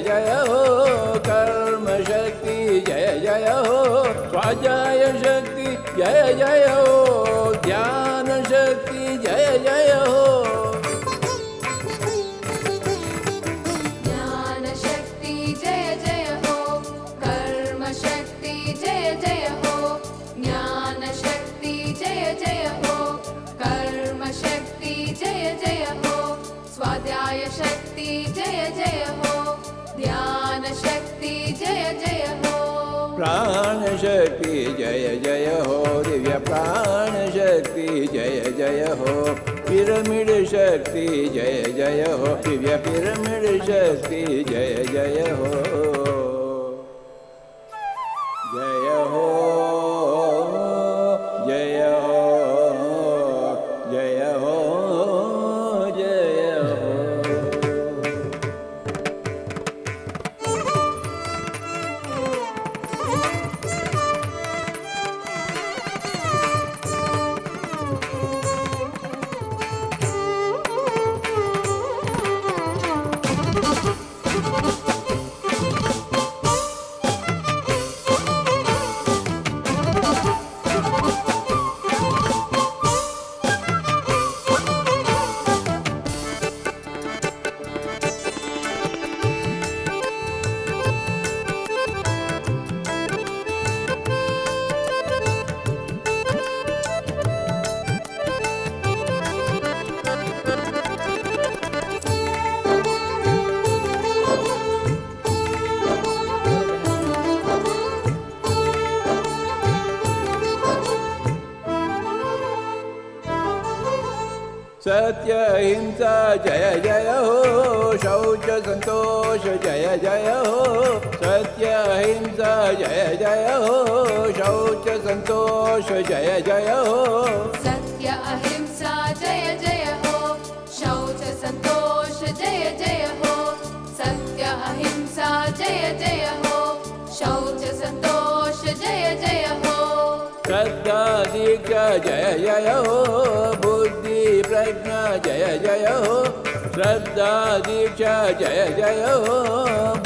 जय हो कर्म शक्ति जय जय हो स्वाध्याय शक्ति जय जय हो ध्यान शक्ति जय जय हो ज्ञान शक्ति जय जय हो कर्म शक्ति जय जय हो ज्ञान शक्ति जय जय हो कर्म शक्ति जय जय हो स्वाध्याय शक्ति जय जय हो ध्यान शक्ति जय जय हो प्राण शक्ति जय जय हो दिव्य प्राण शक्ति जय जय हो पिरामिड शक्ति जय जय हो दिव्य पिरामिड शक्ति जय जय हो जय हो जय हो जय हो जय हो सत्य अहिंसा जय जय हो शौच संतोष जय जय हो सत्य अहिंसा जय जय हो शौच संतोष जय जय हो सत्य अहिंसा जय जय हो शौच संतोष जय जय हो सत्य अहिंसा जय जय हो शौच संतोष जय जय हो श्रद्धा दीक्षा जय जय हो बुद्धि प्रज्ञा जय जय हो श्रद्धा दीक्षा जय जय हो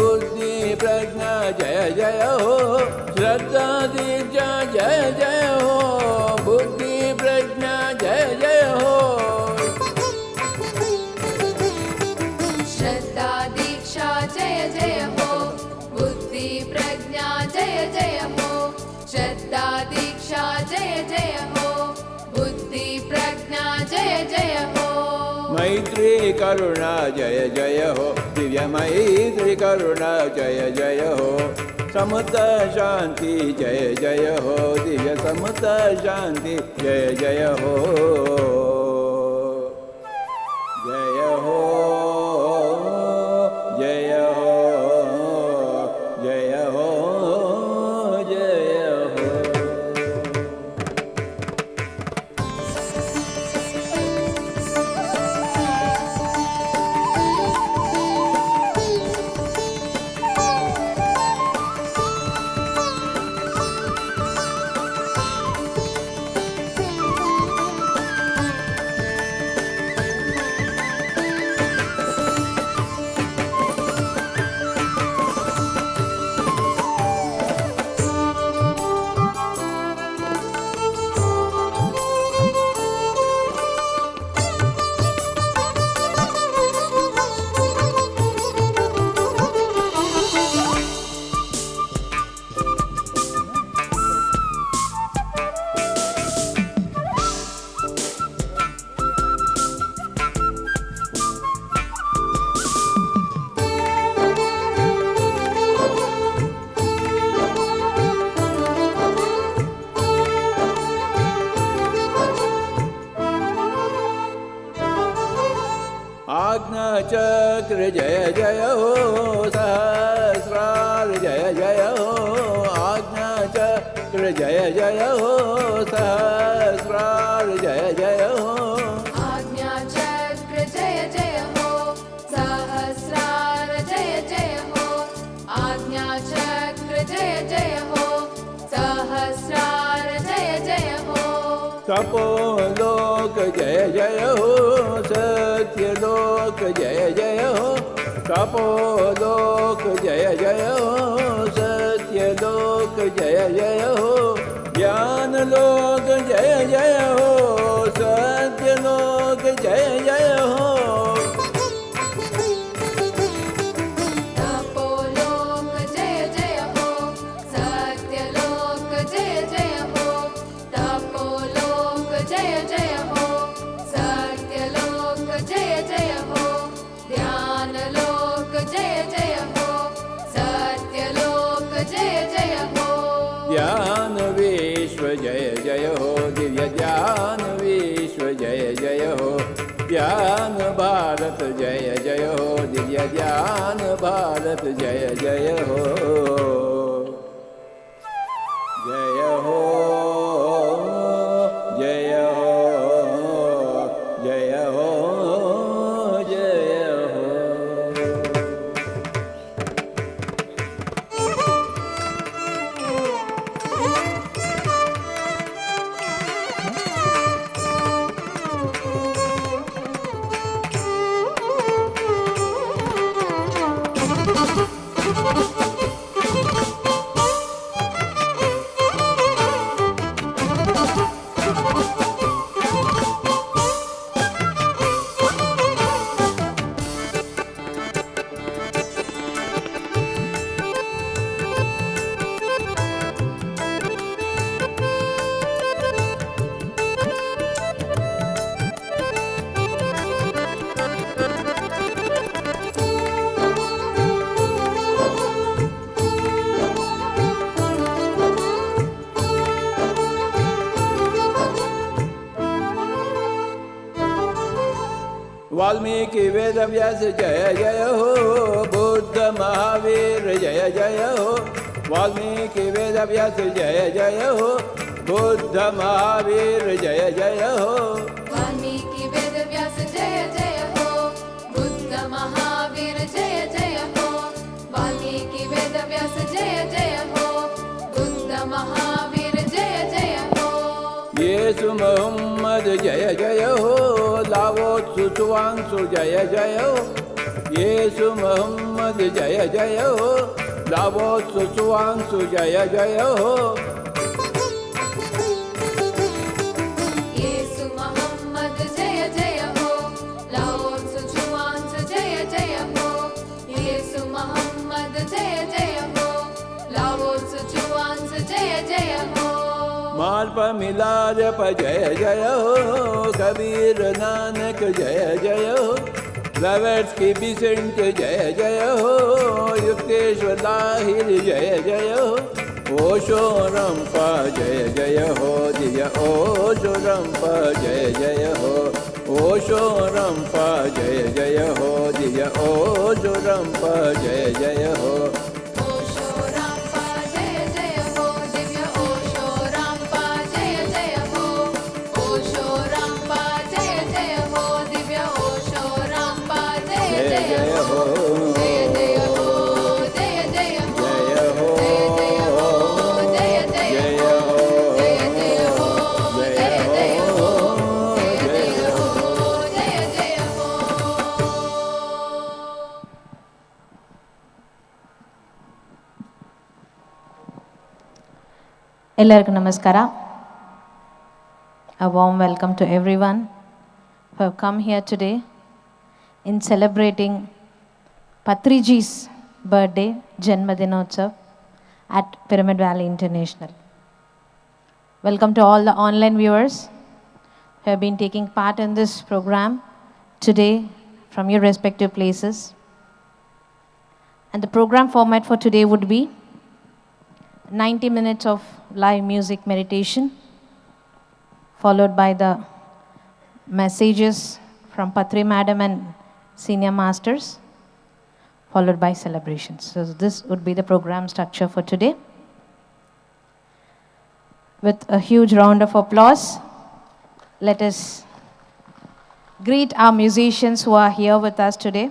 बुद्धि प्रज्ञा जय जय हो श्रद्धा दीक्षा जय जय हो बुद्धि प्रज्ञा जय जय हो श्रद्धा दीक्षा जय जय हो बुद्धि प्रज्ञा जय जय हो श्रद्धा दीक्षा जय जय हो बुद्धि प्रज्ञा जय जय हो मैत्री करुणा जय जय हो दिव्य मैत्री करुणा जय जय हो समता शांति जय जय हो दिव्य समता शांति जय जय हो जय हो जय हो जय हो जय हो चक्र जय जय हो सहस्रार जय जय हो आज्ञा चक्र जय जय हो सहस्रार जय जय हो आज्ञा चक्र जय जय हो सहस्रार जय जय हो आज्ञा चक्र जय जय हो सहस्रार जय जय हो तपोलोक जय जय हो सत्यलोक जय जय हो तपोलोक जय जय हो, सत्यलोक जय जय हो, ज्ञानलोक जय जय हो, सत्यलोक जय जय हो। तपोलोक जय जय हो, सत्यलोक जय जय हो, तपोलोक जय जय हो, सत्यलोक जय जय हो, ध्यानलोक जय जय हो, सत्यलोक जय जय हो। ज्ञान विश्व जय जय हो, दिव्य ज्ञान विश्व जय जय हो, ज्ञान भारत जय जय हो, दिव्य ज्ञान भारत जय जय हो। जय हो जय हो जय हो जय हो। वाल्मीकि वेद व्यास जय जय हो, बुद्ध महावीर जय जय हो, वाल्मीकि वेद व्यास जय जय हो, बुद्ध महावीर जय जय हो। वाल्मीकि वेद व्यास जय जय हो, बुद्ध महावीर जय जय हो, वाल्मीकि वेद व्यास जय जय हो, बुद्ध महावीर जय जय हो। येसु मोहम्मद जय जय हो, लावो सुवांसु जय जय हो, येसु मोहम्मद जय जय हो, लावो सुवांसु जय जय हो। येसु मोहम्मद जय जय हो, लावो सुवांसु जय जय हो, येसु मोहम्मद जय जय हो, लावो सुवांसु जय जय हो। मार्प मिलार प जय जय हो, कबीर नानक जय जय हो, लवर्स की बिसेंट जय जय हो, युक्तेश्वर लाहिर जय जय हो, ओशो रंपा जय जय हो, दिव्य ओशो रंपा जय जय हो, ओशो रंपा जय जय हो, दिव्य ओशो रंपा जय जय हो। Ellarku namaskara. A warm welcome to everyone who have come here today in celebrating Patriji's birthday, Janmadinotsav at Pyramid Valley International. Welcome to all the online viewers who have been taking part in this program today from your respective places. And the program format for today would be 90 minutes of live music meditation, followed by the messages from Patri Madam and senior masters, followed by celebrations. So this would be the program structure for today. With a huge round of applause, let us greet our musicians who are here with us today.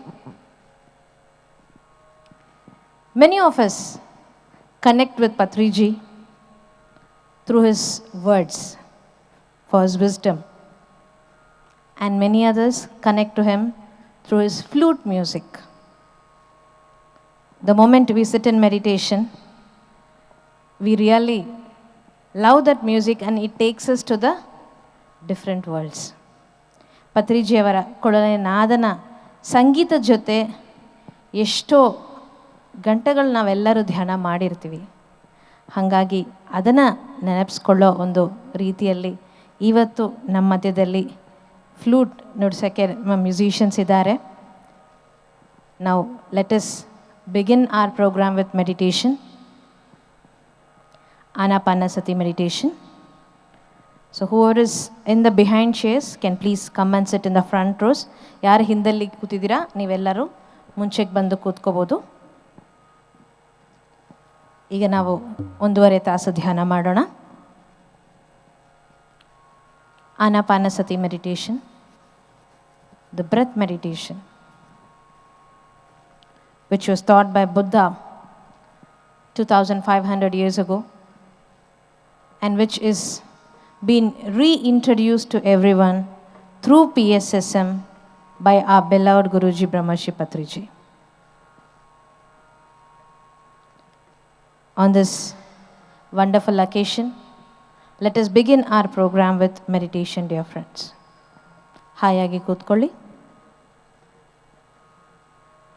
Many of us connect with Patriji through his words, for his wisdom. And many others connect to him through his flute music, the moment we sit in meditation, we really love that music and it takes us to the different worlds. ಪತ್ರಿಜಿಯವರ ಕೊಳಲೆ ನಾದನ ಸಂಗೀತದ ಜೊತೆ ಎಷ್ಟೋ ಗಂಟೆಗಳು ನಾವೆಲ್ಲರೂ ಧ್ಯಾನ ಮಾಡಿರ್ತೀವಿ. ಹಾಗಾಗಿ ಅದನ್ನು ನೆನಪಿಸ್ಕೊಳ್ಳೋ ಒಂದು ರೀತಿಯಲ್ಲಿ ಇವತ್ತು ನಮ್ಮ ಮಧ್ಯದಲ್ಲಿ ಫ್ಲೂಟ್ ನುಡ್ಸೋಕ್ಕೆ ನಮ್ಮ ಮ್ಯೂಸಿಷಿಯನ್ಸ್ ಇದ್ದಾರೆ. ನಾವು let us begin our program with meditation, anapanasi meditation. So whoever is in the behind chairs can please come and sit in the front rows. ಯಾರು ಹಿಂದಲ್ಲಿ ಕೂತಿದ್ದೀರಾ ನೀವೆಲ್ಲರೂ ಮುಂಚೆಗೆ ಬಂದು ಕೂತ್ಕೋಬೋದು. ಈಗ ನಾವು 1.5 ತಾಸು ಧ್ಯಾನ ಮಾಡೋಣ. Anapanasati meditation, the breath meditation, which was taught by Buddha 2500 years ago and which is being reintroduced to everyone through PSSM by our beloved Guruji Brahmarshi Patriji. On this wonderful occasion, let us begin our program with meditation, dear friends. ಹಾಯಾಗಿ ಕೂತ್ಕೊಳ್ಳಿ.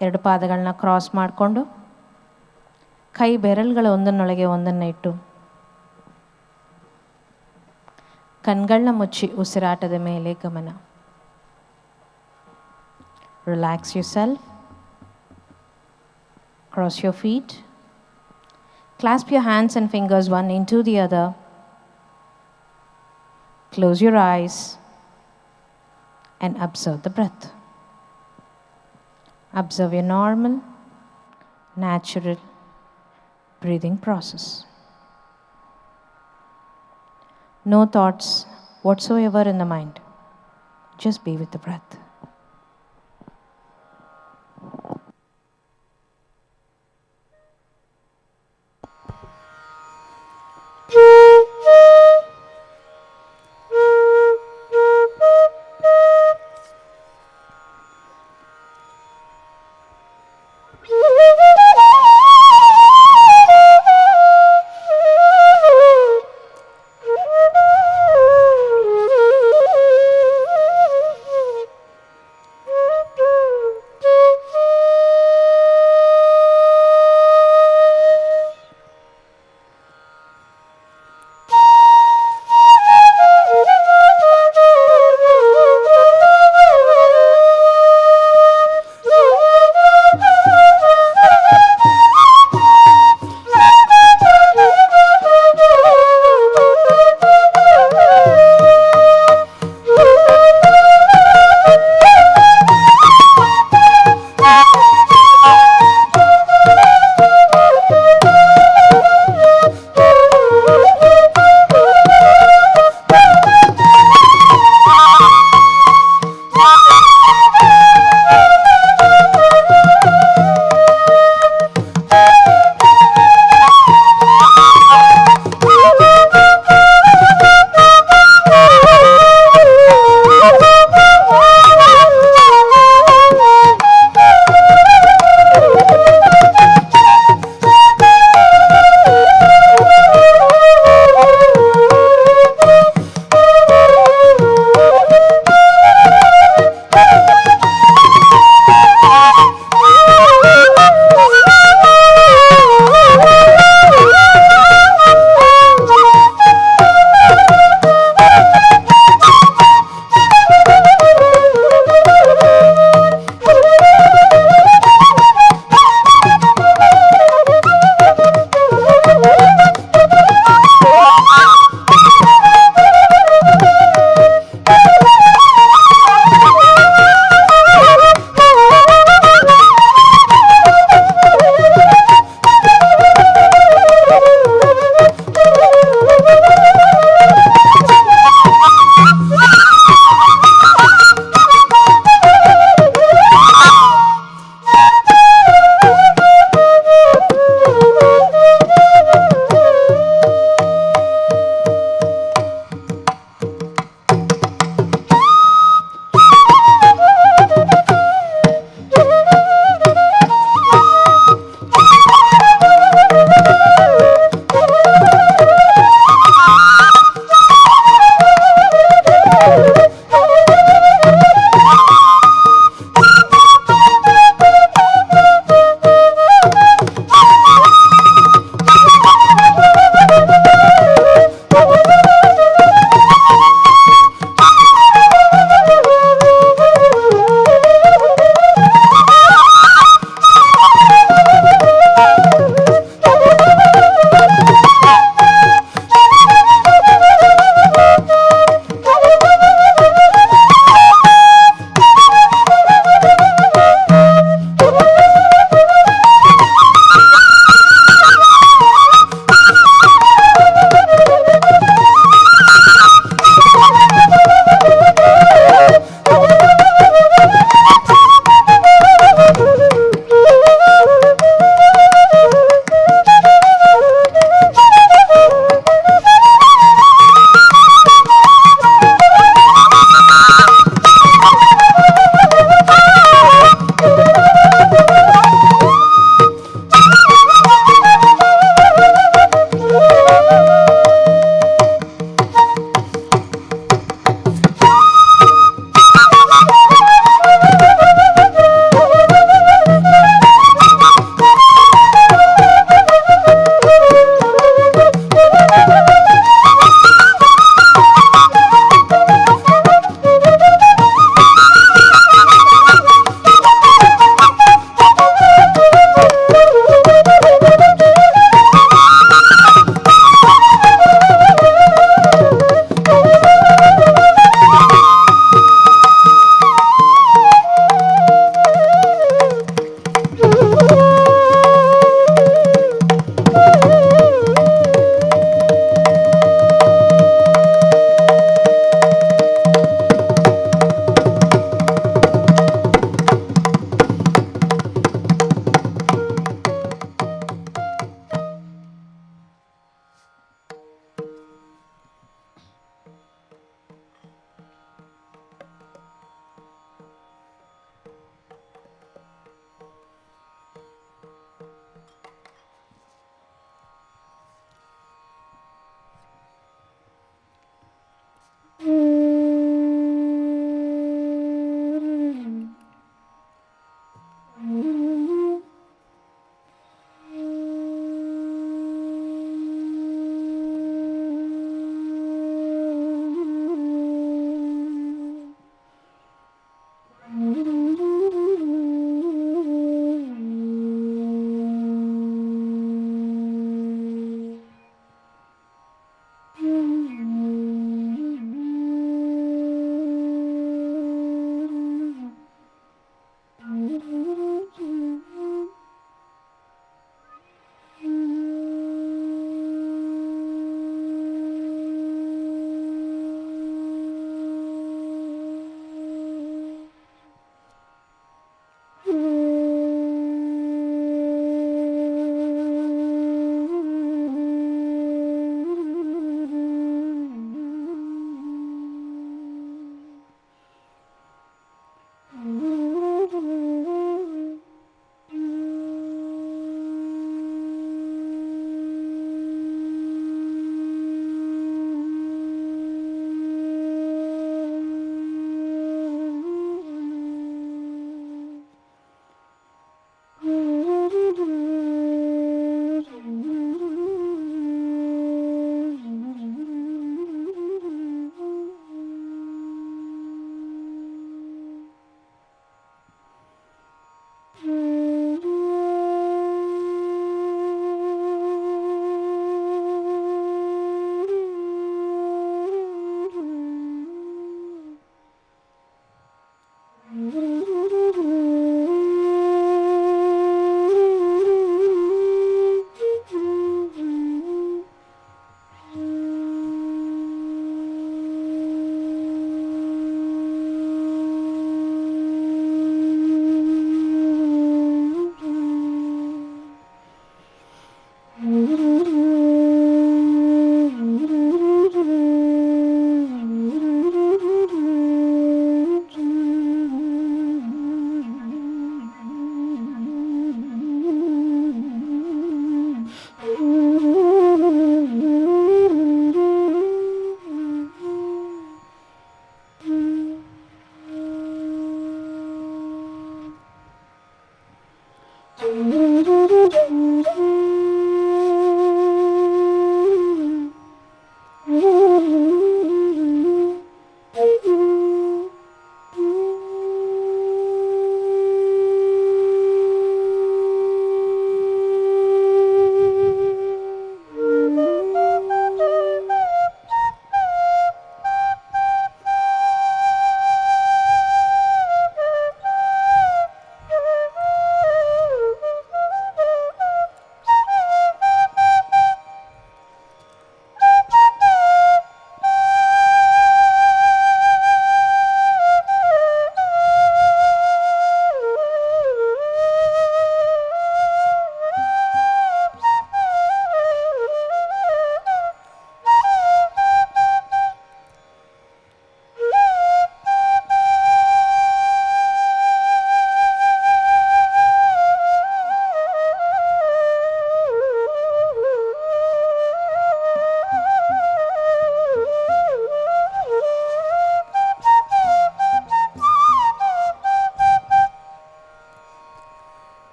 2 ಪಾದಗಳನ್ನ cross ಮಾಡಿಕೊಂಡು ಕೈ ಬೆರಳುಗಳ ಒಂದನ್ನೊಳಗೆ ಒಂದನ್ನು ಇಟ್ಟು ಕಣ್ಗಳನ್ನ ಮುಚ್ಚಿ ಉಸಿರಾಟದ ಮೇಲೆ ಗಮನ. Relax your self. Cross your feet. Clasp your hands and fingers one into the other. Close your eyes and observe the breath. Observe your normal, natural breathing process. No thoughts whatsoever in the mind. Just be with the breath.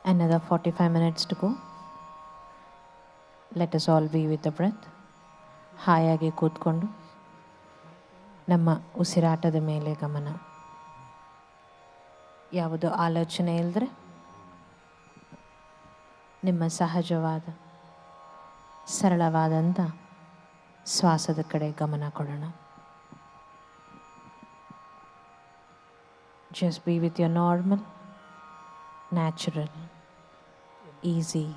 Another 45 minutes to go. Let us all be with the breath. ಹಾಯಾಗಿ ಕೂತ್ಕೊಂಡು ನಮ್ಮ ಉಸಿರಾಟದ ಮೇಲೆ ಗಮನ. ಯಾವುದೋ ಆಲೋಚನೆ ಇಲ್ಲದ್ರೆ ನಿಮ್ಮ ಸಹಜವಾದ ಸರಳವಾದಂಥ ಶ್ವಾಸದ ಕಡೆ ಗಮನ ಕೊಡೋಣ. Just be with your normal, natural, easy,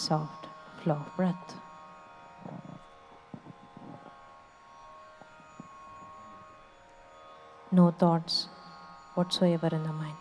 soft flow of breath. No thoughts whatsoever in the mind.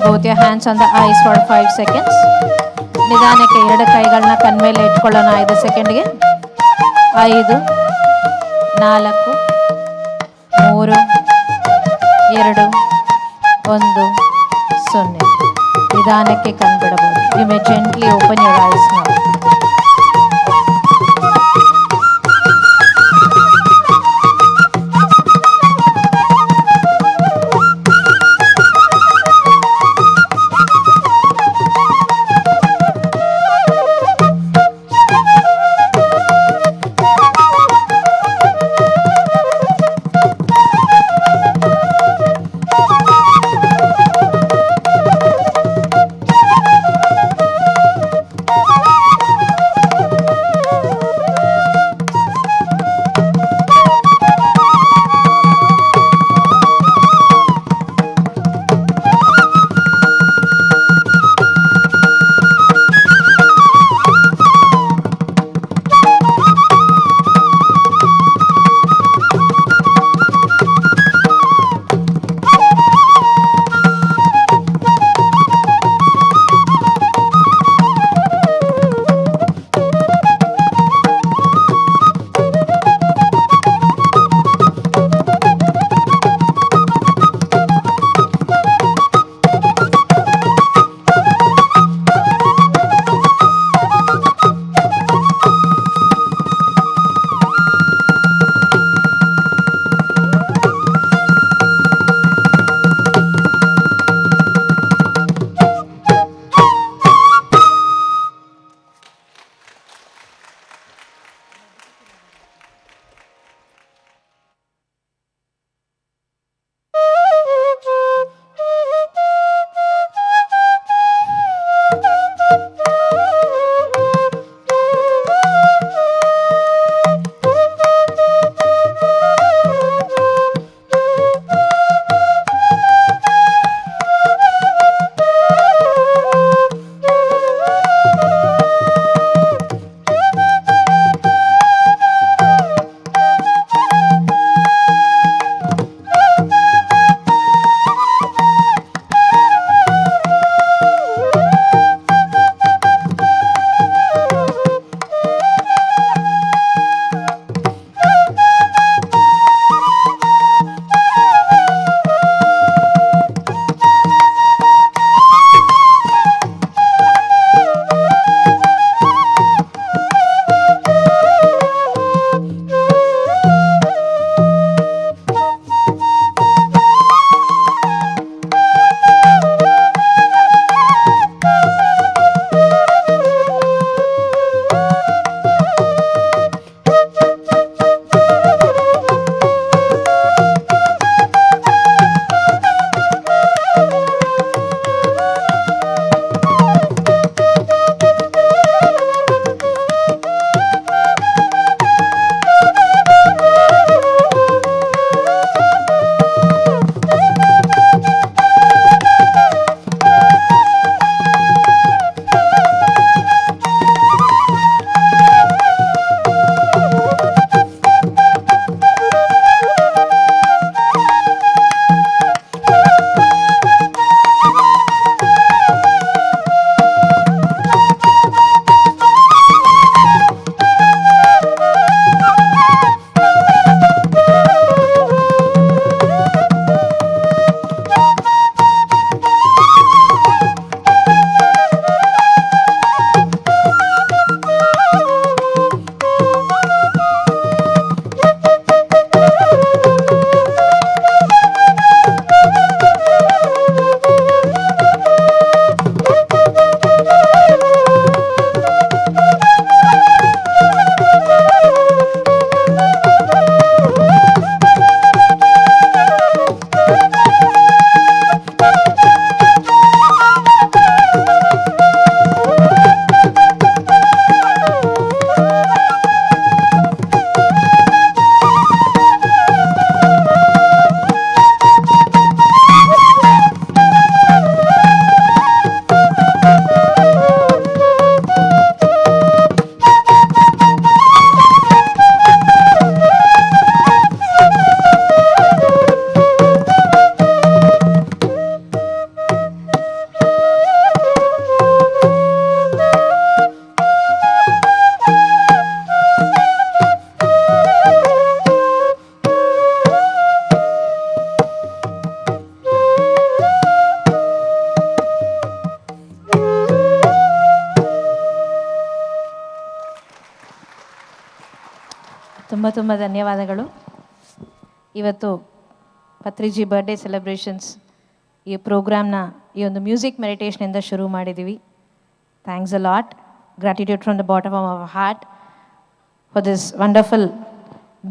both your hands on the eyes for 5 seconds. ನಿಧಾನಕ್ಕೆ ಎರಡು ಕೈಗಳನ್ನ ಕಣ್ಮೇಲೆ ಇಟ್ಕೊಳ್ಳೋಣ 5 ಸೆಕೆಂಡ್ಗೆ. 5 4 3 2 1 0. ನಿಧಾನಕ್ಕೆ ಕಣ್ಬಿಡಬಹುದು. You may gently open your eyes now. ತುಂಬ ತುಂಬ ಧನ್ಯವಾದಗಳು. ಇವತ್ತು Patriji birthday celebrations ಈ ಪ್ರೋಗ್ರಾಮ್ನ ಈ ಒಂದು ಮ್ಯೂಸಿಕ್ ಮೆಡಿಟೇಷನಿಂದ ಶುರು ಮಾಡಿದ್ದೀವಿ. Thanks a lot. Gratitude from the bottom of our heart for this wonderful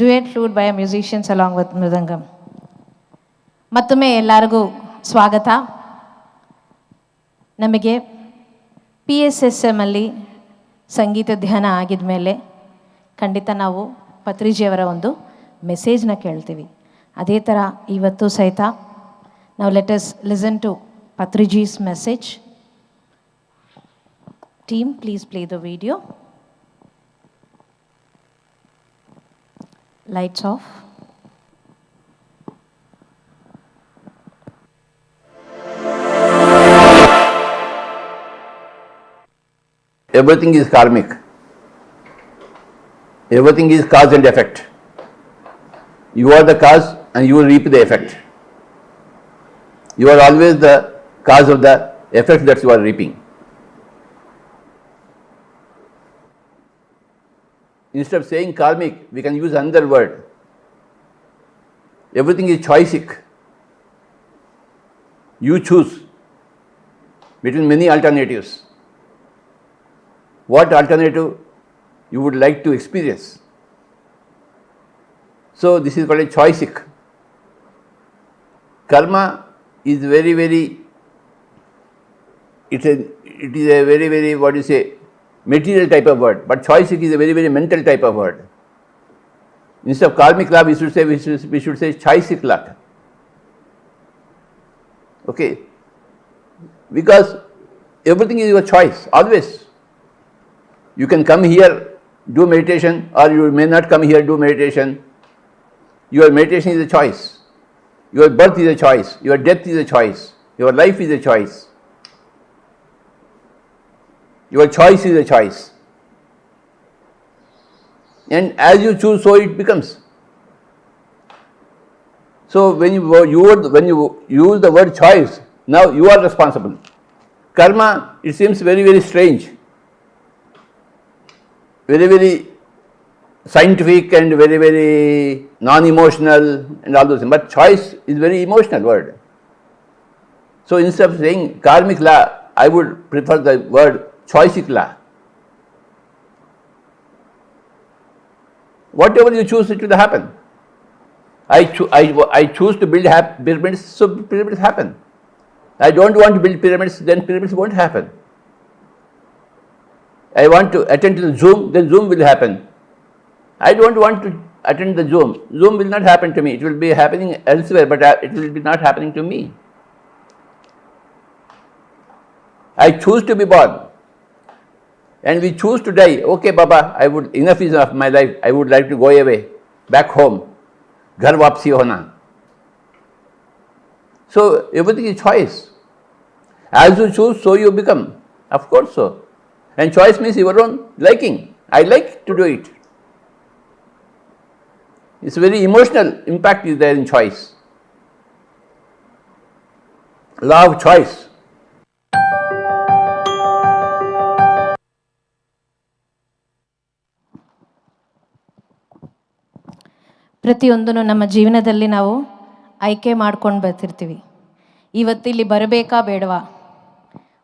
duet flute by a musicians along with mridangam. ಮತ್ತೊಮ್ಮೆ ಎಲ್ಲರಿಗೂ ಸ್ವಾಗತ. ನಮಗೆ PSSM ಅಲ್ಲಿ ಸಂಗೀತ ಧ್ಯಾನ ಆಗಿದ ಮೇಲೆ ಖಂಡಿತ ನಾವು ಪತ್ರಿಜಿಯವರ ಒಂದು ಮೆಸೇಜ್ನ ಕೇಳ್ತೀವಿ. ಅದೇ ಥರ ಇವತ್ತು ಸಹಿತ ನಾವು let us listen to Patriji's message. Team please play the video. Lights off. Everything is karmic. Everything is cause and effect. You are the cause and you will reap the effect. You are always the cause of the effect that you are reaping. Instead of saying karmic, we can use another word. Everything is choisic. You choose between many alternatives. What alternative you would like to experience? So this is called a choisic. Karma is very, it is a very, what do you say, material type of word, but choisic is a very mental type of word. Instead of karmic law, we should say choisic law. Okay? Because everything is your choice, always. You can come here, do meditation, or you may not come here, do meditation. Your meditation is a choice. Your birth is a choice. Your death is a choice. Your life is a choice. Your choice is a choice. And as you choose, so it becomes. So when you use the word choice, now you are responsible. Karma, it seems very strange. Very scientific and very non-emotional and all those things. But choice is very emotional word. So instead of saying karmic law, I would prefer the word choisic law. Whatever you choose, it will happen. I choose to build pyramids, so pyramids happen. I don't want to build pyramids, then pyramids won't happen. I want to attend to the Zoom, then Zoom will happen. I don't want to attend the Zoom. Zoom will not happen to me. It will be happening elsewhere, but it will be not happening to me. I choose to be born. And we choose to die. Okay, Baba, enough is of my life. I would like to go away, back home. Ghar wapsi hona. So everything is choice. As you choose, so you become. Of course so. And choice means your own liking. I like to do it. It's very emotional impact is there in choice. Law of choice. ಪ್ರತಿಯೊಂದನ್ನು ನಮ್ಮ ಜೀವನದಲ್ಲಿ ನಾವು ಆಯ್ಕೆ ಮಾಡ್ಕೊಂಡು ಬರ್ತಿರ್ತೀವಿ. ಇವತ್ತಿಲ್ಲಿ ಬರಬೇಕಾ ಬೇಡವಾ,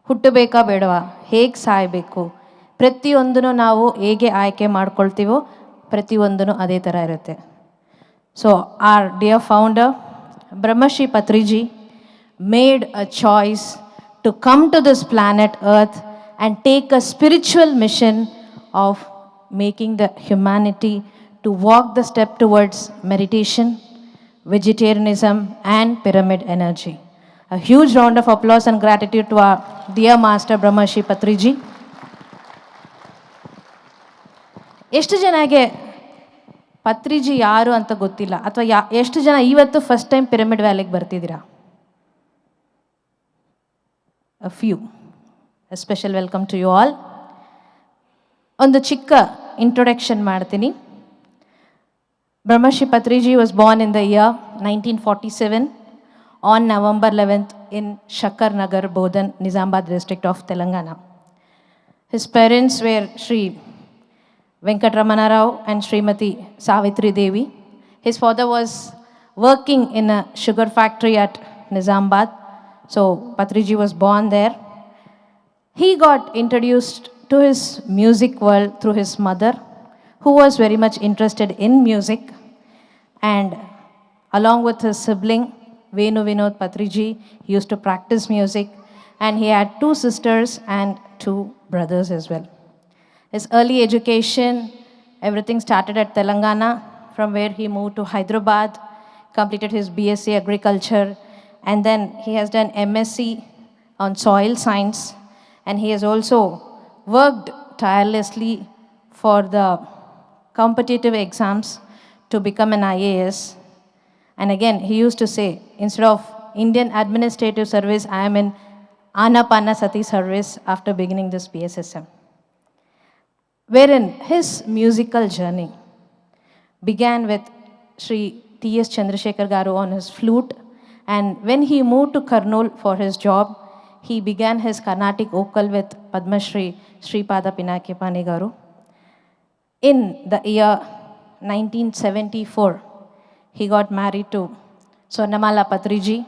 ಹುಟ್ಟಬೇಕಾ ಬೇಡವಾ, ಹೇಗೆ ಸಾಯಬೇಕು, ಪ್ರತಿಯೊಂದನ್ನು ನಾವು ಹೇಗೆ ಆಯ್ಕೆ ಮಾಡ್ಕೊಳ್ತೀವೋ ಪ್ರತಿಯೊಂದೂ ಅದೇ ಥರ ಇರುತ್ತೆ. So our dear founder Brahmarshi Patriji made a choice to come to this planet earth and take a spiritual mission of making the humanity to walk the step towards meditation, vegetarianism and pyramid energy. A huge round of applause and gratitude to our dear master Brahmarshi Patriji. ಎಷ್ಟು ಜನಗೆ ಪತ್ರಿಜಿ ಯಾರು ಅಂತ ಗೊತ್ತಿಲ್ಲ, ಅಥವಾ ಎಷ್ಟು ಜನ ಇವತ್ತು first time pyramid ವ್ಯಾಲಿಗೆ ಬರ್ತಿದ್ದೀರಾ? A few. A special welcome to you all. ಒಂದು ಚಿಕ್ಕ ಇಂಟ್ರೊಡಕ್ಷನ್ ಮಾಡ್ತೀನಿ. Brahmarshi Patriji was born in the year 1947 on November 11th in Shakarnagar, Bodhan, Nizamabad district of Telangana. His parents were Sri Venkatramana Rao and Srimati Savitri Devi. His father was working in a sugar factory at Nizamabad, so Patriji was born there. He got introduced to his music world through his mother, who was very much interested in music, and along with his sibling, Venu Vinod Patriji, he used to practice music, and he had 2 sisters and 2 brothers as well. His early education, everything started at Telangana, from where he moved to Hyderabad, completed his BSc Agriculture, and then he has done MSc on Soil Science, and he has also worked tirelessly for the competitive exams to become an IAS. And again, he used to say, instead of Indian Administrative Service, I am in anapanasi service after beginning this PSSM. Wherein his musical journey began with Sri T.S. Chandrasekhar Garu on his flute, and when he moved to Kurnool for his job, he began his Carnatic vocal with Padma Shri Sripada Pinakepani Garu. In the year 1974, he got married to Swarnamala Patriji,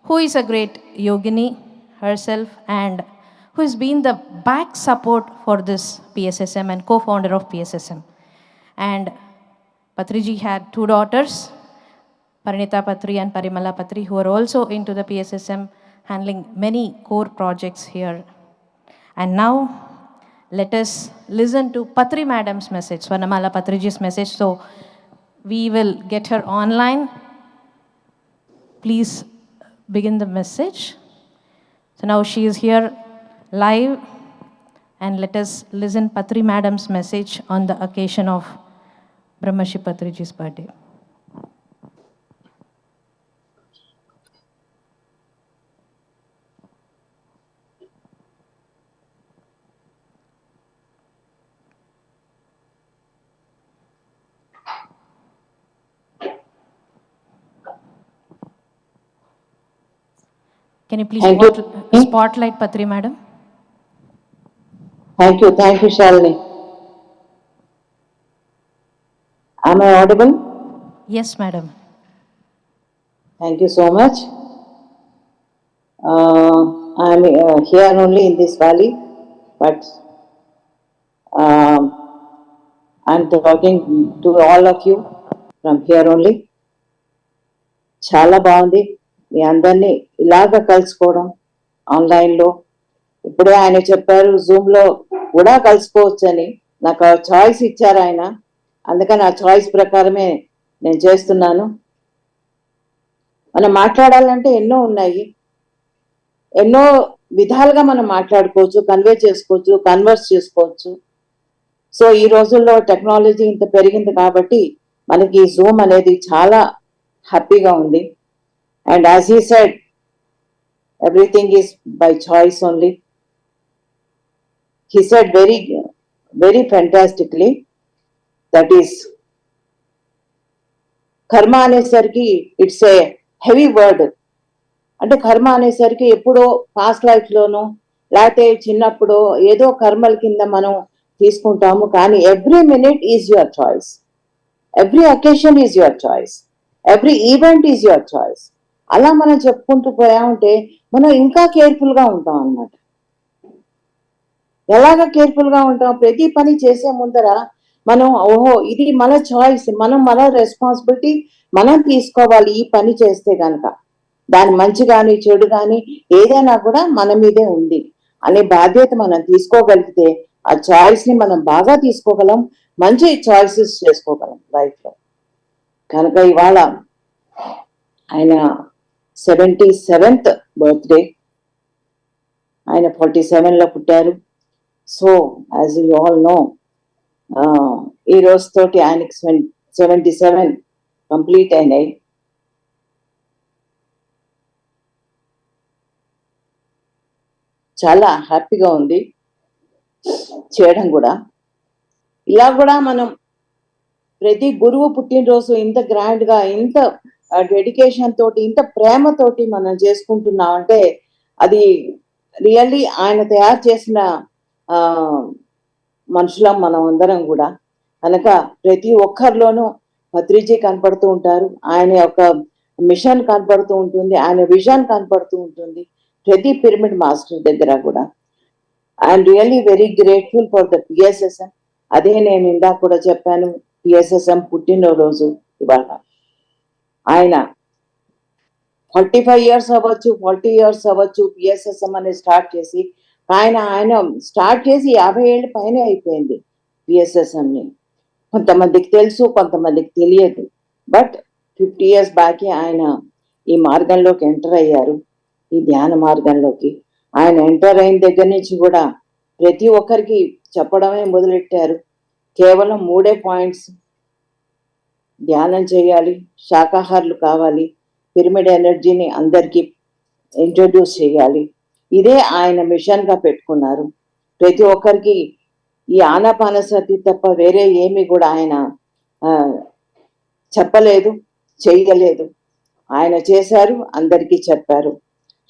who is a great yogini herself and who has been the back support for this PSSM and co-founder of PSSM. And Patriji had 2 daughters, Parinita Patri and Parimala Patri, who are also into the PSSM, handling many core projects here. And now, let us listen to Patri Madam's message, Swarnamala Patriji's message. So, we will get her online. Please begin the message. So now she is here live, and let us listen Patri Madam's message on the occasion of Brahmarshi Patriji's birthday. Can you please spotlight Patri Madam? Thank you, Shalini. Am I audible? Yes, Madam. Thank you so much. I am here only in this valley, but I am talking to all of you from here only. చాలా బాగుంది మీ అందరినీ ఇలాగ కలుసుకోవడం ఆన్లైన్లో. ఇప్పుడే ఆయన చెప్పారు జూమ్లో కూడా కలుసుకోవచ్చని. నాకు ఆ చాయిస్ ఇచ్చారు ఆయన, అందుకని ఆ చాయిస్ ప్రకారమే నేను చేస్తున్నాను. మనం మాట్లాడాలంటే ఎన్నో ఉన్నాయి, ఎన్నో విధాలుగా మనం మాట్లాడుకోవచ్చు, కన్వే చేసుకోవచ్చు, కన్వర్స్ చేసుకోవచ్చు. సో ఈ రోజుల్లో టెక్నాలజీ ఇంత పెరిగింది కాబట్టి మనకి జూమ్ అనేది చాలా హ్యాపీగా ఉంది. And as he said, everything is by choice only. He said very fantastically, that is, కర్మ అనేసరికి ఇట్స్ ఏ హెవీ వర్డ్. అంటే కర్మ అనేసరికి ఎప్పుడో పాస్ట్ లైఫ్లోనో లేకపోతే చిన్నప్పుడో ఏదో కర్మల కింద మనం తీసుకుంటాము. కానీ every minute is your choice, every occasion is your choice, every event is your choice. అలా మనం చెప్పుకుంటూ పోయామంటే మనం ఇంకా కేర్ఫుల్గా ఉంటాం అన్నమాట. ఎలాగ కేర్ఫుల్గా ఉంటాం? ప్రతి పని చేసే ముందర మనం ఓహో ఇది మన చాయిస్, మన రెస్పాన్సిబిలిటీ మనం తీసుకోవాలి. ఈ పని చేస్తే కనుక దాని మంచి కానీ చెడు కానీ ఏదైనా కూడా మన మీదే ఉంది అనే బాధ్యత మనం తీసుకోగలిగితే ఆ చాయిస్ని మనం బాగా తీసుకోగలం, మంచి చాయిసెస్ చేసుకోగలం లైఫ్లో. కనుక ఇవాళ ఆయన 77th బర్త్డే, ఆయన 47లో పుట్టారు. So as you all know, ఈ రోజుతోటి ఆయనకి 77 కంప్లీట్ అయినాయి. చాలా హ్యాపీగా ఉంది చేయడం కూడా. ఇలా కూడా మనం ప్రతి గురువు పుట్టినరోజు ఇంత గ్రాండ్గా, ఇంత డెడికేషన్ తోటి, ఇంత ప్రేమతోటి మనం చేసుకుంటున్నామంటే అది రియల్లీ ఆయన తయారు చేసిన మనుషులం మనం అందరం కూడా. కనుక ప్రతి ఒక్కరిలోనూ పత్రిజీ కనపడుతూ ఉంటారు. ఆయన యొక్క మిషన్ కనపడుతూ ఉంటుంది, ఆయన విజన్ కనపడుతూ ఉంటుంది ప్రతి పిరమిడ్ మాస్టర్ దగ్గర కూడా. I'm really very grateful for the PSSM. అదే నేను ఇందాక కూడా చెప్పాను, పిఎస్ఎస్ఎం పుట్టినరోజు ఇవాళ. ఆయన 45 years అవ్వచ్చు, 40 years అవ్వచ్చు పిఎస్ఎస్ఎం అనేది స్టార్ట్ చేసి. ఆయన స్టార్ట్ చేసి 50 ఏళ్ళ పైనే అయిపోయింది పిఎస్ఎస్ఎంని. కొంతమందికి తెలుసు, కొంతమందికి తెలియదు. బట్ 50 years బ్యాకే ఆయన ఈ మార్గంలోకి ఎంటర్ అయ్యారు, ఈ ధ్యాన మార్గంలోకి. ఆయన ఎంటర్ అయిన దగ్గర నుంచి కూడా ప్రతి ఒక్కరికి చెప్పడమే మొదలెట్టారు. కేవలం 3 పాయింట్స్: ధ్యానం చేయాలి, శాకాహారులు కావాలి, పిరమిడ్ ఎనర్జీని అందరికీ ఇంట్రడ్యూస్ చేయాలి. ఇదే ఆయన మిషన్గా పెట్టుకున్నారు. ప్రతి ఒక్కరికి ఈ ఆనాపానసతి తప్ప వేరే ఏమి కూడా ఆయన చెప్పలేదు, చేయలేదు. ఆయన చేశారు, అందరికీ చెప్పారు.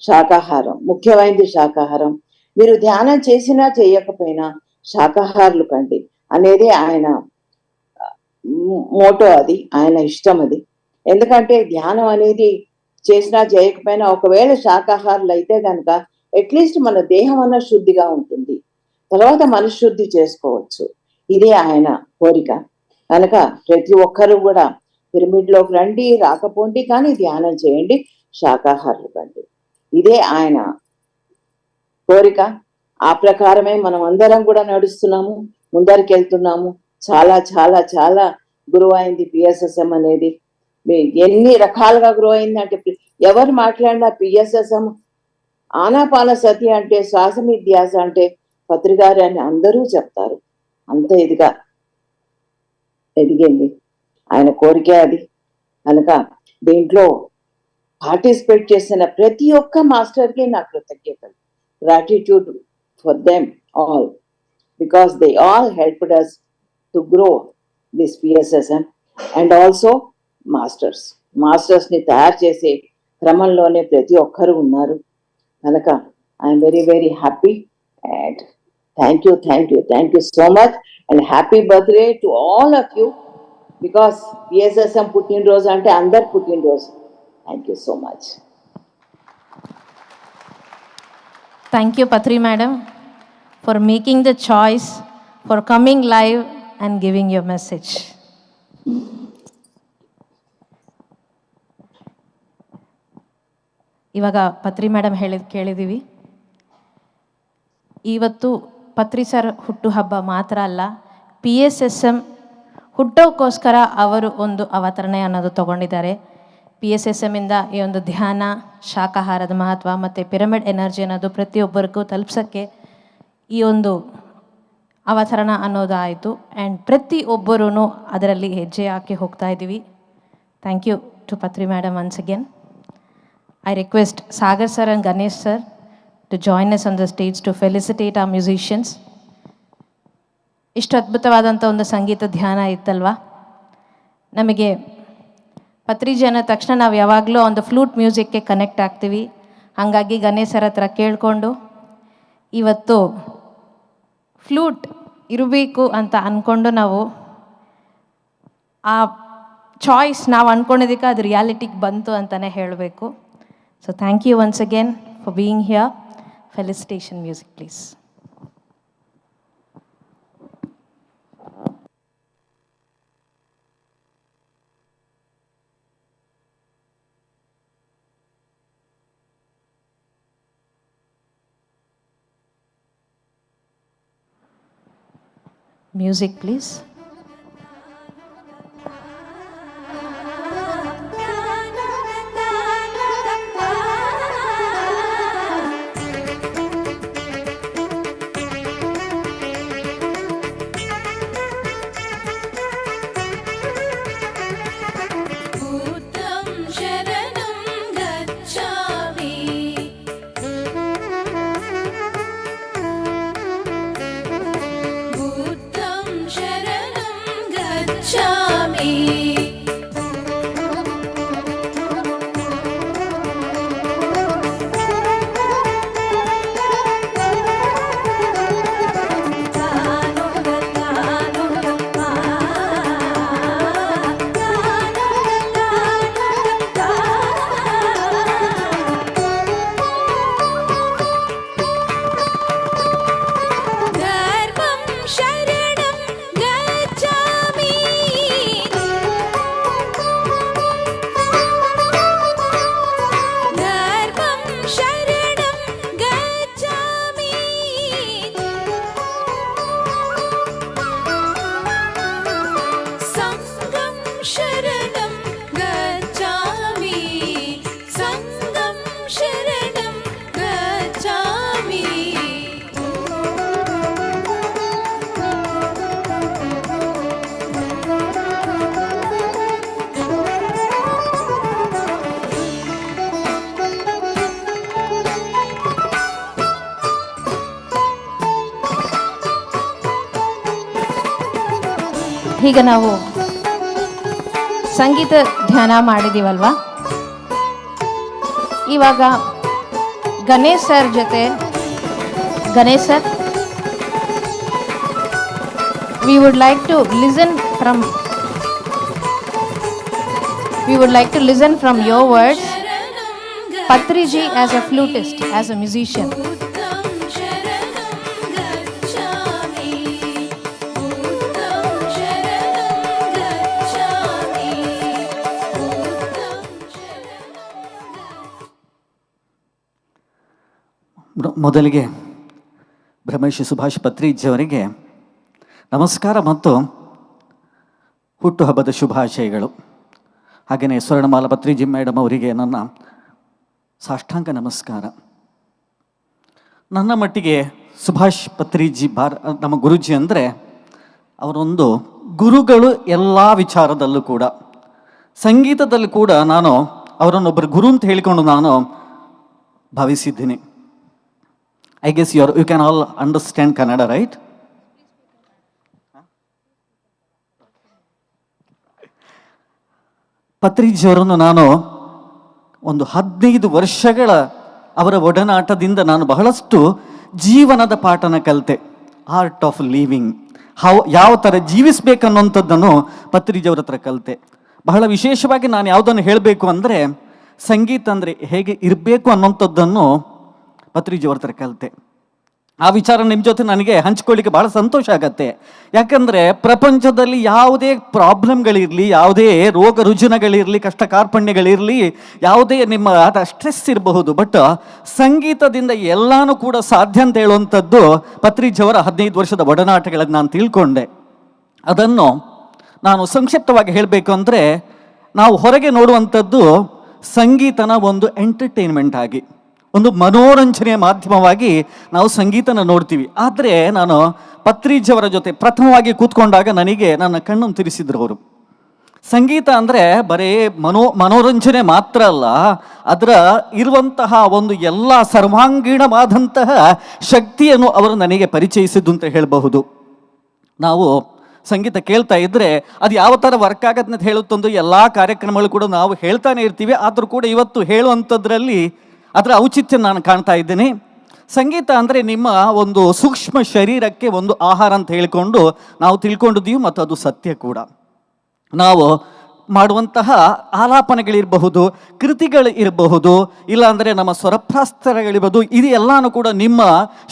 శాకాహారం ముఖ్యమైనది. శాకాహారం మీరు ధ్యానం చేసినా చేయకపోయినా శాకాహారులు కండి అనేది ఆయన మోటో, అది ఆయన ఇష్టం. అది ఎందుకంటే ధ్యానం అనేది చేసినా చేయకపోయినా ఒకవేళ శాకాహారులు అయితే కనుక అట్లీస్ట్ మన దేహం అన్న శుద్ధిగా ఉంటుంది, తర్వాత మనశుద్ధి చేసుకోవచ్చు. ఇదే ఆయన కోరిక. కనుక ప్రతి ఒక్కరూ కూడా పిరమిడ్లోకి రండి, రాకపోండి, కానీ ధ్యానం చేయండి, శాకాహారులు కండి. ఇదే ఆయన కోరిక. ఆ ప్రకారమే మనం అందరం కూడా నడుస్తున్నాము, ముందరికి వెళ్తున్నాము. చాలా చాలా చాలా గ్రో అయింది పిఎస్ఎస్ఎం అనేది. ఎన్ని రకాలుగా గ్రో అయింది అంటే, ఎవరు మాట్లాడినా పిఎస్ఎస్ఎం ఆనాపానసతి అంటే, శ్వాసమిధ్యాస అంటే పత్రిగారు అని అందరూ చెప్తారు. అంత ఇదిగా ఎదిగింది. ఆయన కోరికే అది. కనుక దీంట్లో పార్టిసిపేట్ చేసిన ప్రతి ఒక్క మాస్టర్కి నా కృతజ్ఞతలు, gratitude for them all, because they all helped us to grow this PSSM. And also మాస్టర్స్ని తయారు చేసే క్రమంలోనే ప్రతి ఒక్కరు ఉన్నారు. కనుక I'm very very happy and thank you so much and happy birthday to all of you, because PSSM పుట్టినరోజు అంటే అందరు పుట్టినరోజు. Thank you so much. Thank you, Patri Madam, for making the choice, for coming live and giving your message. ಇವಾಗ ಪತ್ರಿ madam ಕೇಳಿದ್ದೀವಿ. ಇವತ್ತು ಪತ್ರಿ sir ಹುಟ್ಟುಹಬ್ಬ ಮಾತ್ರ ಅಲ್ಲ, PSSM ಹುಟ್ಟೋಕ್ಕೋಸ್ಕರ ಅವರು ಒಂದು ಅವತರಣೆ ಅನ್ನೋದು ತಗೊಂಡಿದ್ದಾರೆ. PSSMಯಿಂದ ಈ ಒಂದು ಧ್ಯಾನ, ಶಾಕಾಹಾರದ ಮಹತ್ವ ಮತ್ತು ಪಿರಮಿಡ್ ಎನರ್ಜಿ ಅನ್ನೋದು ಪ್ರತಿಯೊಬ್ಬರಿಗೂ ತಲುಪ್ಸೋಕ್ಕೆ ಈ ಒಂದು ಅವತರಣ ಅನ್ನೋದು ಆಯಿತು. ಆ್ಯಂಡ್ ಪ್ರತಿಯೊಬ್ಬರೂ ಅದರಲ್ಲಿ ಹೆಜ್ಜೆ ಹಾಕಿ ಹೋಗ್ತಾ ಇದ್ದೀವಿ. Thank you to Patri madam once again. I request Sagar sir and Ganesh sir to join us on the stage to felicitate our musicians. ಇಷ್ಟು ಅದ್ಭುತವಾದಂಥ ಒಂದು ಸಂಗೀತ ಧ್ಯಾನ ಇತ್ತಲ್ವ. ನಮಗೆ ಪತ್ರಿಜಿ ಅನ್ನೋ ತಕ್ಷಣ ನಾವು ಯಾವಾಗಲೂ ಒಂದು ಫ್ಲೂಟ್ ಮ್ಯೂಸಿಕ್ಗೆ ಕನೆಕ್ಟ್ ಆಗ್ತೀವಿ. ಹಾಗಾಗಿ ಗಣೇಶ್ ಸರ್ ಹತ್ರ ಕೇಳಿಕೊಂಡು ಇವತ್ತು ಫ್ಲೂಟ್ ಇರಬೇಕು ಅಂತ ಅಂದ್ಕೊಂಡು ನಾವು ಆ ಚಾಯ್ಸ್ ನಾವು ಅಂದ್ಕೊಂಡಿದ್ದಕ್ಕೆ ಅದು ರಿಯಾಲಿಟಿಗೆ ಬಂತು ಅಂತಲೇ ಹೇಳಬೇಕು. So thank you once again for being here. Felicitation music, please. Music, please. ಈಗ ನಾವು ಸಂಗೀತ ಧ್ಯಾನ ಮಾಡಿದ್ದೀವಲ್ವಾ, ಇವಾಗ ಗಣೇಶ್ ಸರ್ ಜೊತೆ, Ganesh sir, we would like to listen from your words, Patriji as a flutist, as a musician. ಮೊದಲಿಗೆ ಬ್ರಹ್ಮರ್ಷಿ ಸುಭಾಷ್ ಪತ್ರಿಜಿಯವರಿಗೆ ನಮಸ್ಕಾರ ಮತ್ತು ಹುಟ್ಟುಹಬ್ಬದ ಶುಭಾಶಯಗಳು. ಹಾಗೆಯೇ ಸ್ವರ್ಣಮಾಲಾ ಪತ್ರಿಜಿ ಮೇಡಮ್ ಅವರಿಗೆ ನನ್ನ ಸಾಷ್ಟಾಂಗ ನಮಸ್ಕಾರ. ನನ್ನ ಮಟ್ಟಿಗೆ ಸುಭಾಷ್ ಪತ್ರಿಜಿ ನಮ್ಮ ಗುರುಜಿ ಅಂದರೆ ಅವರೊಂದು ಗುರುಗಳು ಎಲ್ಲ ವಿಚಾರದಲ್ಲೂ ಕೂಡ. ಸಂಗೀತದಲ್ಲಿ ಕೂಡ ನಾನು ಅವರನ್ನೊಬ್ಬರು ಗುರು ಅಂತ ಹೇಳಿಕೊಂಡು ನಾನು ಭಾವಿಸಿದ್ದೀನಿ. I guess you can all understand Kannada, right? ಪತ್ರಿಜಿಯವರನ್ನು ನಾನು ಒಂದು 15 ವರ್ಷಗಳ ಅವರ ಒಡನಾಟದಿಂದ ನಾನು ಬಹಳಷ್ಟು ಜೀವನದ ಪಾಠನ ಕಲಿತೆ. ಆರ್ಟ್ ಆಫ್ ಲಿವಿಂಗ್, ಯಾವ ಥರ ಜೀವಿಸಬೇಕನ್ನುವಂಥದ್ದನ್ನು ಪತ್ರಿಜಿಯವರ ಹತ್ರ ಕಲಿತೆ. ಬಹಳ ವಿಶೇಷವಾಗಿ ನಾನು ಯಾವುದನ್ನು ಹೇಳಬೇಕು ಅಂದರೆ, ಸಂಗೀತ ಅಂದರೆ ಹೇಗೆ ಇರಬೇಕು ಅನ್ನೋಂಥದ್ದನ್ನು ಪತ್ರಿಜಿಯವರ ಹತ್ರ ಕಲಿತೆ. ಆ ವಿಚಾರ ನಿಮ್ಮ ಜೊತೆ ನನಗೆ ಹಂಚ್ಕೊಳ್ಳಿಕ್ಕೆ ಭಾಳ ಸಂತೋಷ ಆಗತ್ತೆ. ಯಾಕಂದರೆ ಪ್ರಪಂಚದಲ್ಲಿ ಯಾವುದೇ ಪ್ರಾಬ್ಲಮ್ಗಳಿರಲಿ, ಯಾವುದೇ ರೋಗ ರುಜಿನಗಳಿರಲಿ, ಕಷ್ಟ ಕಾರ್ಪಣ್ಯಗಳಿರಲಿ, ಯಾವುದೇ ನಿಮ್ಮ ಸ್ಟ್ರೆಸ್ ಇರಬಹುದು, ಬಟ್ ಸಂಗೀತದಿಂದ ಎಲ್ಲನೂ ಕೂಡ ಸಾಧ್ಯ ಅಂತ ಹೇಳುವಂಥದ್ದು ಪತ್ರಿಜಿಯವರ 15 ವರ್ಷದ ಒಡನಾಟಗಳನ್ನು ನಾನು ತಿಳ್ಕೊಂಡೆ. ಅದನ್ನು ನಾನು ಸಂಕ್ಷಿಪ್ತವಾಗಿ ಹೇಳಬೇಕು ಅಂದರೆ, ನಾವು ಹೊರಗೆ ನೋಡುವಂಥದ್ದು ಸಂಗೀತನ ಒಂದು ಎಂಟರ್ಟೈನ್ಮೆಂಟ್ ಆಗಿ, ಒಂದು ಮನೋರಂಜನೆಯ ಮಾಧ್ಯಮವಾಗಿ ನಾವು ಸಂಗೀತನ ನೋಡ್ತೀವಿ. ಆದರೆ ನಾನು ಪತ್ರಿಜಿಯವರ ಜೊತೆ ಪ್ರಥಮವಾಗಿ ಕೂತ್ಕೊಂಡಾಗ ನನಗೆ ನನ್ನ ಕಣ್ಣನ್ನು ತಿರಿಸಿದ್ರು ಅವರು. ಸಂಗೀತ ಅಂದರೆ ಬರೀ ಮನೋರಂಜನೆ ಮಾತ್ರ ಅಲ್ಲ, ಅದರ ಇರುವಂತಹ ಒಂದು ಎಲ್ಲ ಸರ್ವಾಂಗೀಣವಾದಂತಹ ಶಕ್ತಿಯನ್ನು ಅವರು ನನಗೆ ಪರಿಚಯಿಸಿದ್ದು ಅಂತ ಹೇಳಬಹುದು. ನಾವು ಸಂಗೀತ ಕೇಳ್ತಾ ಇದ್ದರೆ ಅದು ಯಾವ ಥರ ವರ್ಕ್ ಆಗತ್ತೆ ಅಂತ ಹೇಳುತ್ತೊಂದು ಎಲ್ಲ ಕಾರ್ಯಕ್ರಮಗಳು ಕೂಡ ನಾವು ಹೇಳ್ತಾನೆ ಇರ್ತೀವಿ. ಆದರೂ ಕೂಡ ಇವತ್ತು ಹೇಳುವಂಥದ್ರಲ್ಲಿ ಅದರ ಔಚಿತ್ಯ ನಾನು ಕಾಣ್ತಾ ಇದ್ದೇನೆ. ಸಂಗೀತ ಅಂದರೆ ನಿಮ್ಮ ಒಂದು ಸೂಕ್ಷ್ಮ ಶರೀರಕ್ಕೆ ಒಂದು ಆಹಾರ ಅಂತ ಹೇಳಿಕೊಂಡು ನಾವು ತಿಳ್ಕೊಂಡಿದ್ದೀವಿ, ಮತ್ತು ಅದು ಸತ್ಯ ಕೂಡ. ನಾವು ಮಾಡುವಂತಹ ಆಲಾಪನೆಗಳಿರಬಹುದು, ಕೃತಿಗಳು ಇರಬಹುದು, ಇಲ್ಲಾಂದರೆ ನಮ್ಮ ಸ್ವರಪ್ರಾಸ್ತರಗಳಿರ್ಬೋದು, ಇದು ಎಲ್ಲನೂ ಕೂಡ ನಿಮ್ಮ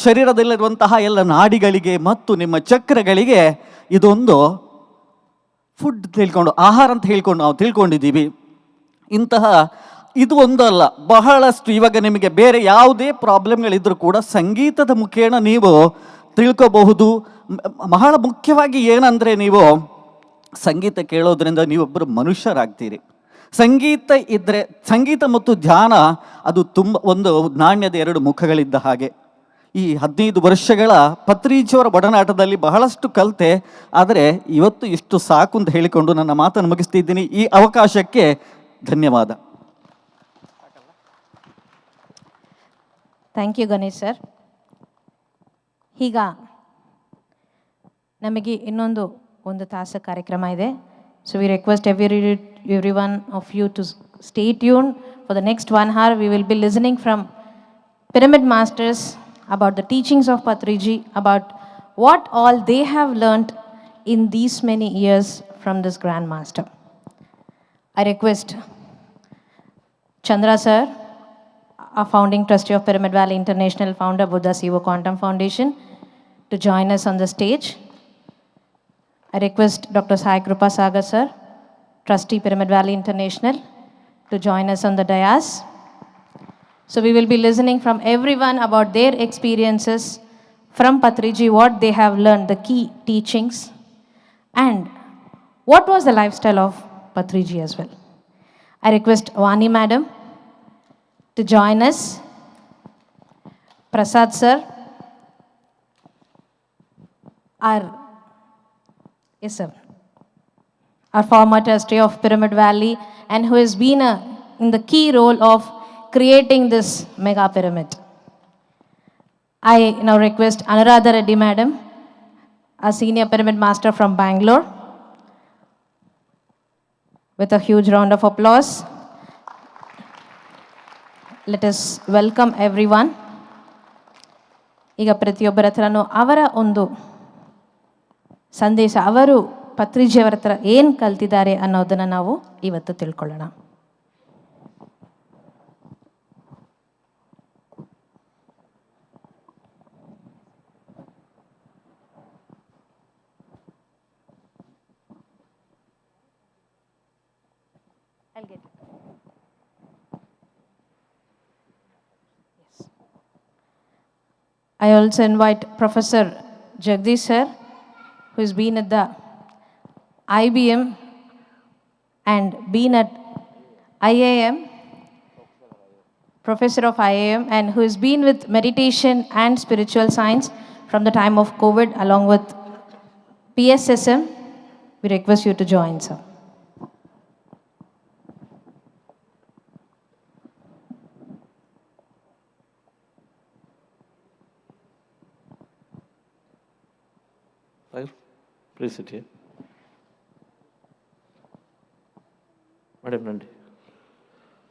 ಶರೀರದಲ್ಲಿರುವಂತಹ ಎಲ್ಲ ನಾಡಿಗಳಿಗೆ ಮತ್ತು ನಿಮ್ಮ ಚಕ್ರಗಳಿಗೆ ಇದೊಂದು ಫುಡ್ ತಿಳ್ಕೊಂಡು, ಆಹಾರ ಅಂತ ಹೇಳ್ಕೊಂಡು ನಾವು ತಿಳ್ಕೊಂಡಿದ್ದೀವಿ. ಇಂತಹ ಇದು ಒಂದಲ್ಲ, ಬಹಳಷ್ಟು. ಇವಾಗ ನಿಮಗೆ ಬೇರೆ ಯಾವುದೇ ಪ್ರಾಬ್ಲಮ್ಗಳಿದ್ರೂ ಕೂಡ ಸಂಗೀತದ ಮುಖೇನ ನೀವು ತಿಳ್ಕೋಬಹುದು. ಬಹಳ ಮುಖ್ಯವಾಗಿ ಏನಂದರೆ, ನೀವು ಸಂಗೀತ ಕೇಳೋದ್ರಿಂದ ನೀವೊಬ್ಬರು ಮನುಷ್ಯರಾಗ್ತೀರಿ. ಸಂಗೀತ ಇದ್ದರೆ, ಸಂಗೀತ ಮತ್ತು ಧ್ಯಾನ ಅದು ತುಂಬ ಒಂದು ನಾಣ್ಯದ 2 ಮುಖಗಳಿದ್ದ ಹಾಗೆ. ಈ 15 ವರ್ಷಗಳ ಪತ್ರಿಜಿಯವರ ಒಡನಾಟದಲ್ಲಿ ಬಹಳಷ್ಟು ಕಲಿತೆ. ಆದರೆ ಇವತ್ತು ಇಷ್ಟು ಸಾಕು ಅಂತ ಹೇಳಿಕೊಂಡು ನನ್ನ ಮಾತನ್ನು ಮುಗಿಸ್ತಿದ್ದೀನಿ. ಈ ಅವಕಾಶಕ್ಕೆ ಧನ್ಯವಾದ. Thank you Ganesh sir. ಈಗ ನಮಗೆ ಒಂದು ತಾಸು ಕಾರ್ಯಕ್ರಮ ಇದೆ. So we request every one of you to stay tune for the next 1 hour. We will be listening from pyramid masters about the teachings of Patriji, about what all they have learnt in these many years from this Grand Master. I request Chandra sir, our founding trustee of Pyramid Valley International, founder Buddha Siva Quantum Foundation, to join us on the stage. I request Dr. Sai Krupa Sagar sir, trustee Pyramid Valley International, to join us on the dais. So we will be listening from everyone about their experiences from Patriji, what they have learned, the key teachings, and what was the lifestyle of Patriji as well. I request Patri Madam to join us. Prasad sir, our former trustee of Pyramid Valley, and who has been in the key role of creating this mega pyramid. I now request Anuradha Reddy Madam, a senior pyramid master from Bangalore, with a huge round of applause. Let us welcome everyone. ಈಗ ಪ್ರತಿಯೊಬ್ಬರ ಹತ್ರನೂ ಅವರ ಒಂದು ಸಂದೇಶ, ಅವರು ಪತ್ರಿಜಿಯವರ ಹತ್ರ ಏನು ಕಲ್ತಿದ್ದಾರೆ ಅನ್ನೋದನ್ನು ನಾವು ಇವತ್ತು ತಿಳ್ಕೊಳ್ಳೋಣ. I also invite Professor Jagdish sir, who has been at the IBM and been at IIM, Professor of IIM, and who has been with meditation and spiritual science from the time of COVID along with PSSM. We request you to join, sir. Please sit here. Madam Nandi.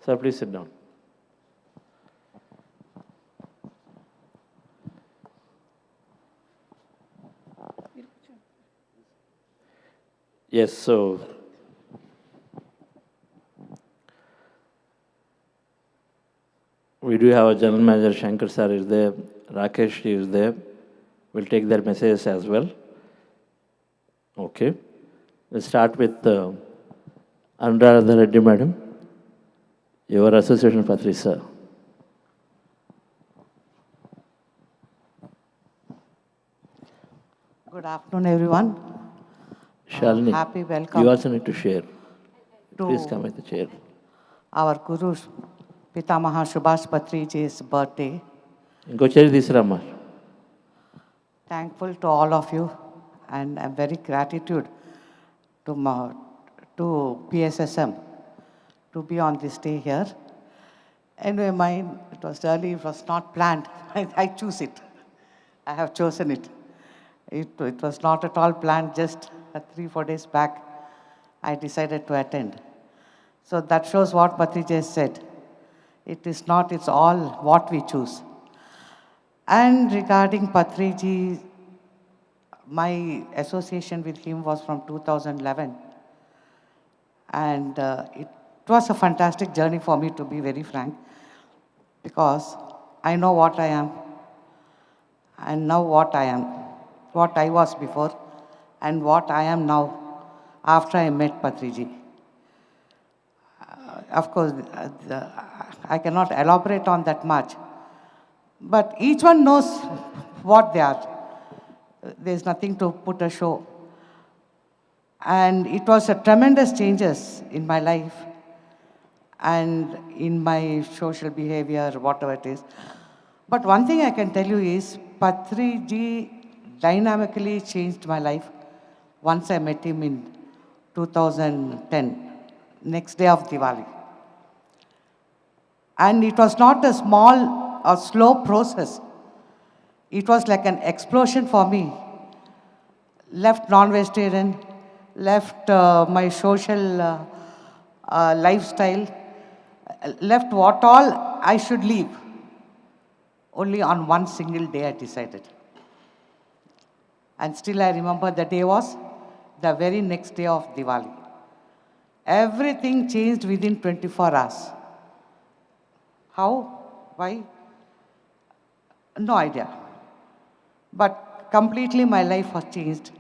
Sir, please sit down. Yes, so we do have a general manager, Shankar sir is there, Rakesh is there. We'll take their messages as well. Okay. Let's start with Anuradha Reddy Madam, your association Patri sir. Good afternoon, everyone. Shalini, happy welcome. You also need to share. Please come at the chair. Our Guru Pitamaha Subhash Patriji's birthday. Inko chair disrama. Thankful to all of you, and I'm very gratitude to PSSM to be on this day here. Anyway, mine, it was early, it was not planned. I choose it. I have chosen it. It was not at all planned, just 3-4 days back, I decided to attend. So that shows what Patriji said. It is not, it's all what we choose. And regarding Patriji, my association with him was from 2011. And it was a fantastic journey for me, to be very frank, because I know what I am, and now what I am, what I was before, and what I am now after I met Patriji. Of course, I cannot elaborate on that much, but each one knows what they are. There's nothing to put a show. And it was a tremendous changes in my life and in my social behavior, whatever it is. But one thing I can tell you is Patriji dynamically changed my life once I met him in 2010, next day of Diwali. And it was not a small or slow process. It was like an explosion for me. Left non-vegetarian, left my social lifestyle, left what all I should leave. Only on one single day I decided. And still I remember the day was the very next day of Diwali. Everything changed within 24 hours. How? Why? No idea. But completely my life was changed.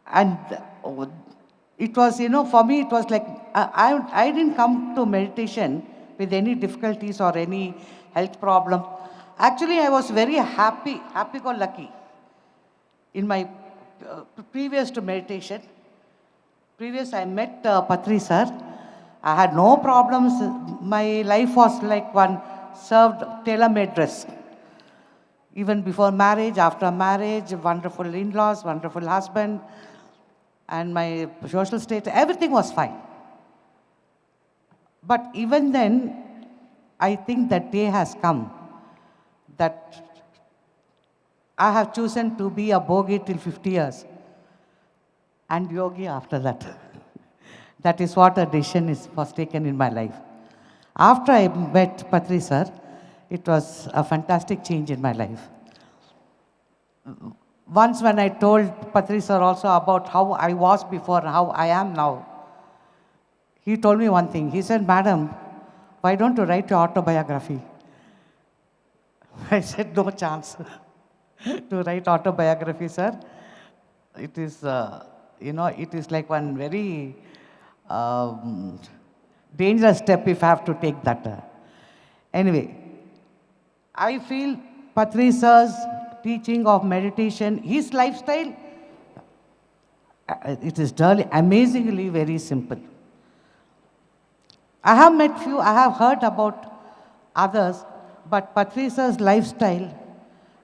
And it was, for me, it was like, I didn't come to meditation with any difficulties or any health problem. Actually, I was very happy-go-lucky. In my previous to meditation, I met Patri sir. I had no problems. My life was like one served tailor-made dress. Even before marriage, after marriage, wonderful in-laws, wonderful husband, and my social state, everything was fine. But even then, I think that day has come that I have chosen to be a bogi till 50 years and yogi after that. That is what a decision was taken in my life. After I met Patri sir, it was a fantastic change in my life. Once when I told Patri sir also about how I was before and how I am now, he told me one thing. He said, "Madam, why don't you write your autobiography?" I said, "No chance to write autobiography, sir. It is, it is like one very dangerous step if I have to take that." Anyway, I feel Patri sir's teaching of meditation, his lifestyle, it is really amazingly very simple. I have met few, I have heard about others, but Patri sir's lifestyle,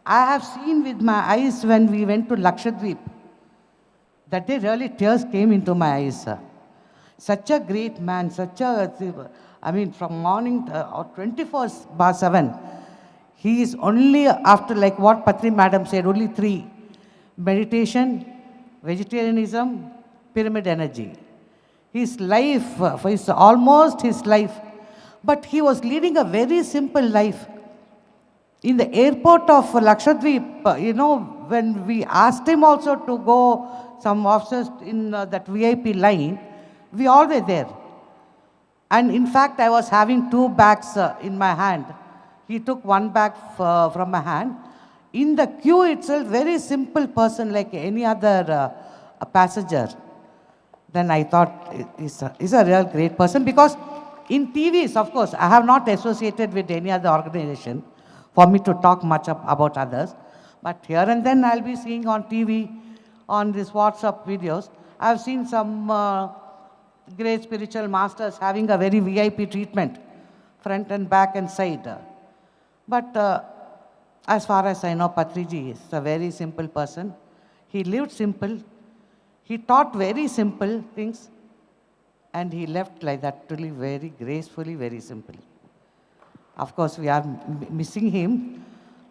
I have seen with my eyes when we went to Lakshadweep. That day really tears came into my eyes, sir. Such a great man, from morning 24/7, he is only after like what Patri Madam said, only three: meditation, vegetarianism, pyramid energy. His life, almost his life, but he was leading a very simple life. In the airport of Lakshadweep, when we asked him also to go, some officers in that VIP line, we all were there. And in fact, I was having two bags in my hand. He took one bag from my hand. In the queue itself, very simple person like any other passenger. Then I thought, he's a real great person, because in TVs, of course, I have not associated with any other organization for me to talk much about others. But here and then I'll be seeing on TV, on these WhatsApp videos, I've seen some great spiritual masters having a very VIP treatment, front and back and side. But as far as I know, Patriji is a very simple person. He lived simple. He taught very simple things. And he left like that, really very gracefully, very simple. Of course, we are missing him,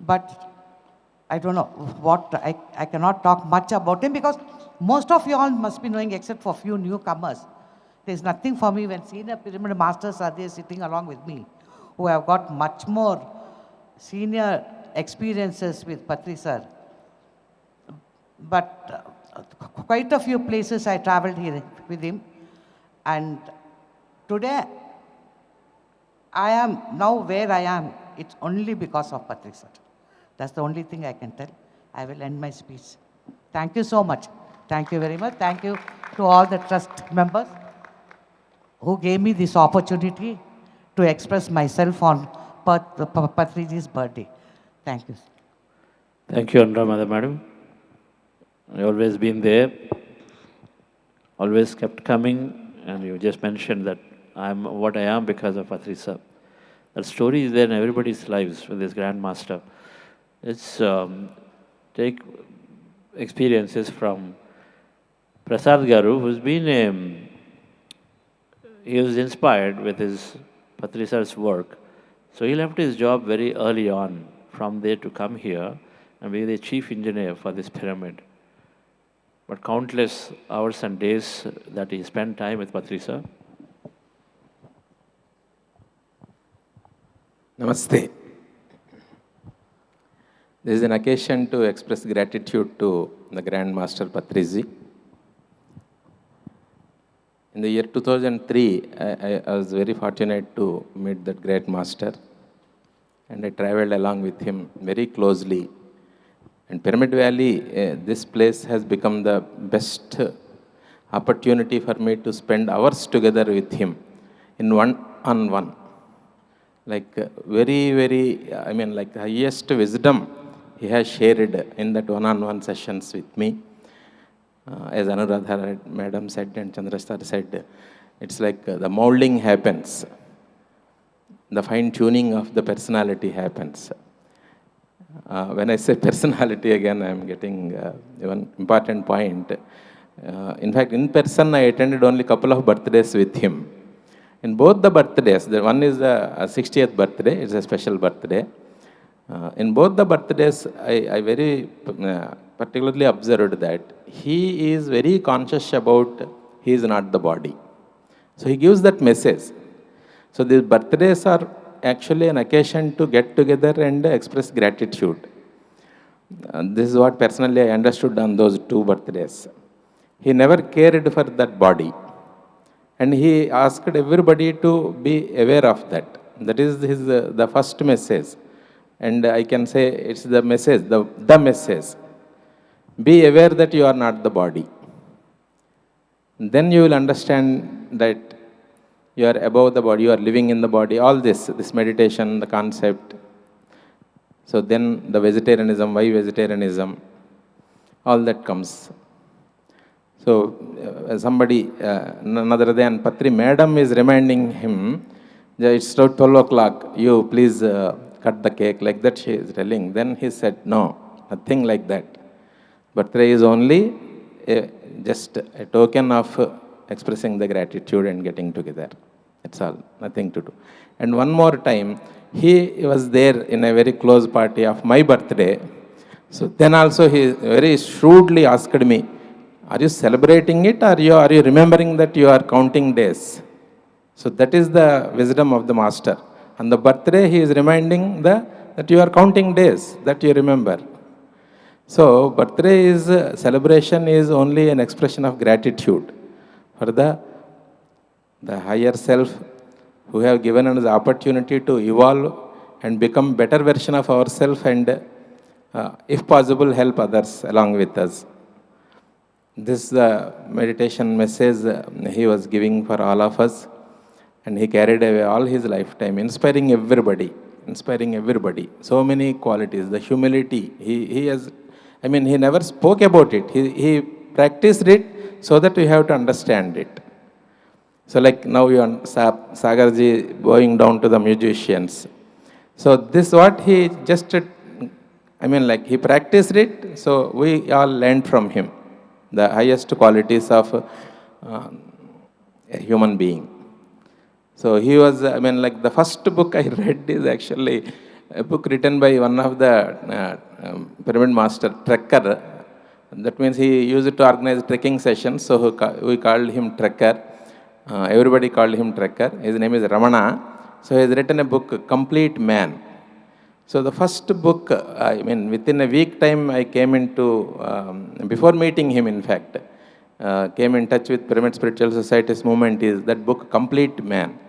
but I don't know what, I cannot talk much about him, because most of you all must be knowing, except for few newcomers. There's nothing for me when senior pyramid masters are there sitting along with me, who have got much more senior experiences with Patri sir. But quite a few places I traveled here with him. And today, I am now where I am. It's only because of Patri sir. That's the only thing I can tell. I will end my speech. Thank you so much. Thank you very much. Thank you to all the trust members who gave me this opportunity to express myself on Patriji's birthday. Thank you. Thank you, Ramanagar Madam. You've always been there, always kept coming, and you just mentioned that I'm what I am because of Patri sir. That story is there in everybody's lives with this Grand Master. Let's take experiences from Prasad Garu, who's been he was inspired with his Patri sir's work. So he left his job very early on from there to come here and be the chief engineer for this pyramid. But countless hours and days that he spent time with Patri sir. Namaste. This is an occasion to express gratitude to the Grand Master Patriji. In the year 2003, I was very fortunate to meet that great master, and I traveled along with him very closely. And Pyramid Valley, this place has become the best opportunity for me to spend hours together with him in one-on-one. Like like the highest wisdom he has shared in that one-on-one sessions with me. As Anuradha Madam said and Chandrastar said, it's like the molding happens. The fine-tuning of the personality happens. When I say personality again, I'm getting one important point. In fact, in person, I attended only a couple of birthdays with him. In both the birthdays, the one is the 60th birthday, it's a special birthday. In both the birthdays, I very particularly observed that he is very conscious about he is not the body. So he gives that message. So these birthdays are actually an occasion to get together and express gratitude. This is what personally I understood on those 2 birthdays. He never cared for that body. And he asked everybody to be aware of that. That is his, the first message. And I can say it's the message, the message. Be aware that you are not the body. Then you will understand that you are above the body, you are living in the body, all this meditation, the concept. So then the vegetarianism, why vegetarianism, all that comes. So somebody, none other than Patri Madam is reminding him, it's 12 o'clock, you please cut the cake, like that she is telling. Then he said, no, nothing like that. Birthday is only just a token of expressing the gratitude and getting together. That's all, nothing to do. And one more time, he was there in a very close party of my birthday. So then also he very shrewdly asked me, are you celebrating it, or are you remembering that you are counting days? So that is the wisdom of the master. On the birthday, he is reminding that you are counting days, that you remember. So birthday is, celebration is only an expression of gratitude for the higher self who have given us the opportunity to evolve and become better version of ourselves and, if possible, help others along with us. This is the meditation message he was giving for all of us, and he carried away all his lifetime, inspiring everybody. So many qualities, the humility, he has, I mean, he never spoke about it. He practiced it so that we have to understand it. So like now you are Sagarji going down to the musicians. So this what he just, I mean, like he practiced it, so we all learned from him the highest qualities of a human being. So he was, I mean, like the first book I read is actually a book written by one of the pyramid master, trekker. That means he used to organize trekking sessions, so we called him trekker. Everybody called him trekker. His name is Ramana. So he has written a book, Complete Man. So the first book, I mean, within a week time, I came into, before meeting him, in fact, came in touch with Pyramid Spiritual Society's movement is that book, Complete Man.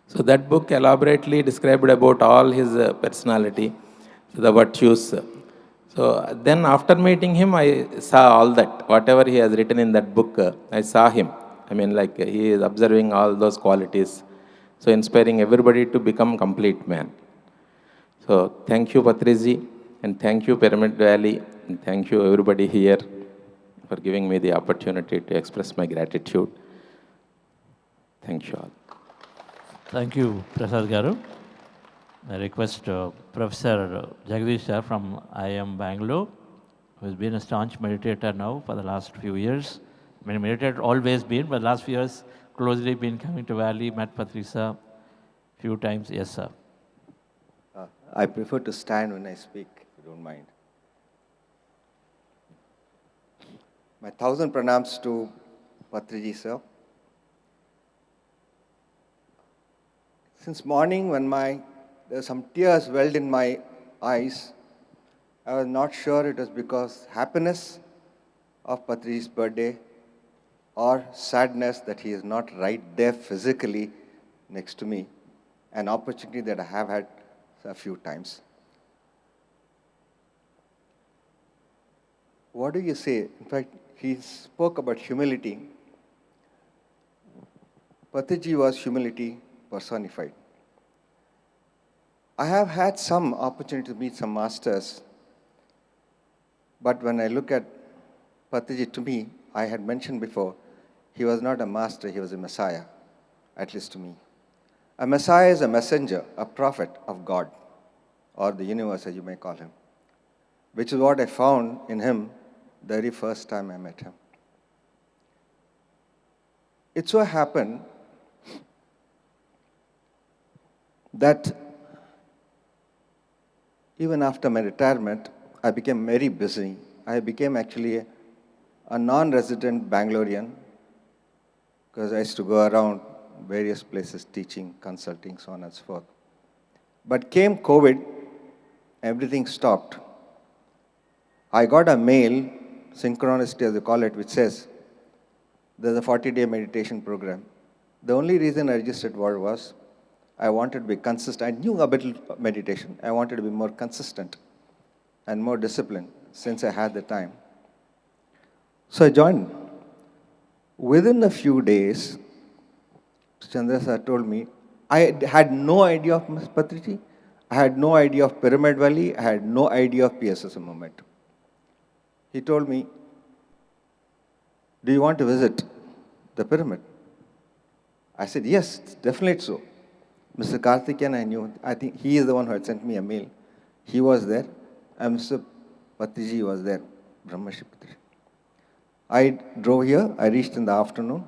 So that book elaborately described about all his personality, the virtues. So then after meeting him, I saw all that, whatever he has written in that book, I saw him. I mean, like he is observing all those qualities. So inspiring everybody to become complete man. So thank you, Patriji, and thank you, Pyramid Valley, and thank you, everybody here, for giving me the opportunity to express my gratitude. Thank you all. Thank you, Prasad Garu. I request Professor Jagdish sir from IIM Bangalore, who has been a staunch meditator now for the last few years. I mean, meditator always been, but last few years closely been coming to Valley, met Patri sir few times. Yes, sir. I prefer to stand when I speak, if you don't mind. My 1,000 pranams to Patriji sir. Since morning when there were some tears welled in my eyes, I was not sure it was because happiness of Patriji's birthday or sadness that he is not right there physically next to me, an opportunity that I have had a few times. What do you say? In fact, he spoke about humility. Patriji was humility personified. I have had some opportunity to meet some masters, but when I look at Patriji, to me, I had mentioned before, he was not a master, he was a messiah, at least to me. A messiah is a messenger, a prophet of God, or the universe, as you may call him, which is what I found in him the very first time I met him. It so happened that even after my retirement, I became very busy. I became actually a non-resident Bangalorean, because I used to go around various places teaching, consulting, so on and so forth. But came COVID, everything stopped. I got a mail, synchronicity as they call it, which says, there's a 40-day meditation program. The only reason I registered was I wanted to be consistent. I knew a bit of meditation. I wanted to be more consistent and more disciplined since I had the time. So I joined. Within a few days, Chandra sir told me, I had no idea of Patriji. I had no idea of Pyramid Valley. I had no idea of PSSM movement. He told me, do you want to visit the pyramid? I said, yes, definitely so. Mr. Karthikeyan, I knew. I think he is the one who had sent me a mail. He was there, and Mr. Patriji was there, Brahmarshi Patriji. I drove here. I reached in the afternoon.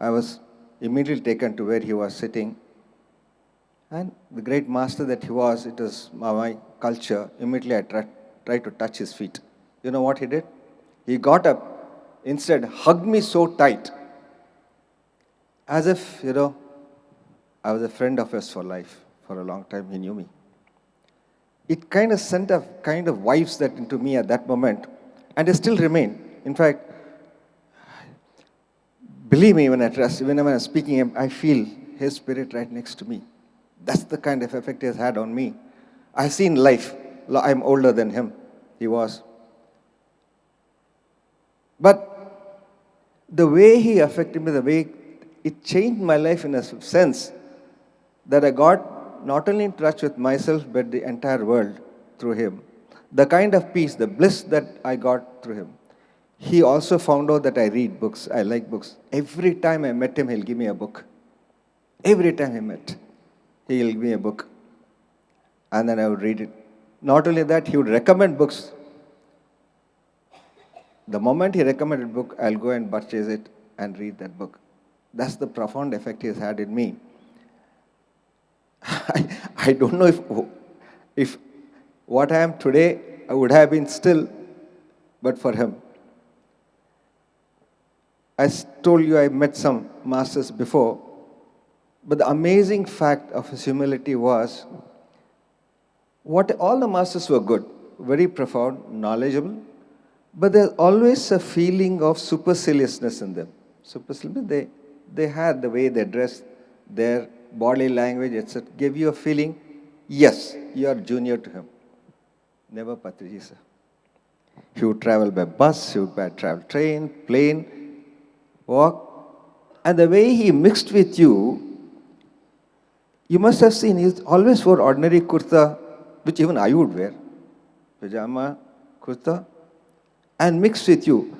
I was immediately taken to where he was sitting. And the great master that he was, it was my culture. Immediately I tried to touch his feet. You know what he did? He got up, instead hugged me so tight, as if, I was a friend of his for life. For a long time, he knew me. It kind of sent a kind of vibes that into me at that moment, and they still remain. In fact, believe me, when I'm speaking, I feel his spirit right next to me. That's the kind of effect he has had on me. I've seen life. I'm older than him. He was. But the way he affected me, the way it changed my life in a sense that I got not only in touch with myself, but the entire world through him. The kind of peace, the bliss that I got through him. He also found out that I read books. I like books. Every time I met him, he'll give me a book. Every time I met, he'll give me a book. And then I would read it. Not only that, he would recommend books. The moment he recommended a book, I'll go and purchase it and read that book. That's the profound effect he has had in me. I don't know if what I am today, I would have been still, but for him. I told you I met some masters before, but the amazing fact of his humility was, all the masters were good, very profound, knowledgeable, but there's always a feeling of superciliousness in them. Supercilious, they had the way they dressed, their body language, etc. Gave you a feeling, yes, you are junior to him. Never Patriji, sir. He would travel by bus, he would travel train, plane, walk. And the way he mixed with you, you must have seen, he always wore ordinary kurta, which even I would wear. Pajama, kurta, and mixed with you.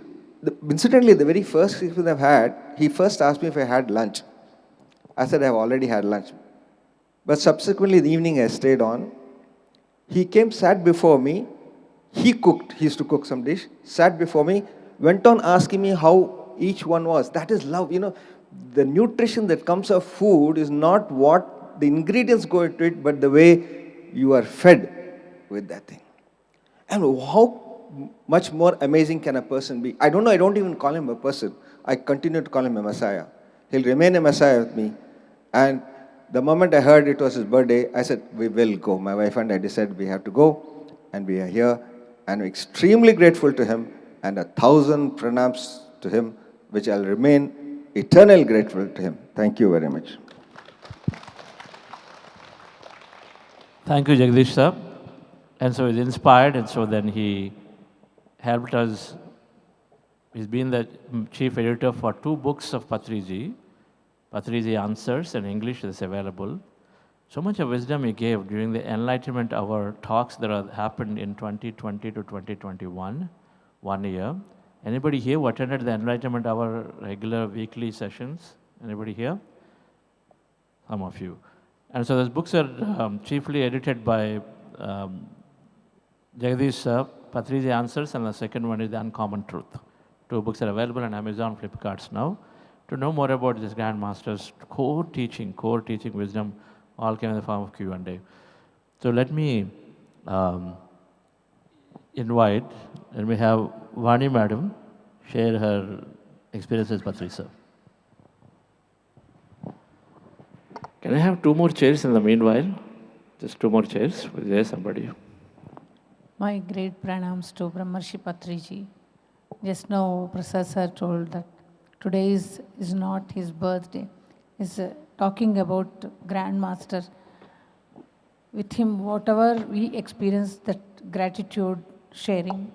Incidentally, the very first experience I've had, he first asked me if I had lunch. I said, I've already had lunch. But subsequently, in the evening, I stayed on. He came, sat before me. He cooked. He used to cook some dish. Sat before me. Went on asking me how each one was. That is love. The nutrition that comes of food is not what the ingredients go into it, but the way you are fed with that thing. And how much more amazing can a person be? I don't know. I don't even call him a person. I continue to call him a Messiah. He'll remain a Messiah with me. And the moment I heard it was his birthday, I said, we will go. My wife and I decided we have to go. And we are here. And we're extremely grateful to him. And 1,000 pranams to him, which I'll remain eternally grateful to him. Thank you very much. Thank you, Jagdish sir. And so he's inspired, and so then he helped us. He's been the chief editor for 2 books of Patriji. Patriji Answers in English is available. So much of wisdom he gave during the Enlightenment Hour talks that have happened in 2020 to 2021, 1 year. Anybody here who attended the Enlightenment Hour regular weekly sessions? Anybody here? Some of you. And so those books are chiefly edited by Jagdish sir, Patriji Answers, and the second one is The Uncommon Truth. 2 books are available on Amazon, Flipkarts now. To know more about this Grand Master's core teaching wisdom, all came in the form of Q&A. So let me invite, and we have Patri Madam share her experiences with Patriji sir. Can I have 2 more chairs in the meanwhile? Just 2 more chairs. Is there somebody? My great pranams to Brahmarshi Patriji. Just now, Prasad sir told that today is not his birthday. He's talking about Grandmaster. With him, whatever we experience, that gratitude sharing.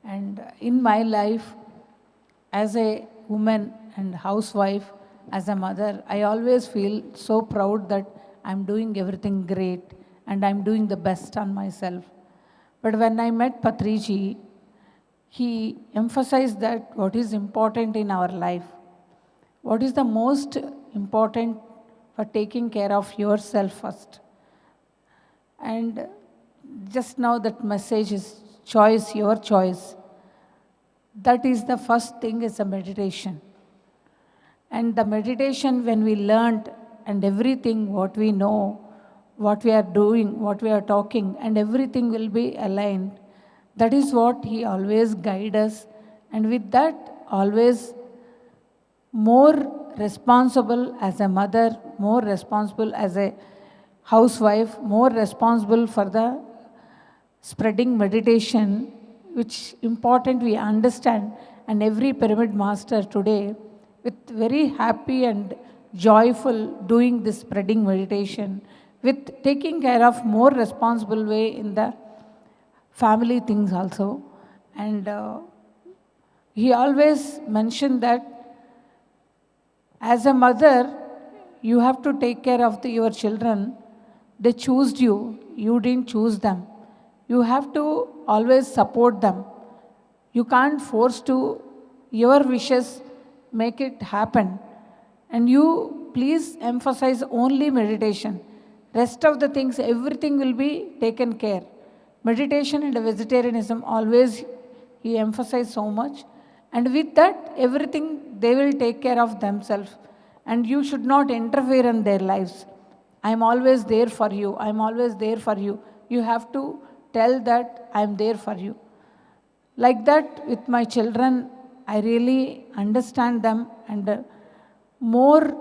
And in my life, as a woman and housewife, as a mother, I always feel so proud that I'm doing everything great and I'm doing the best on myself. But when I met Patriji, he emphasized that what is important in our life, what is the most important for taking care of yourself first. And just now that message is choice, your choice. That is the first thing, is a meditation. And the meditation, when we learned and everything, what we know, what we are doing, what we are talking, and everything will be aligned. That is what he always guides us. And with that, always more responsible as a mother, more responsible as a housewife, more responsible for the spreading meditation, which important we understand. And every pyramid master today, with very happy and joyful doing this spreading meditation, with taking care of more responsible way in the family things also. And he always mentioned that as a mother, you have to take care of your children. They chose you, you didn't choose them. You have to always support them. You can't force to your wishes, make it happen. And you please emphasize only meditation. Rest of the things, everything will be taken care. Meditation and vegetarianism, always he emphasized so much. And with that, everything they will take care of themselves. And you should not interfere in their lives. I'm always there for you. I'm always there for you. You have to tell that I'm there for you. Like that, with my children, I really understand them and more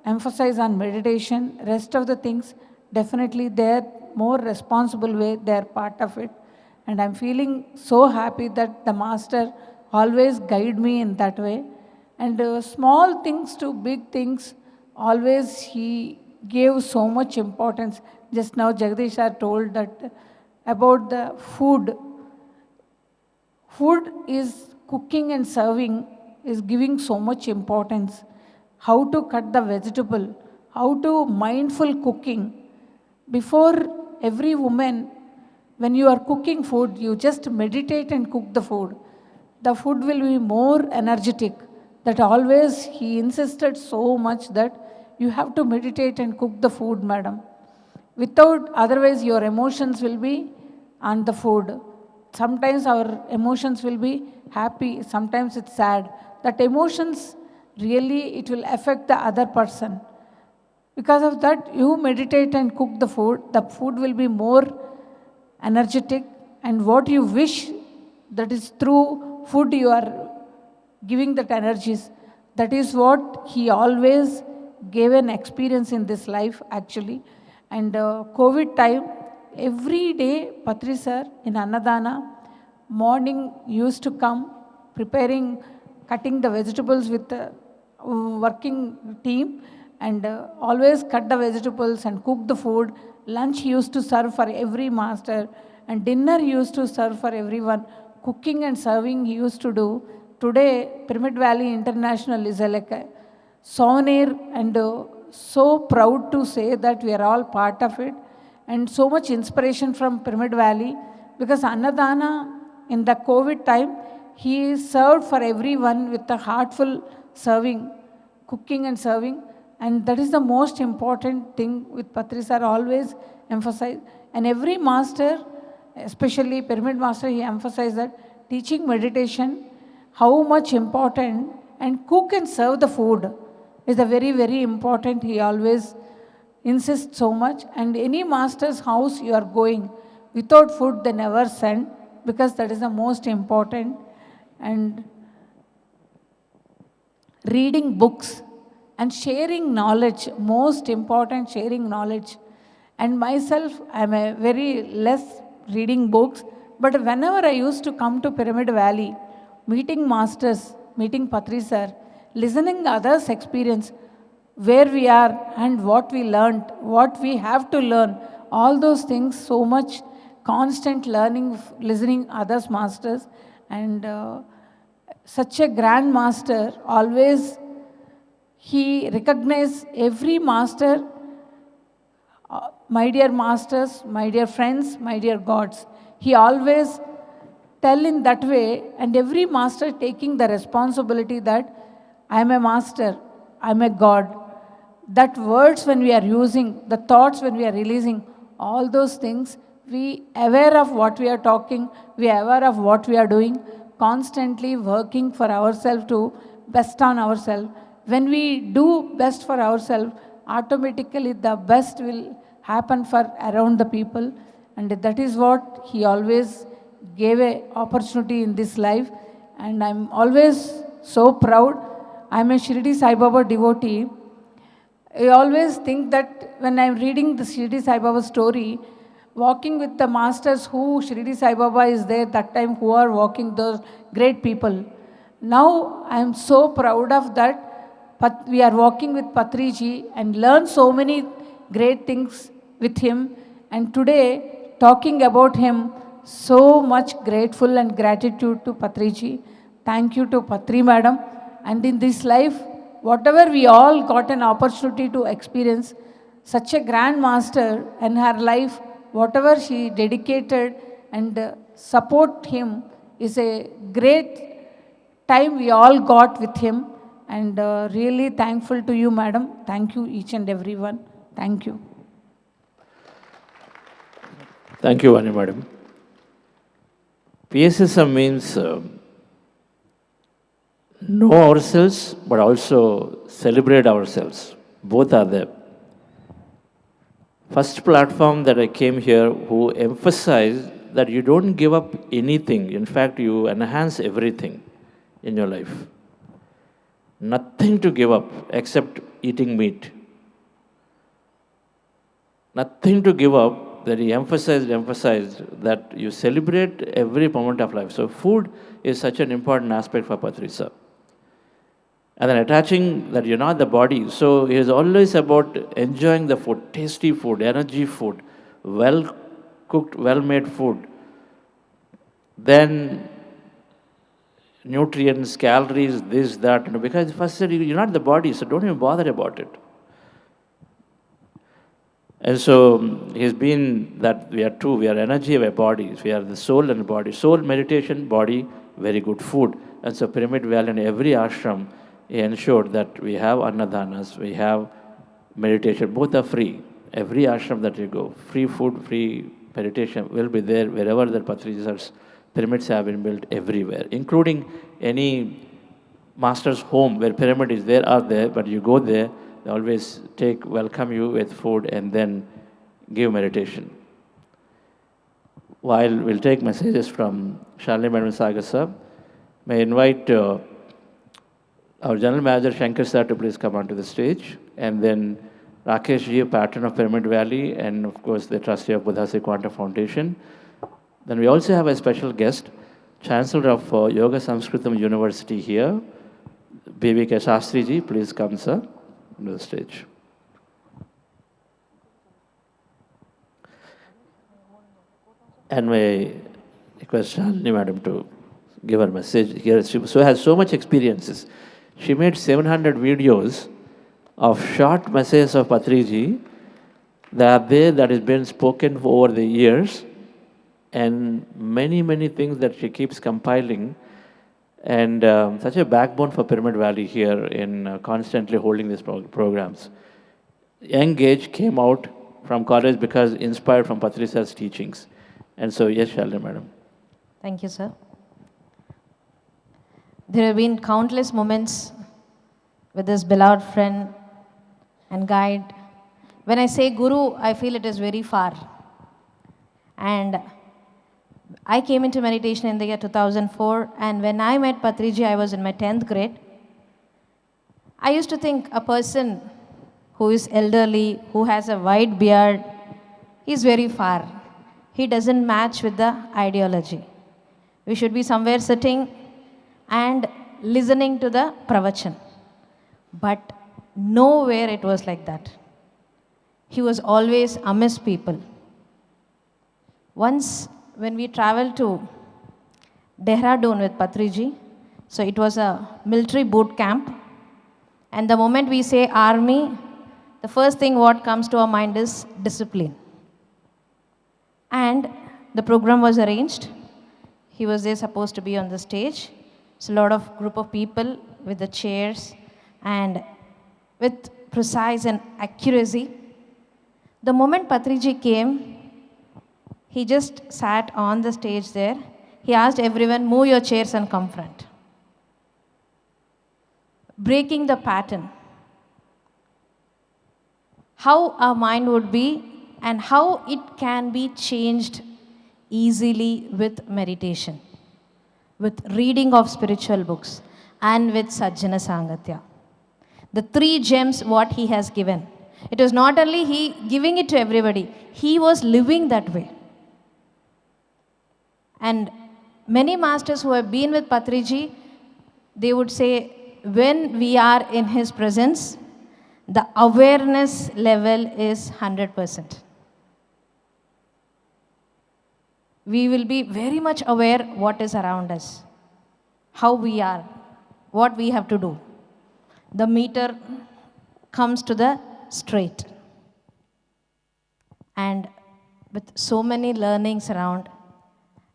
emphasize on meditation. Rest of the things, definitely they're more responsible way, they're part of it. And I'm feeling so happy that the master always guide me in that way. And small things to big things, always he gave so much importance. Just now Jagdish sir told that about the food. Food is cooking and serving is giving so much importance. How to cut the vegetable, how to mindful cooking. Before every woman, when you are cooking food, you just meditate and cook the food. The food will be more energetic. That always he insisted so much that you have to meditate and cook the food, madam. Without, otherwise your emotions will be on the food. Sometimes our emotions will be happy, sometimes it's sad. That emotions, really, it will affect the other person. Because of that, you meditate and cook the food will be more energetic, and what you wish, that is through food you are giving that energies. That is what he always gave an experience in this life actually. And COVID time, every day Patri sir in Annadana, morning used to come preparing, cutting the vegetables with the working team, and always cut the vegetables and cook the food. Lunch used to serve for every master, and dinner used to serve for everyone. Cooking and serving he used to do. Today, Pyramid Valley International is like a souvenir, and so proud to say that we are all part of it. And so much inspiration from Pyramid Valley, because Annadana in the COVID time, he served for everyone with a heartful serving, cooking and serving. And that is the most important thing with Patri sir always emphasize. And every master, especially Pyramid Master, he emphasized that teaching meditation, how much important, and cook and serve the food is a very, very important. He always insists so much. And any master's house you are going, without food they never send, because that is the most important. And reading books, and sharing knowledge, most important, sharing knowledge. And myself, I'm a very less reading books, but whenever I used to come to Pyramid Valley, meeting masters, meeting Patri sir, listening others' experience, where we are and what we learned, what we have to learn, all those things, so much constant learning, listening others' masters, and such a grand master, always he recognized every master, my dear masters, my dear friends, my dear gods. He always tell in that way, and every master taking the responsibility that I am a master, I am a god. That words when we are using, the thoughts when we are releasing, all those things, we aware of what we are talking, we are aware of what we are doing, constantly working for ourselves to best on ourselves. When we do best for ourselves, automatically the best will happen for around the people. And that is what he always gave a opportunity in this life. And I'm always so proud. I'm a Shirdi Sai Baba devotee. I always think that when I'm reading the Shirdi Sai Baba story, walking with the masters who Shirdi Sai Baba is there that time, who are walking those great people. Now I'm so proud of that. We are walking with Patriji and learn so many great things with him. And today, talking about him, so much grateful and gratitude to Patriji. Thank you to Patri Madam. And in this life, whatever we all got an opportunity to experience, such a grand master in her life, whatever she dedicated and support him is a great time we all got with him. And really thankful to you, madam. Thank you, each and everyone. Thank you. Thank you, Vani Madam. PSSM means know ourselves, but also celebrate ourselves. Both are there. First platform that I came here who emphasized that you don't give up anything. In fact, you enhance everything in your life. Nothing to give up except eating meat. Nothing to give up, that he emphasized that you celebrate every moment of life. So food is such an important aspect for Patri sir. And then attaching that you're not the body. So it is always about enjoying the food, tasty food, energy food, well cooked, well made food. Then nutrients, calories, this, that, because first said you're not the body, so don't even bother about it. And so he's been that we are two, we are energy, we are bodies, we are the soul and body. Soul, meditation, body, very good food. And so Pyramid Valley and every ashram, he ensured that we have annadanas, we have meditation, both are free. Every ashram that you go, free food, free meditation will be there wherever the Patriji's pyramids have been built everywhere, including any master's home where pyramid is there are there, but you go there, they always welcome you with food and then give meditation. While we'll take messages from Shalini Madam Sagar sir, may I invite our General Manager Shankar sir to please come onto the stage, and then Rakesh ji, patron of Pyramid Valley, and of course the trustee of Buddha Sri Quantum Foundation. Then we also have a special guest, Chancellor of Yoga Sanskritam University here, B.V.K. Shastri ji. Please come, sir, to the stage. And may request Shalini Madam to give her message here. She has so much experiences. She made 700 videos of short messages of Patriji that has been spoken over the years, and many, many things that she keeps compiling, and such a backbone for Pyramid Valley here in constantly holding these programs. Young age came out from college because inspired from Patri sir's teachings. And so, yes, Shalini Madam. Thank you, sir. There have been countless moments with this beloved friend and guide. When I say Guru, I feel it is very far. And I came into meditation in the year 2004, and when I met Patriji, I was in my 10th grade. I used to think a person who is elderly, who has a white beard, is very far. He doesn't match with the ideology. We should be somewhere sitting and listening to the pravachan. But nowhere it was like that. He was always amidst people. Once when we traveled to Dehradun with Patriji, so it was a military boot camp, and the moment we say army, the first thing what comes to our mind is discipline. And the program was arranged. He was there supposed to be on the stage. So a lot of group of people with the chairs and with precise and accuracy. The moment Patriji came, he just sat on the stage there. He asked everyone, move your chairs and come front. Breaking the pattern. How our mind would be and how it can be changed easily with meditation, with reading of spiritual books, and with Sajjana Sangatya. The 3 gems what he has given. It was not only he giving it to everybody, he was living that way. And many masters who have been with Patriji, they would say, when we are in his presence, the awareness level is 100%. We will be very much aware what is around us, how we are, what we have to do. The meter comes to the straight. And with so many learnings around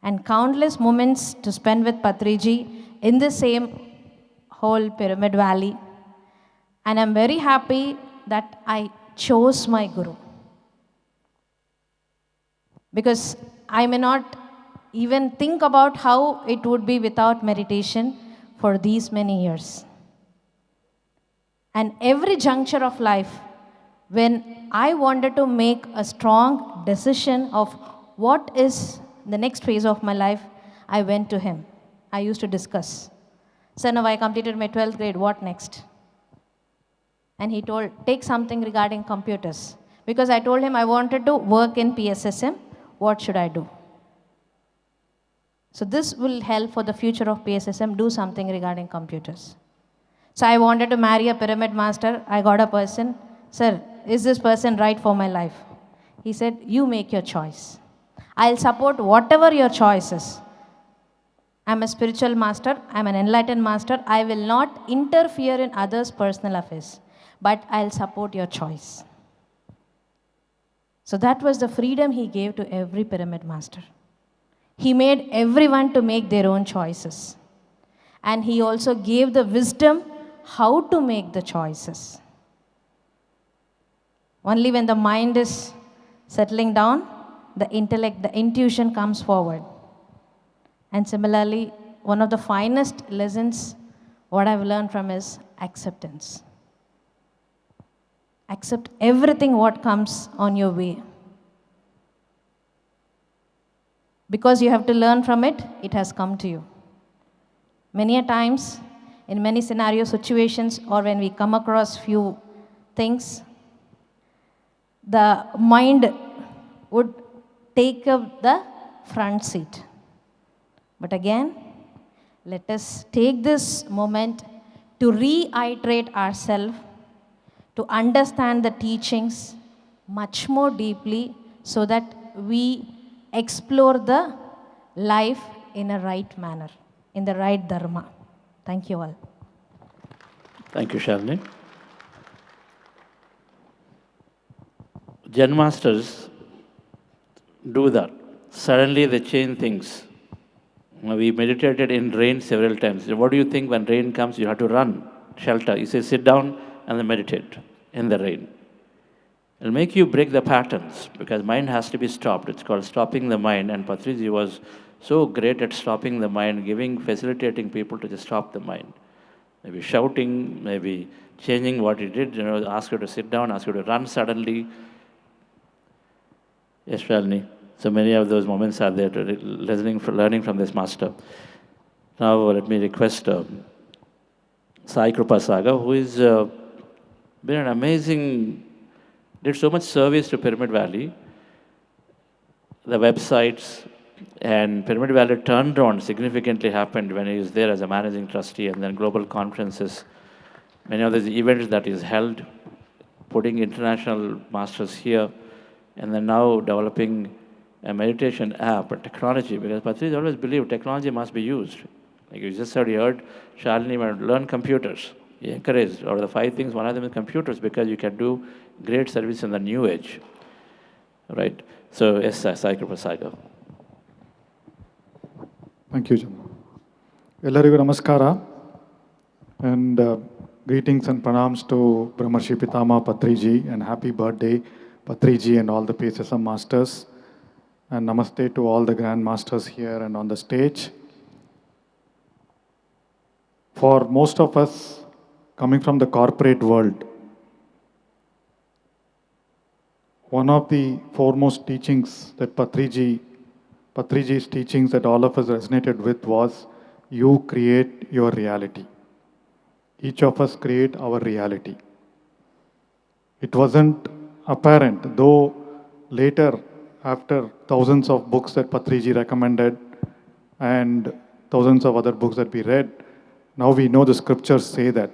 and countless moments to spend with Patriji in the same whole Pyramid Valley, and I'm very happy that I chose my Guru. Because I may not even think about how it would be without meditation for these many years. And every juncture of life, when I wanted to make a strong decision of what is the next phase of my life, I went to him. I used to discuss. So now I completed my 12th grade, what next? And he told, take something regarding computers. Because I told him I wanted to work in PSSM, what should I do? So this will help for the future of PSSM, do something regarding computers. So I wanted to marry a pyramid master. I got a person. Sir, is this person right for my life? He said, you make your choice. I'll support whatever your choice is. I'm a spiritual master. I'm an enlightened master. I will not interfere in others' personal affairs, but I'll support your choice. So that was the freedom he gave to every pyramid master. He made everyone to make their own choices. And he also gave the wisdom how to make the choices. Only when the mind is settling down, the intellect, the intuition comes forward. And similarly, one of the finest lessons what I've learned from is acceptance. Accept everything what comes on your way. Because you have to learn from it, it has come to you. Many a times, in many scenario situations, or when we come across few things, the mind would take up the front seat. But again, let us take this moment to reiterate ourselves, to understand the teachings much more deeply so that we explore the life in a right manner, in the right dharma. Thank you all. Thank you, Shalini. Zen masters do that. Suddenly they change things. We meditated in rain several times. What do you think when rain comes? You have to run, shelter. You say sit down and then meditate in the rain. It'll make you break the patterns because mind has to be stopped. It's called stopping the mind. And Patriji was so great at stopping the mind, facilitating people to just stop the mind. Maybe shouting, maybe changing what he did, ask you to sit down, ask you to run suddenly. Yes, Shalini. So many of those moments are there, learning from this master. Now let me request Sai Kripa Saga, who is been an amazing, did so much service to Pyramid Valley, the websites, and Pyramid Valley turned on significantly happened when he was there as a managing trustee, and then global conferences, many of these events that is held, putting international masters here, and then now developing a meditation app and technology, because Patriji always believed technology must be used. Like you just said, you heard Shalini learn computers. He encouraged, or the 5 things, one of them is computers, because you can do great service in the new age. Right? So, yes, Sai Kripa Saga. Thank you, Jam. Ellarigu namaskara and greetings and pranams to Brahmarshi Pitama Patriji, and happy birthday Patriji and all the PSSM masters, and namaste to all the grand masters here and on the stage. For most of us coming from the corporate world, one of the foremost teachings that Patriji's teachings that all of us resonated with was, you create your reality. Each of us create our reality. It wasn't apparent, though later, after thousands of books that Patriji recommended and thousands of other books that we read, now we know the scriptures say that.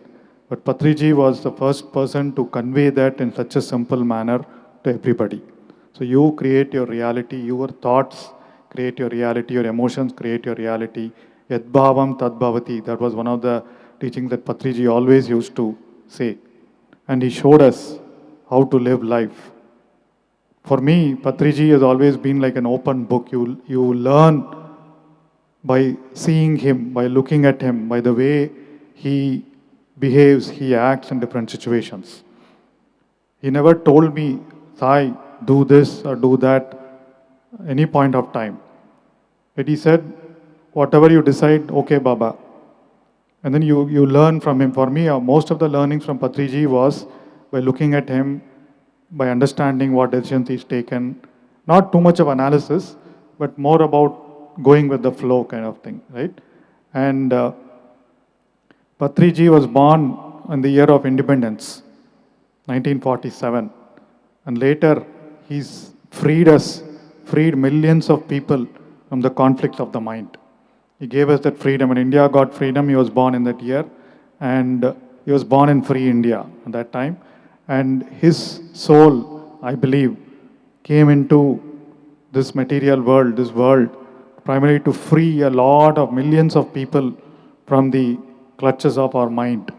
But Patriji was the first person to convey that in such a simple manner to everybody. So you create your reality, your thoughts create your reality, your emotions create your reality. Yad bhavam tad bhavati. That was one of the teachings that Patriji always used to say. And he showed us how to live life. For me, Patriji has always been like an open book. You learn by seeing him, by looking at him, by the way he behaves, he acts in different situations. He never told me, Sai, do this or do that, any point of time. But he said, whatever you decide, okay, Baba. And then you learn from him. For me, most of the learnings from Patriji was by looking at him, by understanding what decisions he's taken. Not too much of analysis, but more about going with the flow kind of thing, right? And Patriji was born in the year of independence, 1947. And later, he's freed millions of people from the conflicts of the mind. He gave us that freedom. When India got freedom, he was born in that year. And he was born in free India at that time. And his soul, I believe, came into this material world, this world, primarily to free a lot of millions of people from the clutches of our mind,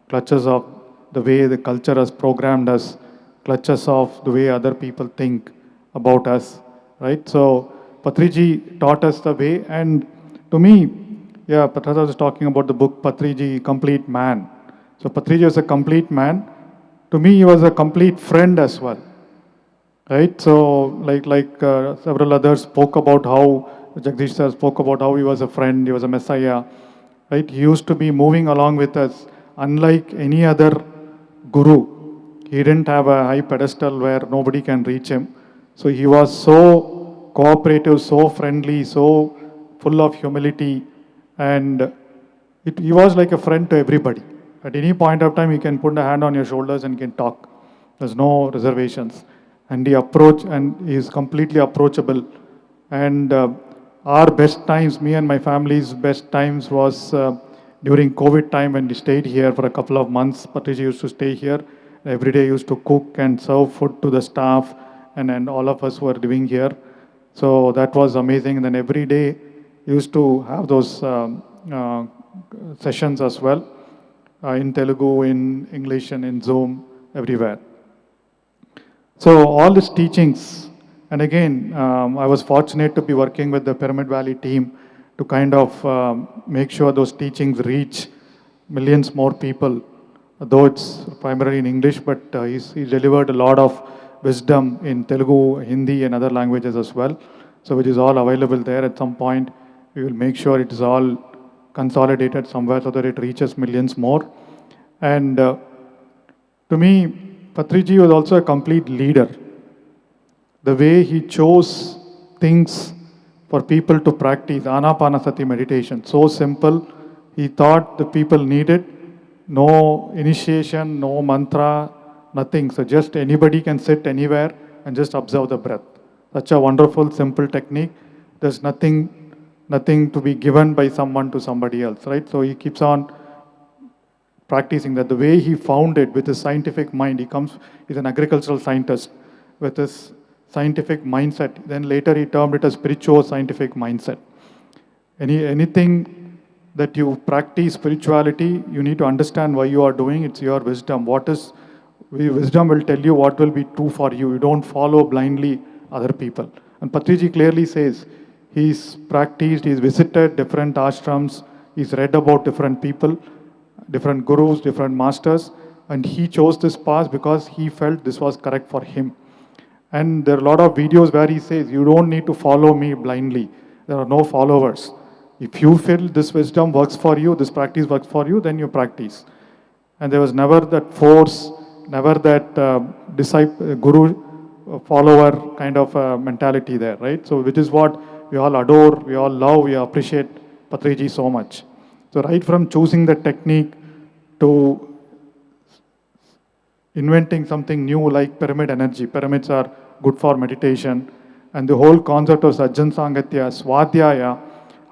clutches of the way the culture has programmed us, clutches of the way other people think about us, right? So Patriji taught us the way, and to me, yeah, Patriji was talking about the book Patriji, Complete Man. So Patriji was a complete man. To me, he was a complete friend as well, right? So like several others spoke about how, Jagdish sir spoke about how he was a friend, he was a messiah, right? He used to be moving along with us. Unlike any other guru, he didn't have a high pedestal where nobody can reach him. So he was so cooperative, so friendly, so full of humility, and he was like a friend to everybody. At any point of time, he can put a hand on your shoulders and can talk. There's no reservations. And he is completely approachable. And our best times, me and my family's best times was during COVID time when we stayed here for a couple of months. Patriji used to stay here. Every day used to cook and serve food to the staff and all of us who are living here. So that was amazing. And then every day used to have those sessions as well. In Telugu, in English, and in Zoom, everywhere. So all these teachings, and again, I was fortunate to be working with the Pyramid Valley team to kind of make sure those teachings reach millions more people, though it's primarily in English, but he's delivered a lot of wisdom in Telugu, Hindi, and other languages as well. So which is all available there. At some point, we will make sure it is all consolidated somewhere so that it reaches millions more. And to me, Patriji was also a complete leader. The way he chose things for people to practice, anapanasi meditation, so simple. He thought the people needed, no initiation, no mantra, nothing. So just anybody can sit anywhere and just observe the breath. Such a wonderful, simple technique. There's nothing to be given by someone to somebody else, right? So he keeps on practicing that. The way he found it with his scientific mind, he's an agricultural scientist with his scientific mindset. Then later he termed it a spiritual scientific mindset. Anything that you practice spirituality, you need to understand why you are doing. It's your wisdom. Wisdom will tell you what will be true for you. You don't follow blindly other people. And Patriji clearly says he's practiced, he's visited different ashrams, he's read about different people, different gurus, different masters, and he chose this path because he felt this was correct for him. And there are a lot of videos where he says, you don't need to follow me blindly. There are no followers. If you feel this wisdom works for you, this practice works for you, then you practice. And there was never that force, never that disciple, guru, follower kind of mentality there, right? So which is what we all adore, we all love, we appreciate Patriji so much. So right from choosing the technique to inventing something new like pyramid energy. Pyramids are good for meditation. And the whole concept of Sajjan Sangatya, Swadhyaya,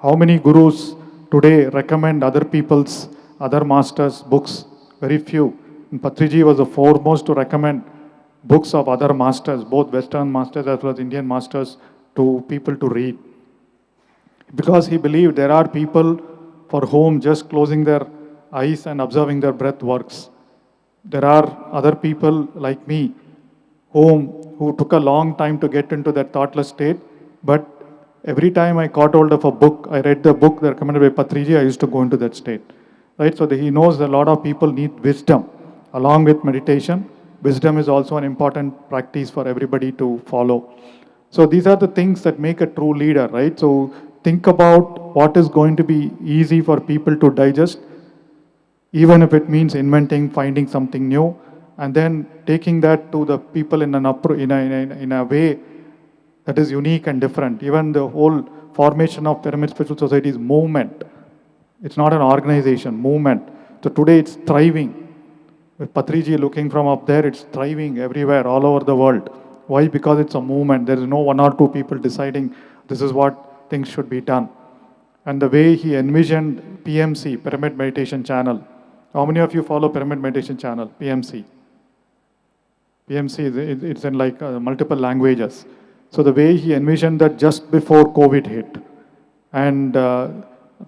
how many gurus today recommend other people's, other masters' books? Very few. And Patriji was the foremost to recommend books of other masters, both Western masters as well as Indian masters, to people to read. Because he believed there are people for whom just closing their eyes and observing their breath works. There are other people like me who took a long time to get into that thoughtless state, but every time I caught hold of a book, I read the book recommended by Patriji, I used to go into that state. Right? So he knows that a lot of people need wisdom along with meditation. Wisdom is also an important practice for everybody to follow. So these are the things that make a true leader, right? So think about what is going to be easy for people to digest, even if it means inventing, finding something new, and then taking that to the people in a way that is unique and different. Even the whole formation of Pyramid Spiritual Society is movement. It's not an organization, movement. So today it's thriving. With Patriji looking from up there, it's thriving everywhere, all over the world. Why? Because it's a movement. There is no one or two people deciding this is what things should be done. And the way he envisioned PMC, Pyramid Meditation Channel. How many of you follow Pyramid Meditation Channel, PMC? PMC, it's in like multiple languages. So the way he envisioned that just before COVID hit, and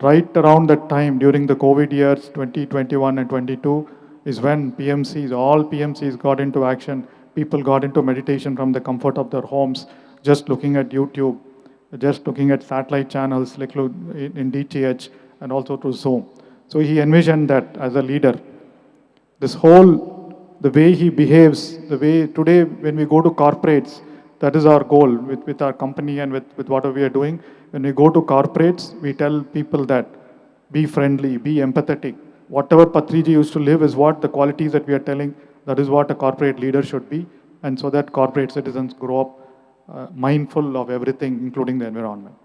right around that time during the COVID years, 2021 and 22, is when all PMCs got into action. People got into meditation from the comfort of their homes, just looking at YouTube, just looking at satellite channels like in DTH and also to Zoom. So he envisioned that as a leader. The way he behaves, the way today when we go to corporates, that is our goal with our company and with whatever we are doing. When we go to corporates, we tell people that be friendly, be empathetic. Whatever Patriji used to live is what the qualities that we are telling, that is what a corporate leader should be. And so that corporate citizens grow up mindful of everything, including the environment.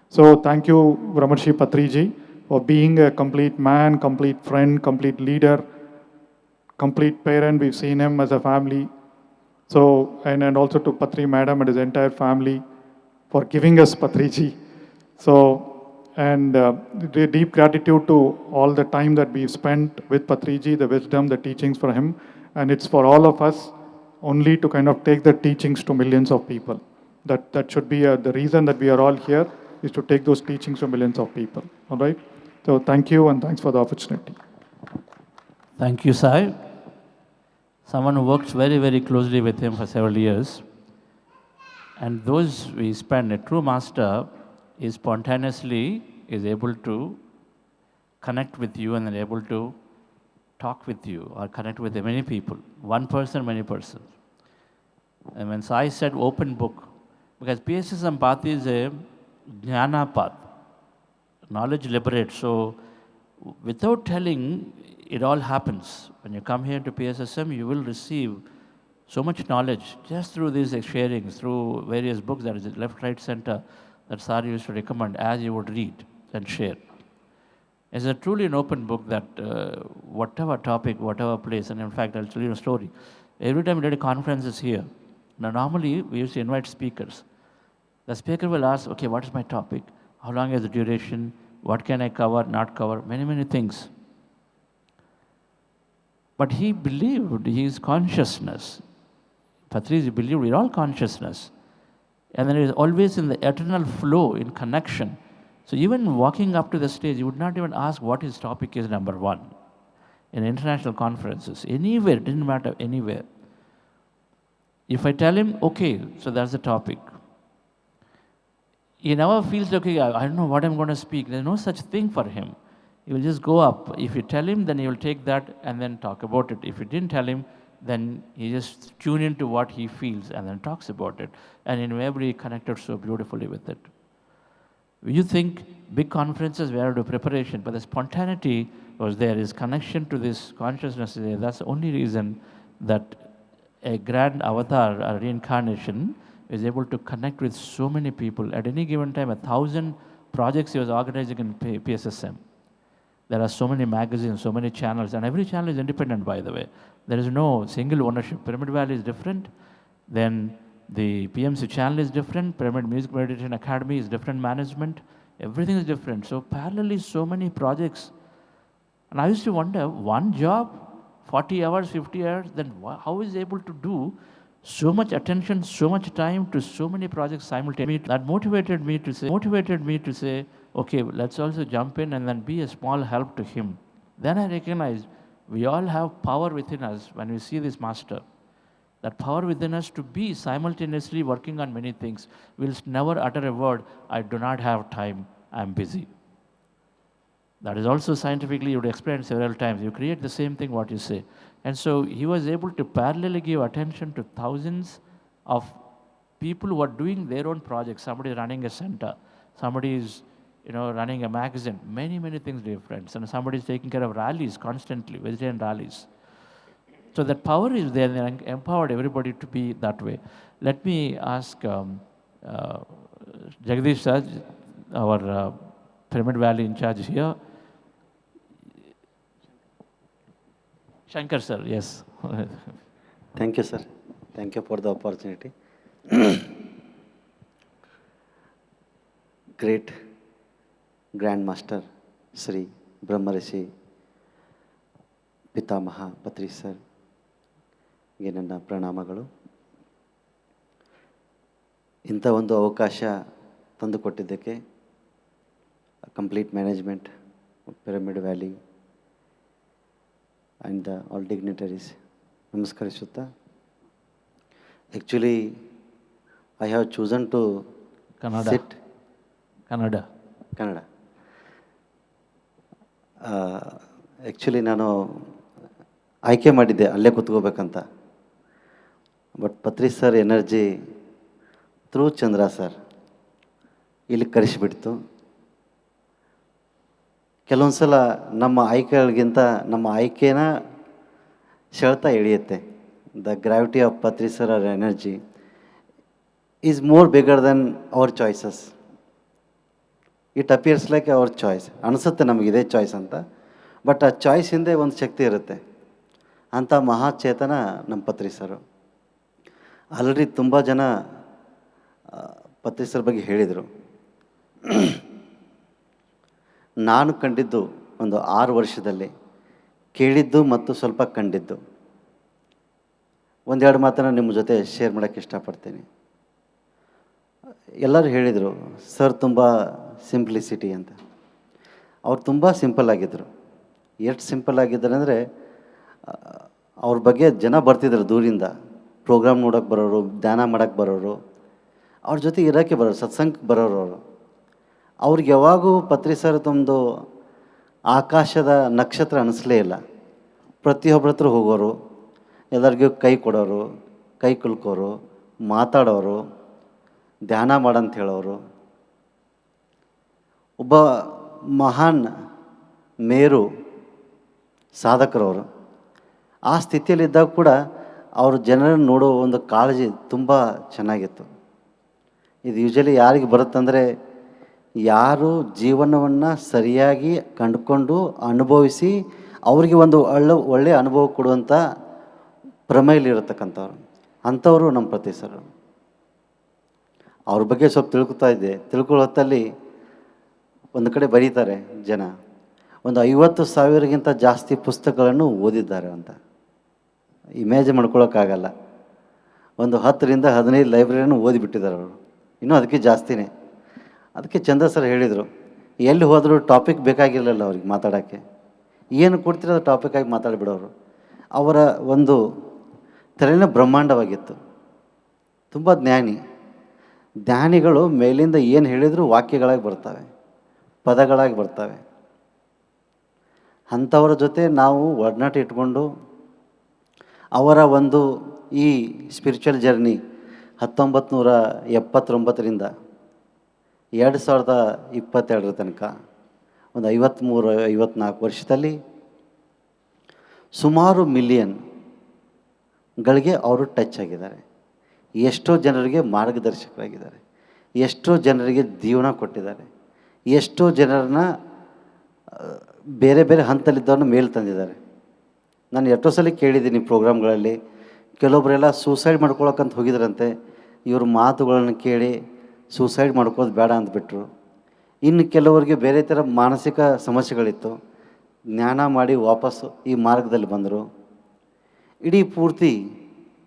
So thank you, Brahmarshi Patriji, for being a complete man, complete friend, complete leader, complete parent. We've seen him as a family. So, and also to Patri Madam and his entire family for giving us Patriji. So, and deep gratitude to all the time that we've spent with Patriji, the wisdom, the teachings for him. And it's for all of us only to kind of take the teachings to millions of people. That should be the reason that we are all here, is to take those teachings to millions of people. All right? So thank you and thanks for the opportunity. Thank you, Sai. Someone who works very, very closely with him for several years. And those we spend, a true master is spontaneously able to connect with you and then able to talk with you or connect with many people. One person, many persons. And when Sai said open book, because PSSM path is a jnana path. Knowledge liberates. So without telling, it all happens. When you come here to PSSM, you will receive so much knowledge just through these sharings, through various books that is left, right, center that Sir used to recommend as you would read and share. It's a truly an open book that whatever topic, whatever place, and in fact, I'll tell you a story. Every time we did a conferences here, now normally we used to invite speakers. The speaker will ask, okay, what is my topic? How long is the duration? What can I cover, not cover? Many, many things. But he believed his consciousness. Patriji believed we're all consciousness. And then it is always in the eternal flow, in connection. So even walking up to the stage, you would not even ask what his topic is, number one. In international conferences, anywhere, it didn't matter, anywhere. If I tell him, okay, so that's the topic. He never feels, okay, I don't know what I'm going to speak. There's no such thing for him. He will just go up. If you tell him, then he will take that and then talk about it. If you didn't tell him, then he just tune into what he feels and then talks about it. And invariably connected so beautifully with it. You think big conferences, we have to do preparation, but the spontaneity was there, his connection to this consciousness is there. That's the only reason that a grand avatar, a reincarnation, is able to connect with so many people. At any given time, 1,000 projects he was organizing in PSSM. There are so many magazines, so many channels, and every channel is independent, by the way. There is no single ownership. Pyramid Valley is different, then the PMC channel is different, Pyramid Music Meditation Academy is different management, everything is different. So parallelly, so many projects. And I used to wonder, one job, 40 hours, 50 hours, then how is he able to do so much attention, so much time to so many projects simultaneously? That motivated me to say, okay, let's also jump in and then be a small help to him. Then I recognized we all have power within us when we see this master. That power within us to be simultaneously working on many things. We'll never utter a word, I do not have time, I'm busy. That is also scientifically, you would explain several times. You create the same thing what you say. And so he was able to parallelly give attention to thousands of people who are doing their own projects. Somebody is running a center. Somebody is running a magazine. Many, many things different. And somebody is taking care of rallies constantly, vegetarian rallies. So that power is there, and empowered everybody to be that way. Let me ask Jagdish sir, our Pyramid Valley in charge here. Shankar sir, yes. Thank you, sir. Thank you for the opportunity. Great Grandmaster Sri Brahmarshi Pitamaha Patri sir. ಗೆ ನನ್ನ ಪ್ರಣಾಮಗಳು. ಇಂಥ ಒಂದು ಅವಕಾಶ ತಂದುಕೊಟ್ಟಿದ್ದಕ್ಕೆ complete management pyramid valley and all dignitaries ನಮಸ್ಕರಿಸುತ್ತಾ, actually I have chosen to sit Kannada actually ನಾನು ಆಯ್ಕೆ ಮಾಡಿದ್ದೆ ಅಲ್ಲೇ ಕೂತ್ಕೋಬೇಕಂತ. But Patri sir energy through Chandra sir ಇಲ್ಲಿ ಕರೆಸಿಬಿಡ್ತು. ಕೆಲವೊಂದು ಸಲ ನಮ್ಮ ಆಯ್ಕೆಗಳಿಗಿಂತ ನಮ್ಮ ಆಯ್ಕೆನ ಸೆಳೆತ ಎಳೆಯುತ್ತೆ. The gravity of Patri sir our energy is more bigger than our choices. It appears like our choice. ಅನಿಸುತ್ತೆ ನಮಗಿದೆ ಚಾಯ್ಸ್ ಅಂತ, ಬಟ್ ಆ ಚಾಯ್ಸ್ ಹಿಂದೆ ಒಂದು ಶಕ್ತಿ ಇರುತ್ತೆ. ಅಂಥ ಮಹಾಚೇತನ ನಮ್ಮ ಪತ್ರಿ ಸರು. ಆಲ್ರೆಡಿ ತುಂಬ ಜನ ಪತ್ರಿ ಸರ್ ಬಗ್ಗೆ ಹೇಳಿದರು. ನಾನು ಕಂಡಿದ್ದು ಒಂದು 6 ವರ್ಷದಲ್ಲಿ, ಕೇಳಿದ್ದು ಮತ್ತು ಸ್ವಲ್ಪ ಕಂಡಿದ್ದು ಒಂದೆರಡು ಮಾತನ್ನು ನಿಮ್ಮ ಜೊತೆ ಶೇರ್ ಮಾಡೋಕ್ಕೆ ಇಷ್ಟಪಡ್ತೀನಿ. ಎಲ್ಲರೂ ಹೇಳಿದರು ಸರ್ ತುಂಬ ಸಿಂಪ್ಲಿಸಿಟಿ ಅಂತ. ಅವ್ರು ತುಂಬ ಸಿಂಪಲ್ ಆಗಿದ್ದರು. ಎಷ್ಟು ಸಿಂಪಲ್ ಆಗಿದ್ದಾರೆ ಅಂದರೆ ಅವ್ರ ಬಗ್ಗೆ ಜನ ಬರ್ತಿದ್ರು ದೂರಿಂದ, ಪ್ರೋಗ್ರಾಮ್ ನೋಡೋಕ್ಕೆ ಬರೋರು, ಧ್ಯಾನ ಮಾಡೋಕ್ಕೆ ಬರೋರು, ಅವ್ರ ಜೊತೆ ಇರೋಕ್ಕೆ ಬರೋರು, ಸತ್ಸಂಗಕ್ಕೆ ಬರೋರು ಅವರು. ಅವ್ರಿಗೆ ಯಾವಾಗೂ ಪತ್ರಿ ಸರ್ ತಮ್ಮದು ಆಕಾಶದ ನಕ್ಷತ್ರ ಅನ್ನಿಸ್ಲೇ ಇಲ್ಲ. ಪ್ರತಿಯೊಬ್ಬರ ಹತ್ರ ಹೋಗೋರು, ಎಲ್ಲರಿಗೂ ಕೈ ಕೊಡೋರು, ಕೈ ಕುಲ್ಕೋರು, ಮಾತಾಡೋರು, ಧ್ಯಾನ ಮಾಡಂತ ಹೇಳೋರು. ಒಬ್ಬ ಮಹಾನ್ ಮೇರು ಸಾಧಕರವರು. ಆ ಸ್ಥಿತಿಯಲ್ಲಿದ್ದಾಗ ಕೂಡ ಅವರು ಜನರನ್ನು ನೋಡೋ ಒಂದು ಕಾಳಜಿ ತುಂಬ ಚೆನ್ನಾಗಿತ್ತು. ಇದು ಯೂಶಲಿ ಯಾರಿಗೆ ಬರುತ್ತಂದರೆ ಯಾರು ಜೀವನವನ್ನು ಸರಿಯಾಗಿ ಕಂಡುಕೊಂಡು ಅನುಭವಿಸಿ ಅವ್ರಿಗೆ ಒಂದು ಒಳ್ಳೆಯ ಅನುಭವ ಕೊಡುವಂಥ ಪ್ರಮೇಯಲ್ಲಿರತಕ್ಕಂಥವ್ರು ಅಂಥವರು ನಮ್ಮ ಪತಿ ಸರ್. ಅವ್ರ ಬಗ್ಗೆ ಸ್ವಲ್ಪ ತಿಳ್ಕೊಳ್ಳೋ ಹೊತ್ತಲ್ಲಿ ಒಂದು ಕಡೆ ಬರೀತಾರೆ ಜನ, ಒಂದು 50,000ಗಿಂತ ಜಾಸ್ತಿ ಪುಸ್ತಕಗಳನ್ನು ಓದಿದ್ದಾರೆ ಅಂತ. ಇಮ್ಯಾಜಿನ್ ಮಾಡ್ಕೊಳ್ಳೋಕ್ಕಾಗಲ್ಲ. ಒಂದು 10ರಿಂದ 15 ಲೈಬ್ರರಿಯನ್ನು ಓದಿಬಿಟ್ಟಿದ್ದಾರೆ ಅವರು, ಇನ್ನೂ ಅದಕ್ಕೆ ಜಾಸ್ತಿನೇ. ಅದಕ್ಕೆ ಚಂದ್ರ ಸರ್ ಹೇಳಿದರು, ಎಲ್ಲಿ ಹೋದರೂ ಟಾಪಿಕ್ ಬೇಕಾಗಿರಲಿಲ್ಲ ಅವ್ರಿಗೆ ಮಾತಾಡೋಕ್ಕೆ, ಏನು ಕೊಡ್ತಿರೋದು ಟಾಪಿಕಾಗಿ ಮಾತಾಡಿಬಿಡೋರು. ಅವರ ಒಂದು ತಲೆನೇ ಬ್ರಹ್ಮಾಂಡವಾಗಿತ್ತು. ತುಂಬ ಜ್ಞಾನಿಗಳು ಮೇಲಿಂದ ಏನು ಹೇಳಿದರೂ ವಾಕ್ಯಗಳಾಗಿ ಬರ್ತವೆ, ಪದಗಳಾಗಿ ಬರ್ತವೆ. ಅಂಥವರ ಜೊತೆ ನಾವು ಒಡನಾಟ ಇಟ್ಕೊಂಡು ಅವರ ಒಂದು ಈ ಸ್ಪಿರಿಚುವಲ್ ಜರ್ನಿ 1979ರಿಂದ 2022 ತನಕ ಒಂದು 53-54 ವರ್ಷದಲ್ಲಿ ಸುಮಾರು ಮಿಲಿಯನ್ಗಳಿಗೆ ಅವರು ಟಚ್ ಆಗಿದ್ದಾರೆ. ಎಷ್ಟೋ ಜನರಿಗೆ ಮಾರ್ಗದರ್ಶಕರಾಗಿದ್ದಾರೆ, ಎಷ್ಟೋ ಜನರಿಗೆ ಜೀವನ ಕೊಟ್ಟಿದ್ದಾರೆ, ಎಷ್ಟೋ ಜನರನ್ನ ಬೇರೆ ಬೇರೆ ಹಂತದಲ್ಲಿದ್ದವ್ರನ್ನ ಮೇಲೆ ತಂದಿದ್ದಾರೆ. ನಾನು ಎಷ್ಟೋ ಸಲ ಕೇಳಿದ್ದೀನಿ ಪ್ರೋಗ್ರಾಮ್ಗಳಲ್ಲಿ, ಕೆಲವೊಬ್ಬರೆಲ್ಲ ಸೂಸೈಡ್ ಮಾಡ್ಕೊಳಕ್ಕಂತ ಹೋಗಿದ್ರಂತೆ, ಇವ್ರ ಮಾತುಗಳನ್ನು ಕೇಳಿ ಸೂಸೈಡ್ ಮಾಡ್ಕೋದು ಬೇಡ ಅಂದ್ಬಿಟ್ರು. ಇನ್ನು ಕೆಲವರಿಗೆ ಬೇರೆ ಥರ ಮಾನಸಿಕ ಸಮಸ್ಯೆಗಳಿತ್ತು, ಜ್ಞಾನ ಮಾಡಿ ವಾಪಸ್ಸು ಈ ಮಾರ್ಗದಲ್ಲಿ ಬಂದರು. ಇಡೀ ಪೂರ್ತಿ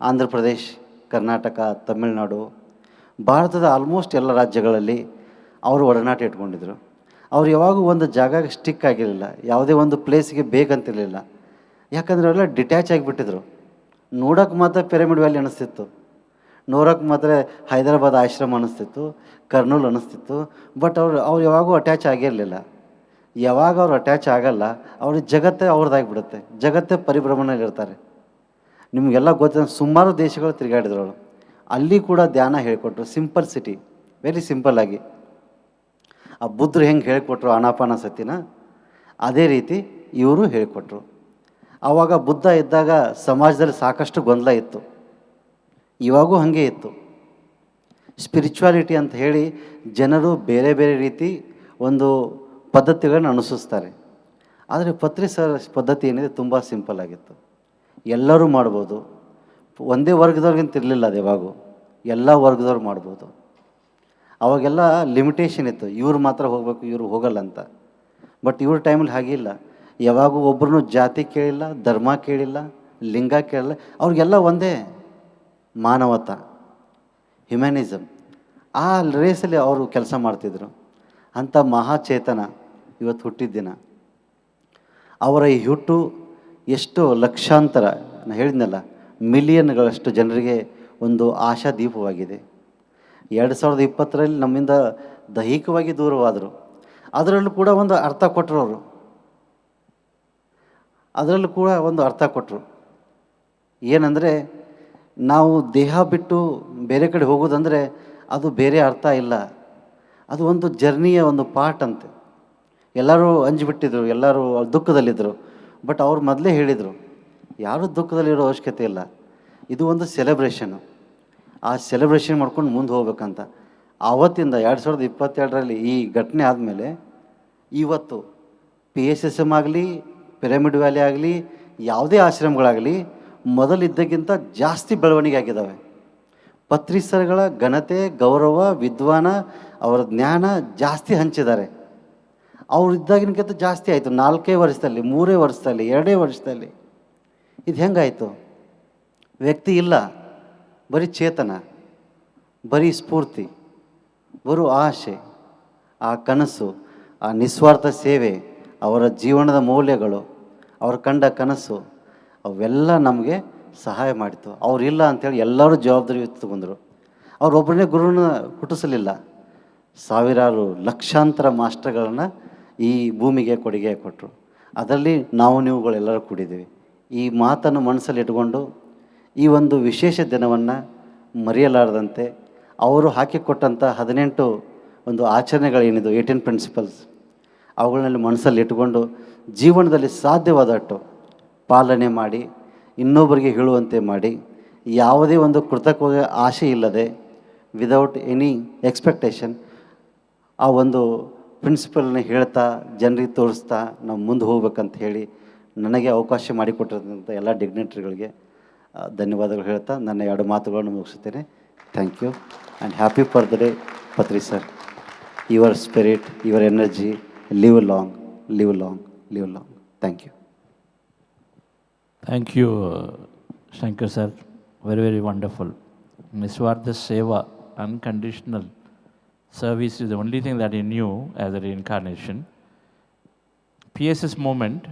ಆಂಧ್ರ ಪ್ರದೇಶ್, ಕರ್ನಾಟಕ, ತಮಿಳುನಾಡು, ಭಾರತದ ಆಲ್ಮೋಸ್ಟ್ ಎಲ್ಲ ರಾಜ್ಯಗಳಲ್ಲಿ ಅವರು ಒಡನಾಟ ಇಟ್ಕೊಂಡಿದ್ರು. ಅವ್ರು ಯಾವಾಗೂ ಒಂದು ಜಾಗಕ್ಕೆ ಸ್ಟಿಕ್ ಆಗಿರಲಿಲ್ಲ, ಯಾವುದೇ ಒಂದು ಪ್ಲೇಸ್ಗೆ ಬೇಕಂತಿರಲಿಲ್ಲ. ಯಾಕಂದರೆ ಅವರೆಲ್ಲ ಡಿಟ್ಯಾಚ್ ಆಗಿಬಿಟ್ಟಿದ್ರು. ನೋಡೋಕೆ ಮಾತ್ರ ಪಿರಮಿಡ್ ವ್ಯಾಲಿ ಅನ್ನಿಸ್ತಿತ್ತು, ನೋಡೋಕೆ ಮಾತ್ರ ಹೈದರಾಬಾದ್ ಆಶ್ರಮ ಅನ್ನಿಸ್ತಿತ್ತು, ಕರ್ನೂಲ್ ಅನ್ನಿಸ್ತಿತ್ತು. ಬಟ್ ಅವ್ರು ಯಾವಾಗೂ ಅಟ್ಯಾಚ್ ಆಗಿರಲಿಲ್ಲ. ಯಾವಾಗ ಅವ್ರು ಅಟ್ಯಾಚ್ ಆಗಲ್ಲ, ಅವ್ರಿಗೆ ಜಗತ್ತೇ ಅವ್ರದ್ದಾಗಿಬಿಡುತ್ತೆ, ಜಗತ್ತೇ ಪರಿಭ್ರಮಣೆಯಲ್ಲಿರ್ತಾರೆ. ನಿಮಗೆಲ್ಲ ಗೊತ್ತಿರೋ ಸುಮಾರು ದೇಶಗಳು ತಿರುಗಾಡಿದ್ರು ಅವರು. ಅಲ್ಲಿ ಕೂಡ ಧ್ಯಾನ ಹೇಳಿಕೊಟ್ರು, ಸಿಂಪಲ್ಸಿಟಿ, ವೆರಿ ಸಿಂಪಲ್ಲಾಗಿ. ಆ ಬುದ್ಧರು ಹೆಂಗೆ ಹೇಳಿಕೊಟ್ರು anapanasatiನ, ಅದೇ ರೀತಿ ಇವರು ಹೇಳಿಕೊಟ್ರು. ಆವಾಗ ಬುದ್ಧ ಇದ್ದಾಗ ಸಮಾಜದಲ್ಲಿ ಸಾಕಷ್ಟು ಗೊಂದಲ ಇತ್ತು, ಇವಾಗೂ ಹಾಗೆ ಇತ್ತು. ಸ್ಪಿರಿಚುವಾಲಿಟಿ ಅಂತ ಹೇಳಿ ಜನರು ಬೇರೆ ಬೇರೆ ರೀತಿ ಒಂದು ಪದ್ಧತಿಗಳನ್ನು ಅನುಸರಿಸ್ತಾರೆ. ಆದರೆ ಪತ್ರಿ ಸರ್ ಪದ್ಧತಿ ಏನಿದೆ ತುಂಬ ಸಿಂಪಲ್ ಆಗಿತ್ತು, ಎಲ್ಲರೂ ಮಾಡ್ಬೋದು. ಒಂದೇ ವರ್ಗದವ್ರಿಗಿಂತ ಇರಲಿಲ್ಲ ಅದು, ಯಾವಾಗೂ ಎಲ್ಲ ವರ್ಗದವ್ರು ಮಾಡ್ಬೋದು. ಅವಾಗೆಲ್ಲ ಲಿಮಿಟೇಷನ್ ಇತ್ತು, ಇವ್ರು ಮಾತ್ರ ಹೋಗಬೇಕು, ಇವರು ಹೋಗಲ್ಲ ಅಂತ. ಬಟ್ ಇವ್ರ ಟೈಮಲ್ಲಿ ಹಾಗಿಲ್ಲ, ಯಾವಾಗೂ ಒಬ್ಬರನ್ನು ಜಾತಿ ಕೇಳಿಲ್ಲ, ಧರ್ಮ ಕೇಳಿಲ್ಲ, ಲಿಂಗ ಕೇಳಿಲ್ಲ, ಅವ್ರಿಗೆಲ್ಲ ಒಂದೇ ಮಾನವತ, ಹ್ಯುಮ್ಯಾನಿಸಮ್. ಆ ರೇಸಲ್ಲಿ ಅವರು ಕೆಲಸ ಮಾಡ್ತಿದ್ರು. ಅಂಥ ಮಹಾಚೇತನ ಇವತ್ತು ಹುಟ್ಟಿದ ದಿನ. ಅವರ ಈ ಹುಟ್ಟು ಎಷ್ಟು ಲಕ್ಷಾಂತರ, ನಾನು ಹೇಳಿದ್ನಲ್ಲ, ಮಿಲಿಯನ್ಗಳಷ್ಟು ಜನರಿಗೆ ಒಂದು ಆಶಾದೀಪವಾಗಿದೆ. 2020ರಲ್ಲಿ ನಮ್ಮಿಂದ ದೈಹಿಕವಾಗಿ ದೂರವಾದರು. ಅದರಲ್ಲೂ ಕೂಡ ಒಂದು ಅರ್ಥ ಕೊಟ್ಟರು ಅವರು, ಅದರಲ್ಲೂ ಕೂಡ ಒಂದು ಅರ್ಥ ಕೊಟ್ಟರು. ಏನಂದರೆ, ನಾವು ದೇಹ ಬಿಟ್ಟು ಬೇರೆ ಕಡೆ ಹೋಗೋದಂದರೆ ಅದು ಬೇರೆ ಅರ್ಥ ಇಲ್ಲ, ಅದು ಒಂದು ಜರ್ನಿಯ ಒಂದು ಪಾರ್ಟ್ ಅಂತೆ. ಎಲ್ಲರೂ ಅಂಜಿಬಿಟ್ಟಿದ್ರು, ಎಲ್ಲರೂ ದುಃಖದಲ್ಲಿದ್ದರು. ಬಟ್ ಅವ್ರು ಮೊದಲೇ ಹೇಳಿದರು, ಯಾರೂ ದುಃಖದಲ್ಲಿರೋ ಅವಶ್ಯಕತೆ ಇಲ್ಲ, ಇದು ಒಂದು ಸೆಲೆಬ್ರೇಷನು. ಆ ಸೆಲೆಬ್ರೇಷನ್ ಮಾಡ್ಕೊಂಡು ಮುಂದೆ ಹೋಗ್ಬೇಕಂತ. ಆವತ್ತಿಂದ 2022ರಲ್ಲಿ ಈ ಘಟನೆ ಆದಮೇಲೆ ಇವತ್ತು PSSM ಆಗಲಿ, ಪಿರಮಿಡ್ ವ್ಯಾಲಿ ಆಗಲಿ, ಯಾವುದೇ ಆಶ್ರಮಗಳಾಗಲಿ ಮೊದಲಿದ್ದಕ್ಕಿಂತ ಜಾಸ್ತಿ ಬೆಳವಣಿಗೆ ಆಗಿದ್ದಾವೆ. ಪತ್ರಿ ಸರ್ಗಳ ಘನತೆ, ಗೌರವ, ವಿದ್ವಾನ, ಅವರ ಜ್ಞಾನ ಜಾಸ್ತಿ ಹಂಚಿದ್ದಾರೆ. ಅವ್ರು ಇದ್ದಾಗಿನಕ್ಕಿಂತ ಜಾಸ್ತಿ ಆಯಿತು. 4 ವರ್ಷದಲ್ಲಿ, 3 ವರ್ಷದಲ್ಲಿ, 2 ವರ್ಷದಲ್ಲಿ. ಇದು ಹೆಂಗಾಯಿತು? ವ್ಯಕ್ತಿ ಇಲ್ಲ, ಬರೀ ಚೇತನ, ಬರೀ ಸ್ಫೂರ್ತಿ, ಬರೀ ಆಸೆ, ಆ ಕನಸು, ಆ ನಿಸ್ವಾರ್ಥ ಸೇವೆ, ಅವರ ಜೀವನದ ಮೌಲ್ಯಗಳು, ಅವ್ರ ಕಂಡ ಕನಸು, ಅವೆಲ್ಲ ನಮಗೆ ಸಹಾಯ ಮಾಡಿತು. ಅವರಿಲ್ಲ ಅಂಥೇಳಿ ಎಲ್ಲರೂ ಜವಾಬ್ದಾರಿ ತಗೊಂಡ್ರು. ಅವರೊಬ್ಬರನ್ನೇ ಗುರುನ ಹುಟ್ಟಿಸಲಿಲ್ಲ, ಸಾವಿರಾರು ಲಕ್ಷಾಂತರ ಮಾಸ್ಟರ್ಗಳನ್ನು ಈ ಭೂಮಿಗೆ ಕೊಡುಗೆ ಕೊಟ್ಟರು. ಅದರಲ್ಲಿ ನೀವುಗಳೆಲ್ಲರೂ ಕೂಡಿದ್ದೀವಿ. ಈ ಮಾತನ್ನು ಮನಸ್ಸಲ್ಲಿ ಇಟ್ಕೊಂಡು ಈ ಒಂದು ವಿಶೇಷ ದಿನವನ್ನು ಮರೆಯಲಾರದಂತೆ ಅವರು ಹಾಕಿಕೊಟ್ಟಂಥ 18 ಒಂದು ಆಚರಣೆಗಳೇನಿದು 18 ಪ್ರಿನ್ಸಿಪಲ್ಸ್, ಅವುಗಳನ್ನೆಲ್ಲ ಮನಸ್ಸಲ್ಲಿ ಇಟ್ಕೊಂಡು ಜೀವನದಲ್ಲಿ ಸಾಧ್ಯವಾದಷ್ಟು ಪಾಲನೆ ಮಾಡಿ, ಇನ್ನೊಬ್ಬರಿಗೆ ಹೇಳುವಂತೆ ಮಾಡಿ, ಯಾವುದೇ ಒಂದು ಕೃತಕ ಆಸೆ ಇಲ್ಲದೆ, ವಿದೌಟ್ ಎನಿ ಎಕ್ಸ್ಪೆಕ್ಟೇಷನ್ ಆ ಒಂದು ಪ್ರಿನ್ಸಿಪಲ್ನ ಹೇಳ್ತಾ ಜನರಿಗೆ ತೋರಿಸ್ತಾ ನಾವು ಮುಂದೆ ಹೋಗ್ಬೇಕಂತ ಹೇಳಿ ನನಗೆ ಅವಕಾಶ ಮಾಡಿಕೊಟ್ಟಿರೋಂಥ ಎಲ್ಲ ಡಿಗ್ನಿಟರಿಗಳಿಗೆ ಧನ್ಯವಾದಗಳು ಹೇಳ್ತಾ ನನ್ನ 2 ಮಾತುಗಳನ್ನು ಮುಗಿಸುತ್ತೇನೆ. Thank you and happy birthday Patri sir. Your spirit, your energy, live long, live long, live long. Thank you. Thank you, Shankar sir. Very, very wonderful. Niswartha Seva, unconditional service is the only thing that he knew as a reincarnation. PSS Movement,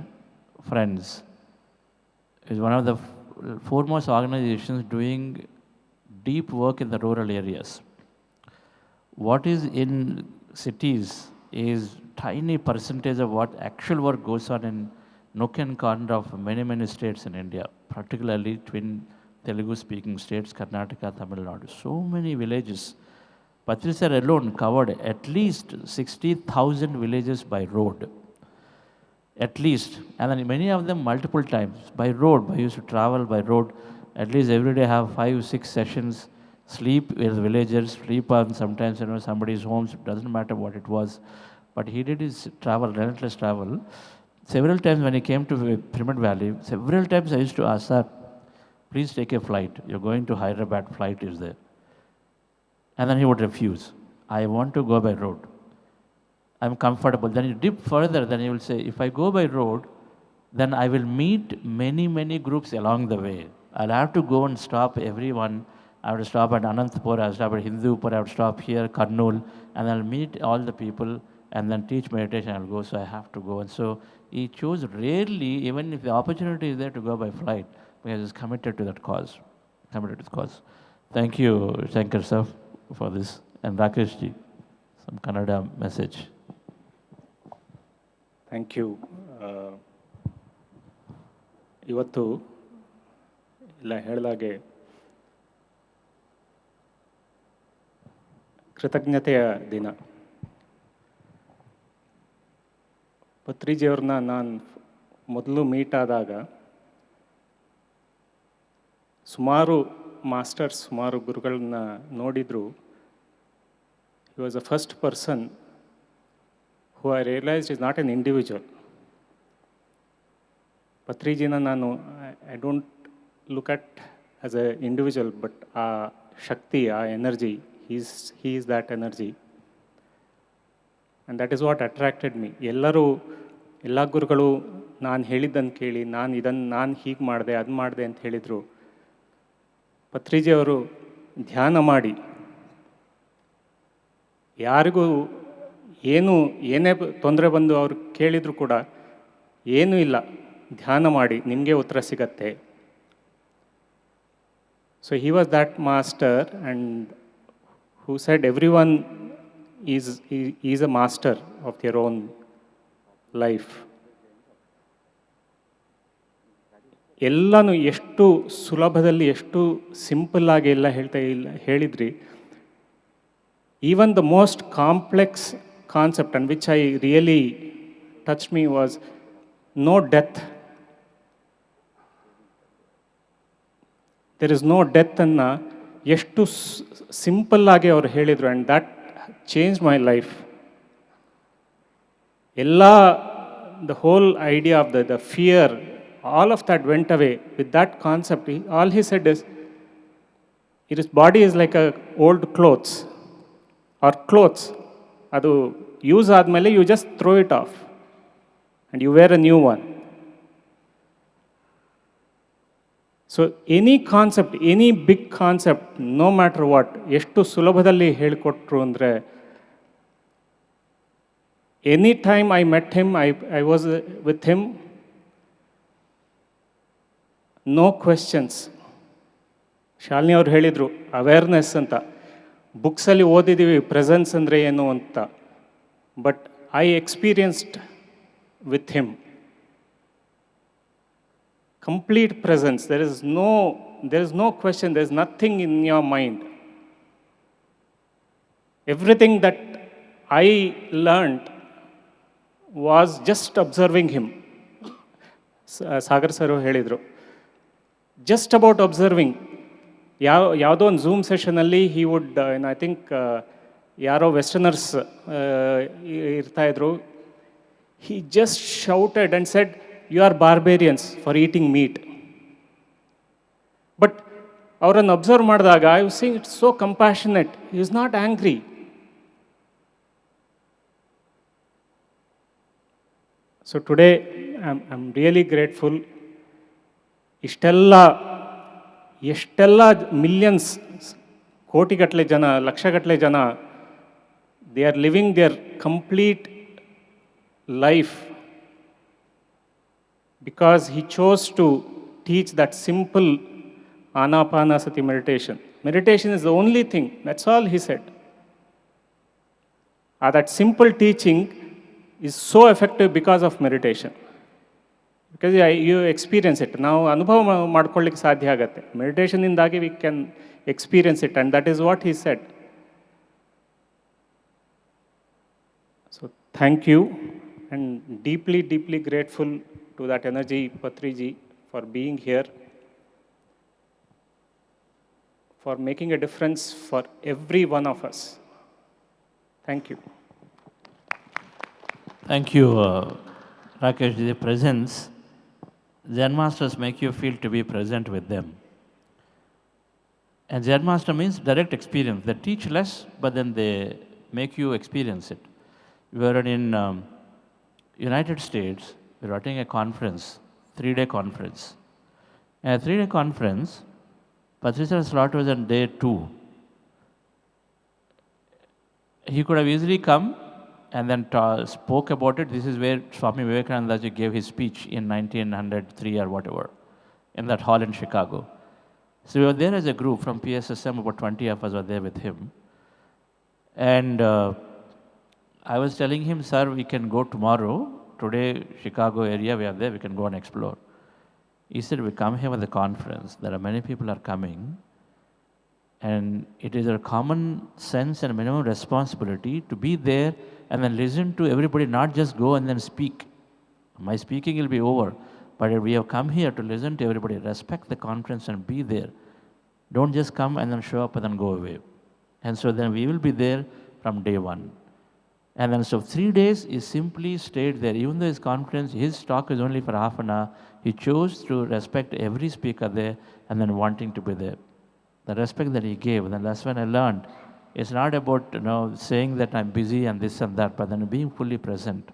friends, is one of the foremost organizations doing deep work in the rural areas. What is in cities is tiny percentage of what actual work goes on in nook and corner of many, many states in India, particularly twin Telugu-speaking states, Karnataka, Tamil Nadu. So many villages. Patri sir alone covered at least 60,000 villages by road. At least. And then many of them multiple times. By road. I used to travel by road. At least every day have 5-6 sessions. Sleep with villagers, sleep on sometimes, somebody's homes. It doesn't matter what it was. But he did his travel, relentless travel. Several times when he came to Pyramid Valley, several times I used to ask, sir, please take a flight. You're going to Hyderabad, flight is there. And then he would refuse. I want to go by road. I'm comfortable. Then you dip further, then he will say, if I go by road, then I will meet many, many groups along the way. I'll have to go and stop everyone. I have to stop at Anantapur, I will stop at Hindupur, I will stop here, Karnool, and I'll meet all the people and then teach meditation, I'll go, so I have to go. And so he chose rarely, even if the opportunity is there, to go by flight, because he's committed to that cause, committed to the cause. Thank you, Shankar sir, for this. And Rakesh ji, some Kannada message. Thank you. ಇವತ್ತು ಇಲ್ಲ ಹೇಳಿದಾಗೆ ಕೃತಜ್ಞತೆಯ ದಿನ. ಪತ್ರಿಜಿಯವ್ರನ್ನ ನಾನು ಮೊದಲು meet ಆದಾಗ ಸುಮಾರು masters, ಸುಮಾರು ಗುರುಗಳನ್ನ ನೋಡಿದ್ರು. He was a first person who I realized is not an individual. Patrijina nanu, I don't look at as an individual, but Shakti, energy, he is that energy. And that is what attracted me. ಎಲ್ಲ ಗುರುಗಳು ನಾನು ಹೇಳಿದ್ದನ್ನು ಕೇಳಿ ನಾನು ಹೀಗೆ ಮಾಡಿದೆ ಅದು ಮಾಡಿದೆ ಅಂತ ಹೇಳಿದರು. ಪತ್ರಿಜಿಯವರು ಧ್ಯಾನ ಮಾಡಿ ಯಾರಿಗೂ ಏನೇ ತೊಂದರೆ ಬಂದು ಅವ್ರು ಕೇಳಿದ್ರು ಕೂಡ ಏನೂ ಇಲ್ಲ, ಧ್ಯಾನ ಮಾಡಿ ನಿಮಗೆ ಉತ್ತರ ಸಿಗತ್ತೆ. So he was that master and who said everyone is a master of their own life. ಎಲ್ಲನೂ ಎಷ್ಟು ಸುಲಭದಲ್ಲಿ, ಎಷ್ಟು ಸಿಂಪಲ್ಲಾಗಿ ಎಲ್ಲ ಹೇಳಿದ್ರಿ. Even the most complex concept, and which I really touched me, was no death. There is no death anna ಎಷ್ಟು simple ಆಗಿ ಅವ್ರು ಹೇಳಿದರು. And that change my life. ಎಲ್ಲ the whole idea of the fear, all of that went away with that concept. All he said is, his body is like a old clothes or clothes. Adu use ಆದಮೇಲೆ you just throw it off and you wear a new one. So any concept, any big concept, no matter what, ಎಷ್ಟು ಸುಲಭದಲ್ಲಿ ಹೇಳಿಕೊಟ್ರು ಅಂದರೆ, any time I met him, I was with him, no questions. Shalini ಅವ್ರು ಹೇಳಿದರು awareness ಅಂತ. ಬುಕ್ಸಲ್ಲಿ ಓದಿದ್ದೀವಿ presence ಅಂದರೆ ಏನು ಅಂತ, but I experienced with him complete presence. There is no question, there is nothing in your mind. Everything that I learned was just observing him. Sagar sir ಹೇಳಿದರು, just about observing. ಯಾವುದೋ ಒಂದು zoom ಸೆಷನಲ್ಲಿ he would, I think ಯಾರೋ westerners ಇರ್ತಾಯಿದ್ರು. He just shouted and said, "You are barbarians for eating meat." But ಅವರನ್ನು observe ಮಾಡಿದಾಗ I was seeing it's so compassionate. He is not angry. So today I am really grateful. ಎಷ್ಟೆಲ್ಲ millions, ಕೋಟಿಗಟ್ಟಲೆ ಜನ, ಲಕ್ಷಗಟ್ಟಲೆ ಜನ, they are living their complete life because he chose to teach that simple anapanasati meditation. Meditation is the only thing, that's all he said. That simple teaching is so effective because of meditation, because you experience it. Now ಅನುಭವ ಮಾಡ್ಕೊಳ್ಳಿಕ್ಕೆ ಸಾಧ್ಯ ಆಗುತ್ತೆ. ಮೆಡಿಟೇಷನ್ನಿಂದಾಗಿ we can experience it, and that is what he said. So thank you. And deeply, deeply grateful to that energy, Patriji, for being here, for making a difference for every one of us. Thank you. Thank you, Rakesh. The presence, Zen Masters make you feel to be present with them. And Zen Master means direct experience. They teach less, but then they make you experience it. We were in United States, we were attending a conference, 3-day conference. And a 3-day conference, Patriji's slot was on day 2. He could have easily come and then spoke about it. This is where Swami Vivekananda ji gave his speech in 1903 or whatever, in that hall in Chicago. So we were there as a group from PSSM, about 20 of us were there with him. And I was telling him, sir, we can go tomorrow. Today, Chicago area, we are there, we can go and explore. He said, we come here with the conference. There are many people are coming. And it is a common sense and minimum responsibility to be there and then listen to everybody, not just go and then speak. My speaking will be over. But we have come here to listen to everybody. Respect the conference and be there. Don't just come and then show up and then go away. And so then we will be there from day 1. And then so 3 days he simply stayed there. Even though his conference, his talk is only for half an hour, he chose to respect every speaker there and then wanting to be there. The respect that he gave, and that's when I learned, it's not about saying that I'm busy and this and that, but then being fully present.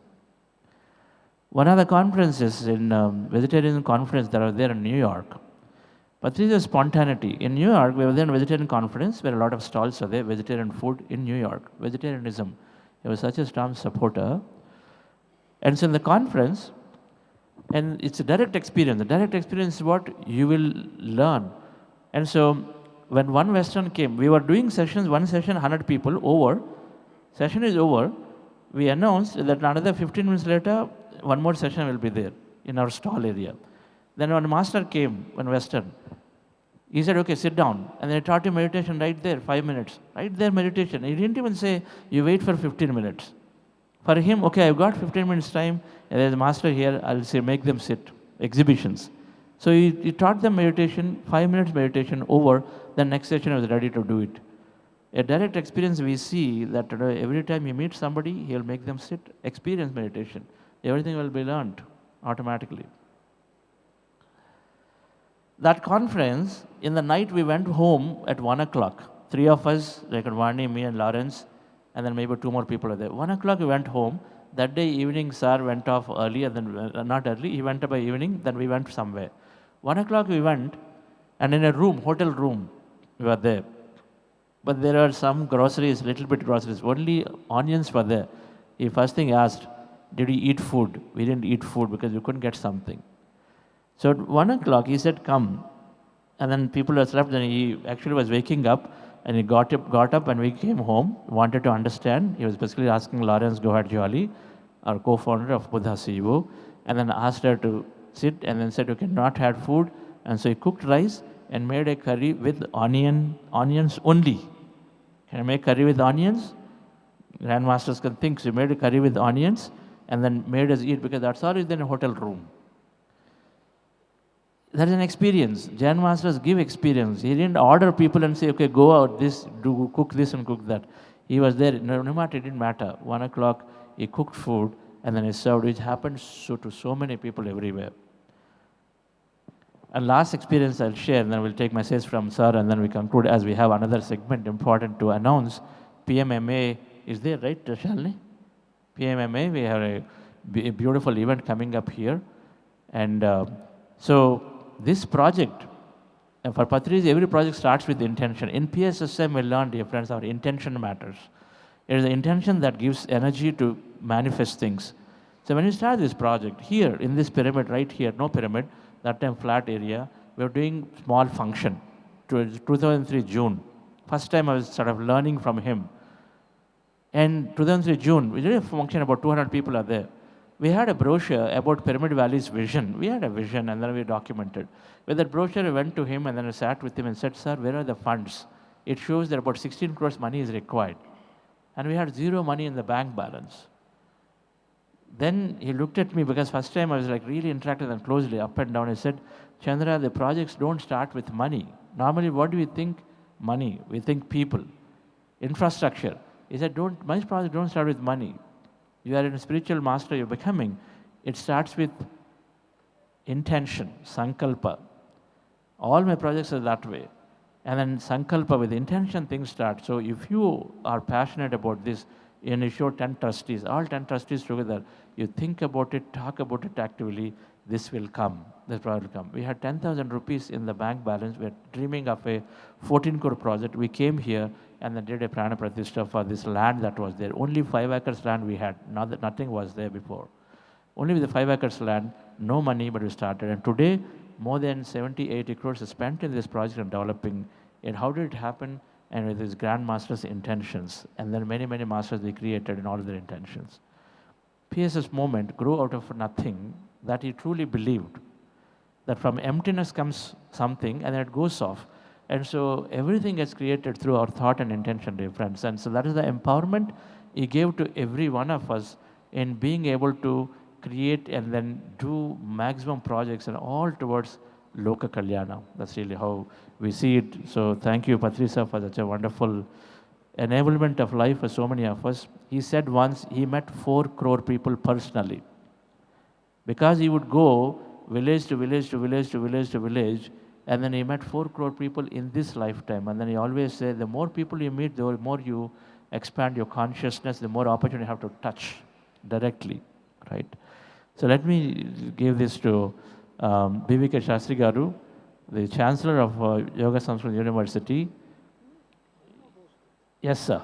One of the conferences, in vegetarian conference that was there in New York, but this is spontaneity. In New York, we were there in a vegetarian conference where a lot of stalls are there, vegetarian food in New York, vegetarianism. He was such a strong supporter. And so in the conference, and it's a direct experience. The direct experience is what you will learn. And so when one Western came, we were doing sessions, one session, 100 people, over. Session is over. We announced that another 15 minutes later, one more session will be there in our stall area. Then one master came, one Western. He said, okay, sit down. And then I taught him meditation right there, 5 minutes. Right there, meditation. He didn't even say, you wait for 15 minutes. For him, okay, I've got 15 minutes time. And there's a master here, I'll say, make them sit. Exhibitions. So he taught them meditation, 5 minutes meditation over. The next session I was ready to do it. A direct experience, we see that every time you meet somebody, he'll make them sit, experience meditation. Everything will be learned automatically. That conference, in the night we went home at 1 o'clock. 3 of us, like Vani, me and Lawrence, and then maybe 2 more people were there. 1 o'clock we went home. That day evening, sir went off early, and then, not early, he went by evening, then we went somewhere. 1 o'clock we went, and in a room, hotel room, we were there. But there are some groceries, little bit groceries, only onions were there. He first thing asked, did you eat food? We didn't eat food because we couldn't get something. So at 1 o'clock, he said, come. And then people had slept, and he actually was waking up, and he got up and we came home, wanted to understand. He was basically asking Lawrence Gohad-Jolly, our co-founder of Buddha CEO, and then asked her to sit, and then said, okay, not had food. And so he cooked rice and made a curry with onions only. Can I make curry with onions? Grandmasters can think. So he made a curry with onions and then made us eat, because that's all is in a hotel room. That is an experience. Zen Masters give experience. He didn't order people and say, okay, go out, cook this and cook that. He was there, no matter, it didn't matter. 1 o'clock, he cooked food and then he served, which happened to so many people everywhere. And last experience I'll share, and then we'll take message from sir, and then we conclude as we have another segment important to announce. PMMA is there, right, Shalini? PMMA, we have a beautiful event coming up here. And so this project, for Patriji, every project starts with intention. In PSSM, we learned, dear friends, our intention matters. It is the intention that gives energy to manifest things. So when you start this project, here in this pyramid, right here, no pyramid, that time flat area, we were doing small function. 2003 June. First time I was sort of learning from him. And 2003 June, we did a function, about 200 people are there. We had a brochure about Pyramid Valley's vision. We had a vision and then we documented. With that brochure, we went to him and then I sat with him and said, sir, where are the funds? It shows that about 16 crores money is required. And we had zero money in the bank balance. Then he looked at me, because first time I was like really interacting with him closely, up and down. He said, Chandra, the projects don't start with money. Normally, what do we think? Money. We think people. Infrastructure. He said, my projects don't start with money. You are a spiritual master you're becoming. It starts with intention, sankalpa. All my projects are that way. And then sankalpa, with intention, things start. So if you are passionate about this, and you show 10 trustees, all 10 trustees together, you think about it, talk about it actively, this will come, this project will come. We had 10,000 rupees in the bank balance. We are dreaming of a 14 crore project. We came here and then did a prana pratishtha for this land that was there. Only 5 acres land we had, nothing was there before. Only with the 5 acres land, no money, but we started. And today, more than 70, 80 crores is spent in this project and developing. And how did it happen? And with his grandmaster's intentions. And then many, many masters they created in all of their intentions. PSS movement grew out of nothing, that he truly believed that from emptiness comes something and then it goes off. And so everything gets created through our thought and intention, dear friends. And so that is the empowerment he gave to every one of us in being able to create and then do maximum projects and all towards Loka Kalyana. That's really how we see it. So thank you, Patri sir, for such a wonderful enablement of life for so many of us. He said once he met 4 crore people personally. Because he would go village to village to village to village to village, and then he met 4 crore people in this lifetime. And then he always said, the more people you meet, the more you expand your consciousness, the more opportunity you have to touch directly, right? So let me give this to B.V.K. Shastri Garu, the Chancellor of Yoga Sanskrit University. Yes, sir.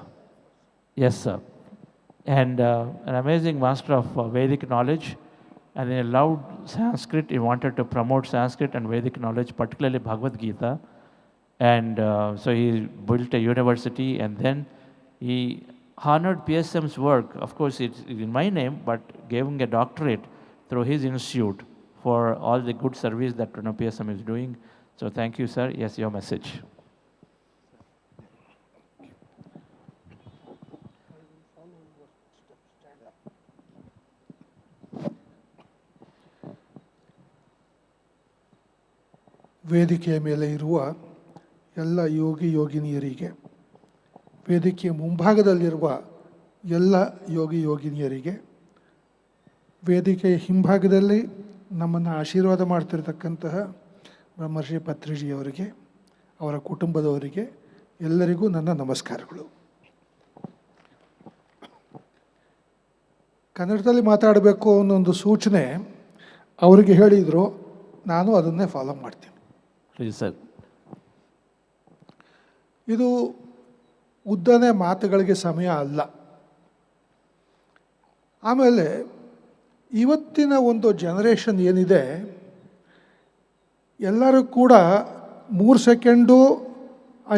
Yes, sir. And an amazing master of Vedic knowledge. And he loved Sanskrit. He wanted to promote Sanskrit and Vedic knowledge, particularly Bhagavad Gita. And so he built a university, and then he honored PSM's work. Of course, it's in my name, but gave him a doctorate through his institute for all the good service that PSM is doing. So thank you, sir. Yes, your message. ವೇದಿಕೆಯ ಮೇಲೆ ಇರುವ ಎಲ್ಲ ಯೋಗಿ ಯೋಗಿನಿಯರಿಗೆ, ವೇದಿಕೆಯ ಮುಂಭಾಗದಲ್ಲಿರುವ ಎಲ್ಲ ಯೋಗಿ ಯೋಗಿನಿಯರಿಗೆ, ವೇದಿಕೆಯ ಹಿಂಭಾಗದಲ್ಲಿ ನಮ್ಮನ್ನು ಆಶೀರ್ವಾದ ಮಾಡ್ತಿರ್ತಕ್ಕಂತಹ ಬ್ರಹ್ಮರ್ಷಿ ಪತ್ರಿಜಿಯವರಿಗೆ, ಅವರ ಕುಟುಂಬದವರಿಗೆ ಎಲ್ಲರಿಗೂ ನನ್ನ ನಮಸ್ಕಾರಗಳು. ಕನ್ನಡದಲ್ಲಿ ಮಾತಾಡಬೇಕು ಅನ್ನೋ ಒಂದು ಸೂಚನೆ ಅವರಿಗೆ ಹೇಳಿದರು, ನಾನು ಅದನ್ನೇ ಫಾಲೋ ಮಾಡ್ತೀನಿ. ಸರ್, ಇದು ಉದ್ದನೆ ಮಾತುಗಳಿಗೆ ಸಮಯ ಅಲ್ಲ. ಆಮೇಲೆ ಇವತ್ತಿನ ಒಂದು ಜನರೇಷನ್ ಏನಿದೆ, ಎಲ್ಲರೂ ಕೂಡ 3 second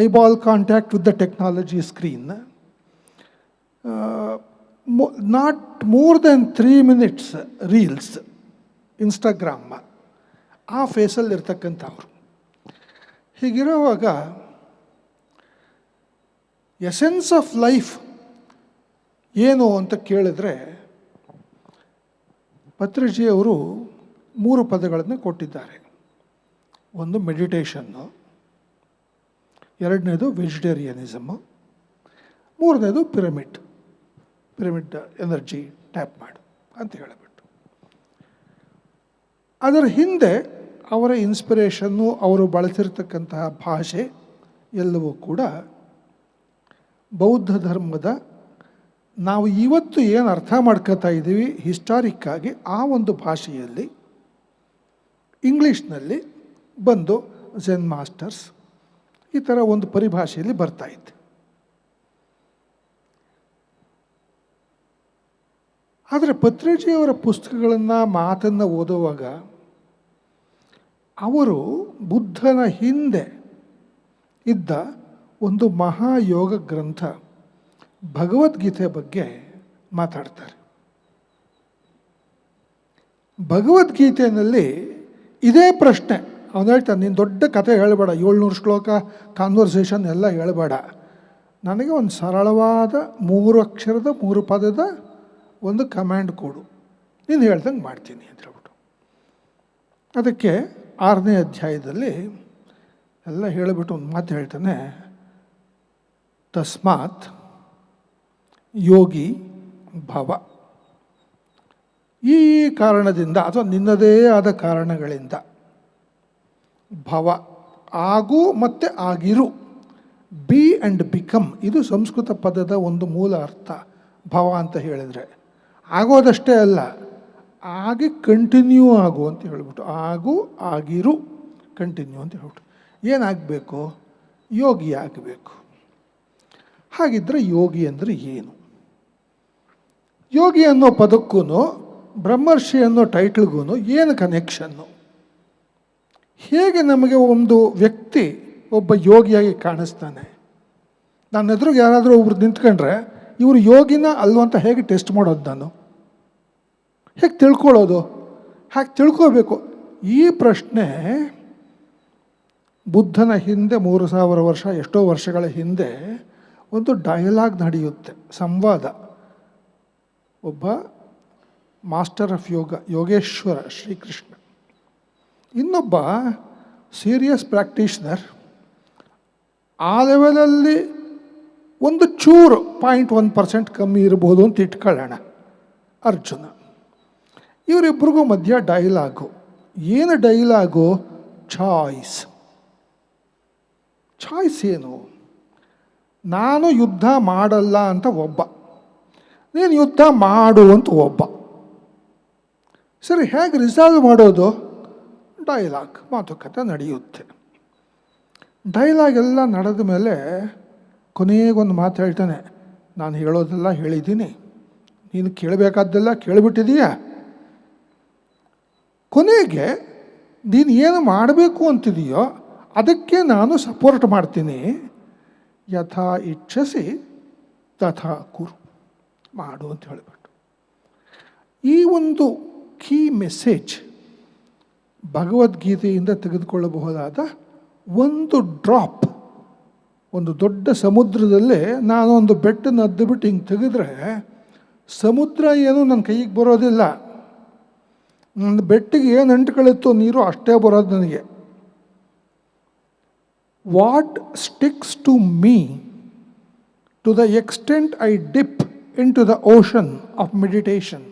eyeball contact with the technology screen, not more than 3 minutes reels, Instagram, ಆ ಫೇಸಲ್ಲಿರ್ತಕ್ಕಂಥವ್ರು. ಹೀಗಿರುವಾಗ ಎಸೆನ್ಸ್ ಆಫ್ ಲೈಫ್ ಏನು ಅಂತ ಕೇಳಿದ್ರೆ, ಪತ್ರಿಜಿಯವರು 3 ಪದಗಳನ್ನು ಕೊಟ್ಟಿದ್ದಾರೆ. ಒಂದು ಮೆಡಿಟೇಷನ್ನು, ಎರಡನೇದು ವೆಜಿಟೇರಿಯನಿಸಮ್ಮು, ಮೂರನೇದು ಪಿರಮಿಡ್ ಎನರ್ಜಿ ಟ್ಯಾಪ್ ಮಾಡು ಅಂತ ಹೇಳಿಬಿಟ್ಟು. ಅದರ ಹಿಂದೆ ಅವರ ಇನ್ಸ್ಪಿರೇಷನ್ನು, ಅವರು ಬಳಸಿರ್ತಕ್ಕಂತಹ ಭಾಷೆ ಎಲ್ಲವೂ ಕೂಡ ಬೌದ್ಧ ಧರ್ಮದ ನಾವು ಇವತ್ತು ಏನು ಅರ್ಥ ಮಾಡ್ಕೋತಾ ಇದ್ದೀವಿ ಹಿಸ್ಟಾರಿಕ್ಕಾಗಿ ಆ ಒಂದು ಭಾಷೆಯಲ್ಲಿ ಇಂಗ್ಲೀಷ್ನಲ್ಲಿ ಬಂದು ಝೆನ್ ಮಾಸ್ಟರ್ಸ್ ಈ ಥರ ಒಂದು ಪರಿಭಾಷೆಯಲ್ಲಿ ಬರ್ತಾ ಇತ್ತು. ಆದರೆ ಪತ್ರಿಜಿಯವರ ಪುಸ್ತಕಗಳನ್ನು ಮಾತನ್ನು ಓದುವಾಗ ಅವರು ಬುದ್ಧನ ಹಿಂದೆ ಇದ್ದ ಒಂದು ಮಹಾಯೋಗ ಗ್ರಂಥ ಭಗವದ್ಗೀತೆ ಬಗ್ಗೆ ಮಾತಾಡ್ತಾರೆ. ಭಗವದ್ಗೀತೆಯಲ್ಲಿ ಇದೇ ಪ್ರಶ್ನೆ ಅವನು ಹೇಳ್ತಾನೆ, ನೀನು ದೊಡ್ಡ ಕಥೆ ಹೇಳಬೇಡ, 700 ಶ್ಲೋಕ ಕಾನ್ವರ್ಸೇಷನ್ ಎಲ್ಲ ಹೇಳಬೇಡ, ನನಗೆ ಒಂದು ಸರಳವಾದ 3 ಅಕ್ಷರದ 3 ಪದದ ಒಂದು ಕಮ್ಯಾಂಡ್ ಕೊಡು, ನೀನು ಹೇಳ್ದಂಗೆ ಮಾಡ್ತೀನಿ ಅಂತ ಹೇಳ್ಬಿಟ್ಟು. ಅದಕ್ಕೆ 6ನೇ ಅಧ್ಯಾಯದಲ್ಲಿ ಎಲ್ಲ ಹೇಳಿಬಿಟ್ಟು ಒಂದು ಮಾತು ಹೇಳ್ತಾನೆ, ತಸ್ಮಾತ್ ಯೋಗಿ ಭವ. ಈ ಕಾರಣದಿಂದ ಅಥವಾ ನಿನ್ನದೇ ಆದ ಕಾರಣಗಳಿಂದ ಭವ ಆಗು ಮತ್ತು ಆಗಿರು, ಬಿ ಆ್ಯಂಡ್ ಬಿಕಮ್, ಇದು ಸಂಸ್ಕೃತ ಪದದ ಒಂದು ಮೂಲ ಅರ್ಥ. ಭವ ಅಂತ ಹೇಳಿದರೆ ಆಗೋದಷ್ಟೇ ಅಲ್ಲ, ಆಗಿ ಕಂಟಿನ್ಯೂ ಆಗು ಅಂತ ಹೇಳ್ಬಿಟ್ಟು, ಆಗು ಆಗಿರು ಕಂಟಿನ್ಯೂ ಅಂತ ಹೇಳ್ಬಿಟ್ಟು. ಏನಾಗಬೇಕು? ಯೋಗಿ ಆಗಬೇಕು. ಹಾಗಿದ್ದರೆ ಯೋಗಿ ಅಂದರೆ ಏನು? ಯೋಗಿ ಅನ್ನೋ ಪದಕ್ಕೂ ಬ್ರಹ್ಮರ್ಷಿ ಅನ್ನೋ ಟೈಟ್ಲ್ಗೂ ಏನು ಕನೆಕ್ಷನ್ನು? ಹೇಗೆ ನಮಗೆ ಒಂದು ವ್ಯಕ್ತಿ ಒಬ್ಬ ಯೋಗಿಯಾಗಿ ಕಾಣಿಸ್ತಾನೆ? ನನ್ನ ಎದುರಿಗೆ ಯಾರಾದರೂ ಒಬ್ರು ನಿಂತ್ಕೊಂಡ್ರೆ ಇವರು ಯೋಗಿನ ಅಲ್ವ ಅಂತ ಹೇಗೆ ಟೆಸ್ಟ್ ಮಾಡೋದು? ನಾನು ಹೇಗೆ ತಿಳ್ಕೊಳ್ಳೋದು? ಹಾಗೆ ತಿಳ್ಕೋಬೇಕು. ಈ ಪ್ರಶ್ನೆ ಬುದ್ಧನ ಹಿಂದೆ 3000 ವರ್ಷ, ಎಷ್ಟೋ ವರ್ಷಗಳ ಹಿಂದೆ ಒಂದು ಡಯಲಾಗ್ ನಡೆಯುತ್ತೆ, ಸಂವಾದ. ಒಬ್ಬ ಮಾಸ್ಟರ್ ಆಫ್ ಯೋಗ, ಯೋಗೇಶ್ವರ ಶ್ರೀಕೃಷ್ಣ, ಇನ್ನೊಬ್ಬ ಸೀರಿಯಸ್ ಪ್ರಾಕ್ಟೀಷನರ್, ಆ ಲೆವೆಲಲ್ಲಿ ಒಂದು ಚೂರು 0.1% ಕಮ್ಮಿ ಇರ್ಬೋದು ಅಂತ ಇಟ್ಕೊಳ್ಳೋಣ, ಅರ್ಜುನ. ಇವರಿಬ್ಬರಿಗೂ ಮಧ್ಯ ಡೈಲಾಗು. ಏನು ಡೈಲಾಗು? ಚಾಯ್ಸ್. ಚಾಯ್ಸ್ ಏನು? ನಾನು ಯುದ್ಧ ಮಾಡಲ್ಲ ಅಂತ ಒಬ್ಬ, ನೀನು ಯುದ್ಧ ಮಾಡು ಅಂತ ಒಬ್ಬ. ಸರಿ, ಹೇಗೆ ರಿಸಾಲ್ವ್ ಮಾಡೋದು? ಡೈಲಾಗ್, ಮಾತುಕತೆ ನಡೆಯುತ್ತೆ. ಡೈಲಾಗ್ ಎಲ್ಲ ನಡೆದ ಮೇಲೆ ಕೊನೆಗೊಂದು ಮಾತು ಹೇಳ್ತಾನೆ, ನಾನು ಹೇಳೋದೆಲ್ಲ ಹೇಳಿದ್ದೀನಿ, ನೀನು ಕೇಳಬೇಕಾದ್ದೆಲ್ಲ ಕೇಳಿಬಿಟ್ಟಿದೀಯಾ, ಕೊನೆಗೆ ನೀನು ಏನು ಮಾಡಬೇಕು ಅಂತಿದೆಯೋ ಅದಕ್ಕೆ ನಾನು ಸಪೋರ್ಟ್ ಮಾಡ್ತೀನಿ, ಯಥಾ ಇಚ್ಛಸಿ ತಥಾ ಕುರು, ಮಾಡು ಅಂತ ಹೇಳಿಬಿಟ್ಟು. ಈ ಒಂದು ಕೀ ಮೆಸೇಜ್ ಭಗವದ್ಗೀತೆಯಿಂದ ತೆಗೆದುಕೊಳ್ಳಬಹುದಾದ ಒಂದು ಡ್ರಾಪ್. ಒಂದು ದೊಡ್ಡ ಸಮುದ್ರದಲ್ಲೇ ನಾನೊಂದು ಬೆಟ್ಟನ ಅದ್ದುಬಿಟ್ಟು ಹಿಂಗೆ ತೆಗೆದ್ರೆ ಸಮುದ್ರ ಏನು ನನ್ನ ಕೈಗೆ ಬರೋದಿಲ್ಲ, ನನ್ನ ಬೆಟ್ಟಿಗೆ ಏನು ಅಂಟ್ಕೊಳ್ಳುತ್ತೋ ನೀರು ಅಷ್ಟೇ ಬರೋದು ನನಗೆ. What sticks to me to the extent I dip into the ocean of meditation,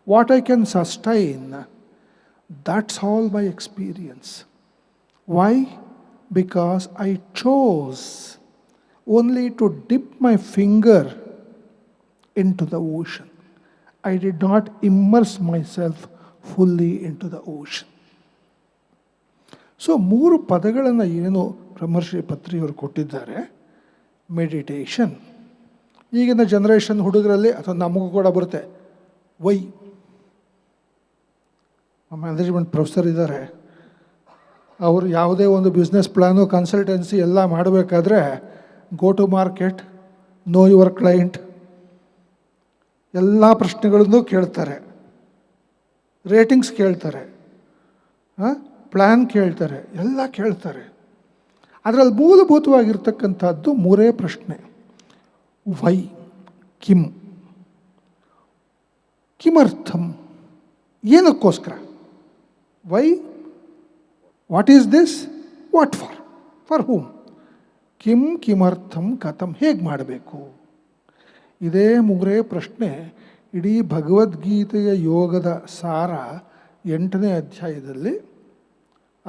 what I can sustain, that's all my experience. Why? Because I chose only to dip my finger into the ocean. I did not immerse myself fully into the ocean. So 3 ಪದಗಳನ್ನು ಏನು ಬ್ರಹ್ಮರ್ಷಿ ಪತ್ರಿಯವರು ಕೊಟ್ಟಿದ್ದಾರೆ. Meditation, ಈಗಿನ generation ಹುಡುಗರಲ್ಲಿ ಅಥವಾ ನಮಗೂ ಕೂಡ ಬರುತ್ತೆ. Y management professor ಇದ್ದಾರೆ, ಅವರು ಯಾವುದೇ ಒಂದು ಬಿಸ್ನೆಸ್ ಪ್ಲ್ಯಾನು ಕನ್ಸಲ್ಟೆನ್ಸಿ ಎಲ್ಲ ಮಾಡಬೇಕಾದ್ರೆ go to market, know your client, ಎಲ್ಲ ಪ್ರಶ್ನೆಗಳನ್ನು ಕೇಳ್ತಾರೆ, ರೇಟಿಂಗ್ಸ್ ಕೇಳ್ತಾರೆ, ಪ್ಲ್ಯಾನ್ ಕೇಳ್ತಾರೆ, ಎಲ್ಲ ಕೇಳ್ತಾರೆ. ಅದರಲ್ಲಿ ಮೂಲಭೂತವಾಗಿರ್ತಕ್ಕಂಥದ್ದು 3 ಪ್ರಶ್ನೆ. ವೈ, ಕಿಮ್, ಕಿಮರ್ಥಂ, ಏನಕ್ಕೋಸ್ಕರ. Why, what is this, what for, for whom. ಕಿಂ ಕಿಮರ್ಥಂ ಕಥಂ ಹೇಗೆ ಮಾಡಬೇಕು? ಇದೇ ಮೂರೇ ಪ್ರಶ್ನೆ ಇಡೀ ಭಗವದ್ಗೀತೆಯ ಯೋಗದ ಸಾರ 8ನೇ ಅಧ್ಯಾಯದಲ್ಲಿ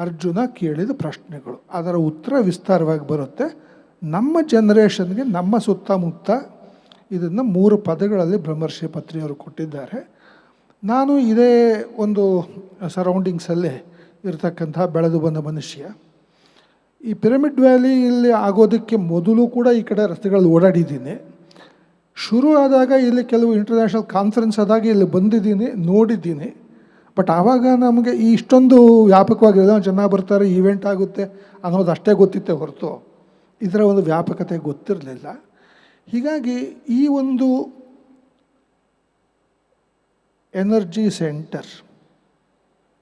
ಅರ್ಜುನ ಕೇಳಿದ ಪ್ರಶ್ನೆಗಳು. ಅದರ ಉತ್ತರ ವಿಸ್ತಾರವಾಗಿ ಬರುತ್ತೆ. ನಮ್ಮ ಜನ್ರೇಷನ್ಗೆ ನಮ್ಮ ಸುತ್ತಮುತ್ತ ಇದನ್ನು 3 ಪದಗಳಲ್ಲಿ ಬ್ರಹ್ಮರ್ಷಿ ಪತ್ರಿಯವರು ಕೊಟ್ಟಿದ್ದಾರೆ. ನಾನು ಇದೇ ಒಂದು ಸರೌಂಡಿಂಗ್ಸಲ್ಲೇ ಇರತಕ್ಕಂಥ ಬೆಳೆದು ಬಂದ ಮನುಷ್ಯ. ಈ ಪಿರಮಿಡ್ ವ್ಯಾಲಿಯಲ್ಲಿ ಆಗೋದಕ್ಕೆ ಮೊದಲು ಕೂಡ ಈ ಕಡೆ ರಸ್ತೆಗಳಲ್ಲಿ ಓಡಾಡಿದ್ದೀನಿ. ಶುರು ಆದಾಗ ಇಲ್ಲಿ ಕೆಲವು ಇಂಟರ್ನ್ಯಾಷನಲ್ ಕಾನ್ಫರೆನ್ಸ್ ಆದಾಗ ಇಲ್ಲಿ ಬಂದಿದ್ದೀನಿ, ನೋಡಿದ್ದೀನಿ. ಬಟ್ ಆವಾಗ ನಮಗೆ ಇಷ್ಟೊಂದು ವ್ಯಾಪಕವಾಗಿಲ್ಲ. ಚೆನ್ನಾಗಿ ಬರ್ತಾರೆ, ಈವೆಂಟ್ ಆಗುತ್ತೆ ಅನ್ನೋದು ಅಷ್ಟೇ ಗೊತ್ತಿತ್ತೆ ಹೊರತು ಇದರ ಒಂದು ವ್ಯಾಪಕತೆ ಗೊತ್ತಿರಲಿಲ್ಲ. ಹೀಗಾಗಿ ಈ ಒಂದು ಎನರ್ಜಿ ಸೆಂಟರ್,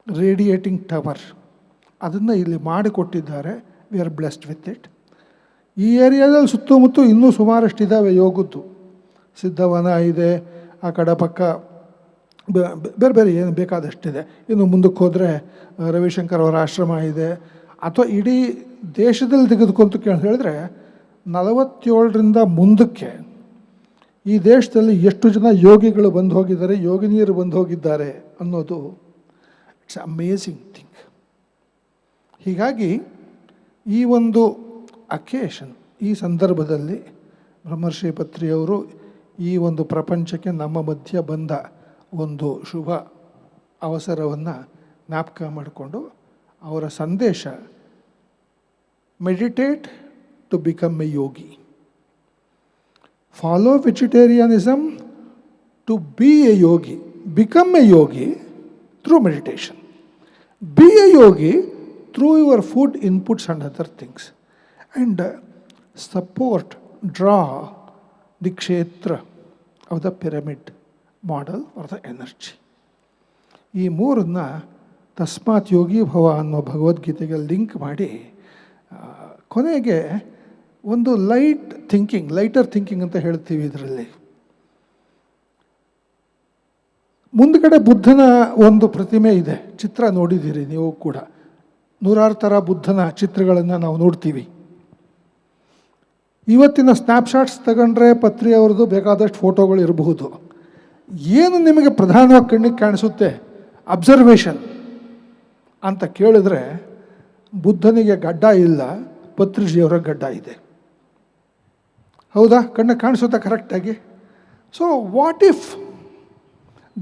ರೇಡಿಯೇಟಿಂಗ್ ಟವರ್, ಅದನ್ನು ಇಲ್ಲಿ ಮಾಡಿಕೊಟ್ಟಿದ್ದಾರೆ. We are blessed with it. ಈ ಏರಿಯಾದಲ್ಲಿ ಸುತ್ತಮುತ್ತ ಇನ್ನೂ ಸುಮಾರಷ್ಟಿದ್ದಾವೆ ಯೋಗದ್ದು. ಸಿದ್ಧವನ ಇದೆ, ಆ ಕಡೆ ಪಕ್ಕ ಬೇರೆ ಬೇರೆ ಏನು ಬೇಕಾದಷ್ಟಿದೆ. ಇನ್ನು ಮುಂದಕ್ಕೆ ಹೋದರೆ ರವಿಶಂಕರ್ ಅವರ ಆಶ್ರಮ ಇದೆ. ಅಥವಾ ಇಡೀ ದೇಶದಲ್ಲಿ ತೆಗೆದುಕೊಂತು ಹೇಳಿದ್ರೆ 47ರಿಂದ ಮುಂದಕ್ಕೆ ಈ ದೇಶದಲ್ಲಿ ಎಷ್ಟು ಜನ ಯೋಗಿಗಳು ಬಂದು ಹೋಗಿದ್ದಾರೆ, ಯೋಗಿನಿಯರು ಬಂದು ಹೋಗಿದ್ದಾರೆ ಅನ್ನೋದು ಇಟ್ಸ್ ಅಮೇಝಿಂಗ್ ಥಿಂಗ್. ಹೀಗಾಗಿ ಈ ಒಂದು ಅಕೇಶನ್, ಈ ಸಂದರ್ಭದಲ್ಲಿ ಬ್ರಹ್ಮರ್ಷಿ ಪತ್ರಿಯವರು ಈ ಒಂದು ಪ್ರಪಂಚಕ್ಕೆ ನಮ್ಮ ಮಧ್ಯೆ ಬಂದ ಒಂದು ಶುಭ ಅವಸರವನ್ನು ಜ್ಞಾಪಕ ಮಾಡಿಕೊಂಡು ಅವರ ಸಂದೇಶ, meditate to become a yogi, follow vegetarianism to be a yogi, become a yogi through meditation, be a yogi through your food inputs and other things, and support, draw the kshetra of the pyramid model or the energy. ಈ ಮೂರನ್ನ ತಸ್ಮಾತ್ ಯೋಗಿ ಭವ ಅನ್ನೋ ಭಗವದ್ಗೀತೆಗೆ link ಮಾಡಿ ಕೊನೆಗೆ ಒಂದು lighter thinking ಅಂತ ಹೇಳ್ತೀವಿ. ಇದರಲ್ಲಿ ಮುಂದ್ಗಡೆ ಬುದ್ಧನ ಒಂದು ಪ್ರತಿಮೆ ಇದೆ, ಚಿತ್ರ ನೋಡಿದ್ದೀರಿ ನೀವು ಕೂಡ. 100 ಥರ ಬುದ್ಧನ ಚಿತ್ರಗಳನ್ನು ನಾವು ನೋಡ್ತೀವಿ. ಇವತ್ತಿನ ಸ್ನ್ಯಾಪ್ಶಾಟ್ಸ್ ತಗೊಂಡ್ರೆ ಪತ್ರಿ ಅವ್ರದ್ದು ಬೇಕಾದಷ್ಟು ಫೋಟೋಗಳು ಇರಬಹುದು. ಏನು ನಿಮಗೆ ಪ್ರಧಾನವಾಗಿ ಕಣ್ಣಿಗೆ ಕಾಣಿಸುತ್ತೆ ಅಬ್ಸರ್ವೇಷನ್ ಅಂತ ಕೇಳಿದ್ರೆ, ಬುದ್ಧನಿಗೆ ಗಡ್ಡ ಇಲ್ಲ, ಪತ್ರಿಜಿಯವರ ಗಡ್ಡ ಇದೆ. ಹೌದಾ? ಕಣ್ಣಿಗೆ ಕಾಣಿಸುತ್ತಾ ಕರೆಕ್ಟಾಗಿ? So what if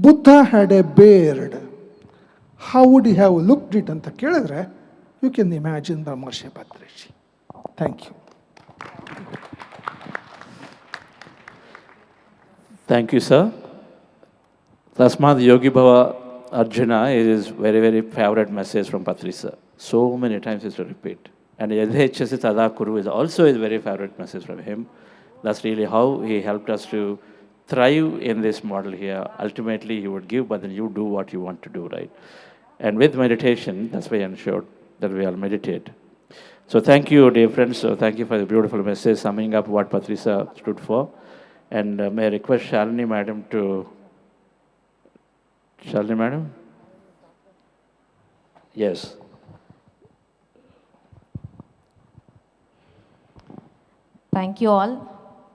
Buddha had A Baird, how would he have looked it ಅಂತ ಕೇಳಿದ್ರೆ, you can imagine Brahmarshi Patriji. Thank you. Thank you, sir. Tasmad Yogi Bhava Arjuna is very, very favorite message from Patri sir. So many times is to repeat. And LHS Tada Kuru is also a very favorite message from him. That's really how he helped us to thrive in this model here. Ultimately, he would give, but then you do what you want to do, right? And with meditation, that's why I ensured that we all meditate. So thank you, dear friends. So thank you for the beautiful message summing up what Patri sir stood for. And may I request Shalini Madam to... Shalini Madam? Yes. Thank you all.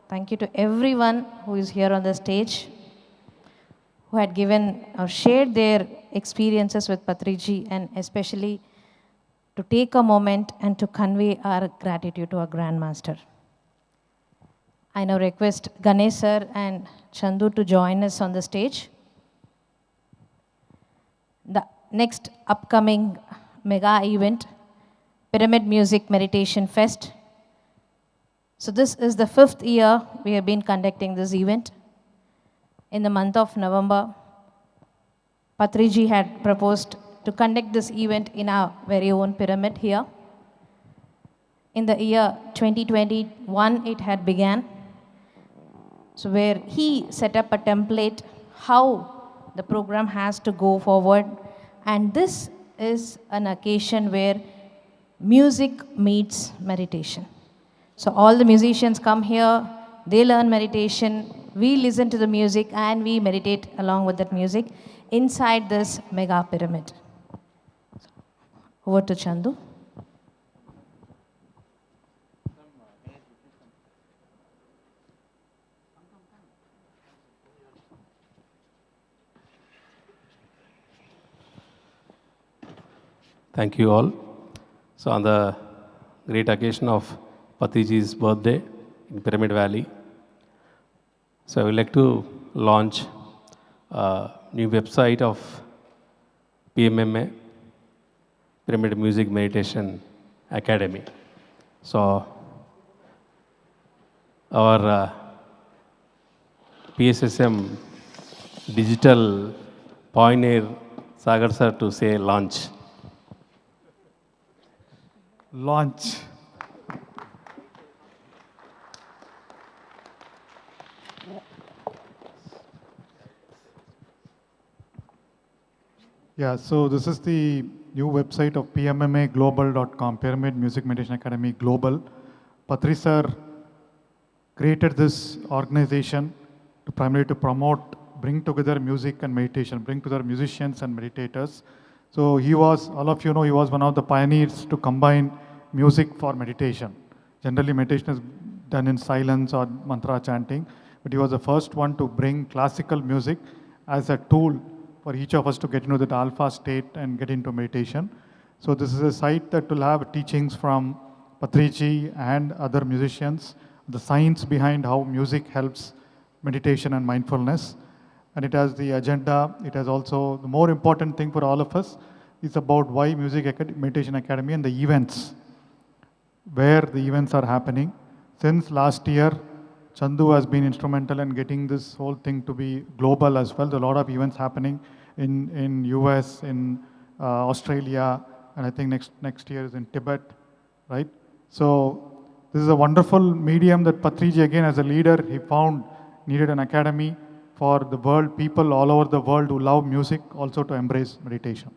Thank you to everyone who is here on the stage, who had given or shared their experiences with Patriji, and especially to take a moment and to convey our gratitude to our Grandmaster. I now request Ganesh sir and Chandu to join us on the stage. The next upcoming mega event, Pyramid Music Meditation Fest. So this is the 5th year we have been conducting this event. In the month of November, Patriji had proposed to conduct this event in our very own pyramid here. In the year 2021, it had began. So where he set up a template how the program has to go forward. And this is an occasion where music meets meditation. So all the musicians come here, they learn meditation, we listen to the music, and we meditate along with that music inside this mega pyramid. Over to Chandu. Thank you all. So on the great occasion of Patriji's birthday in Pyramid Valley, so I would like to launch a new website of PMMA, Pyramid Music Meditation Academy. So our PSSM digital pioneer Sagar sir to say launch. Launch. Yeah, so this is the new website of pmmaglobal.com, Pyramid Music Meditation Academy Global. Patri sir created this organization to primarily to promote, bring together music and meditation, bring together musicians and meditators. So he was, all of you know, he was one of the pioneers to combine music for meditation. Generally meditation is done in silence or mantra chanting, but he was the first one to bring classical music as a tool for each of us to get into that alpha state and get into meditation. So this is a site that will have teachings from Patriji and other musicians, the science behind how music helps meditation and mindfulness. And it has the agenda. It has also, the more important thing for all of us is about why Meditation Academy and the events, where the events are happening. Since last year, Chandu has been instrumental in getting this whole thing to be global as well. There are a lot of events happening in US, in Australia, and I think next year is in Tibet, right? So this is a wonderful medium that Patriji, again as a leader, he found needed an academy for the world, people all over the world who love music also to embrace meditation.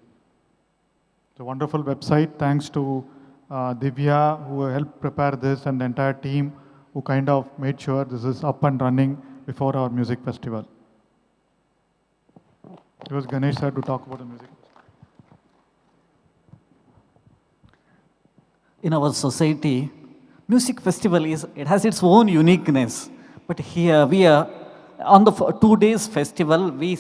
It's a wonderful website. Thanks to Divya who helped prepare this and the entire team who kind of made sure this is up and running before our music festival. It was Ganesh sir to talk about the music. In our society, music festival it has its own uniqueness. But here we are, on the 2 days festival, we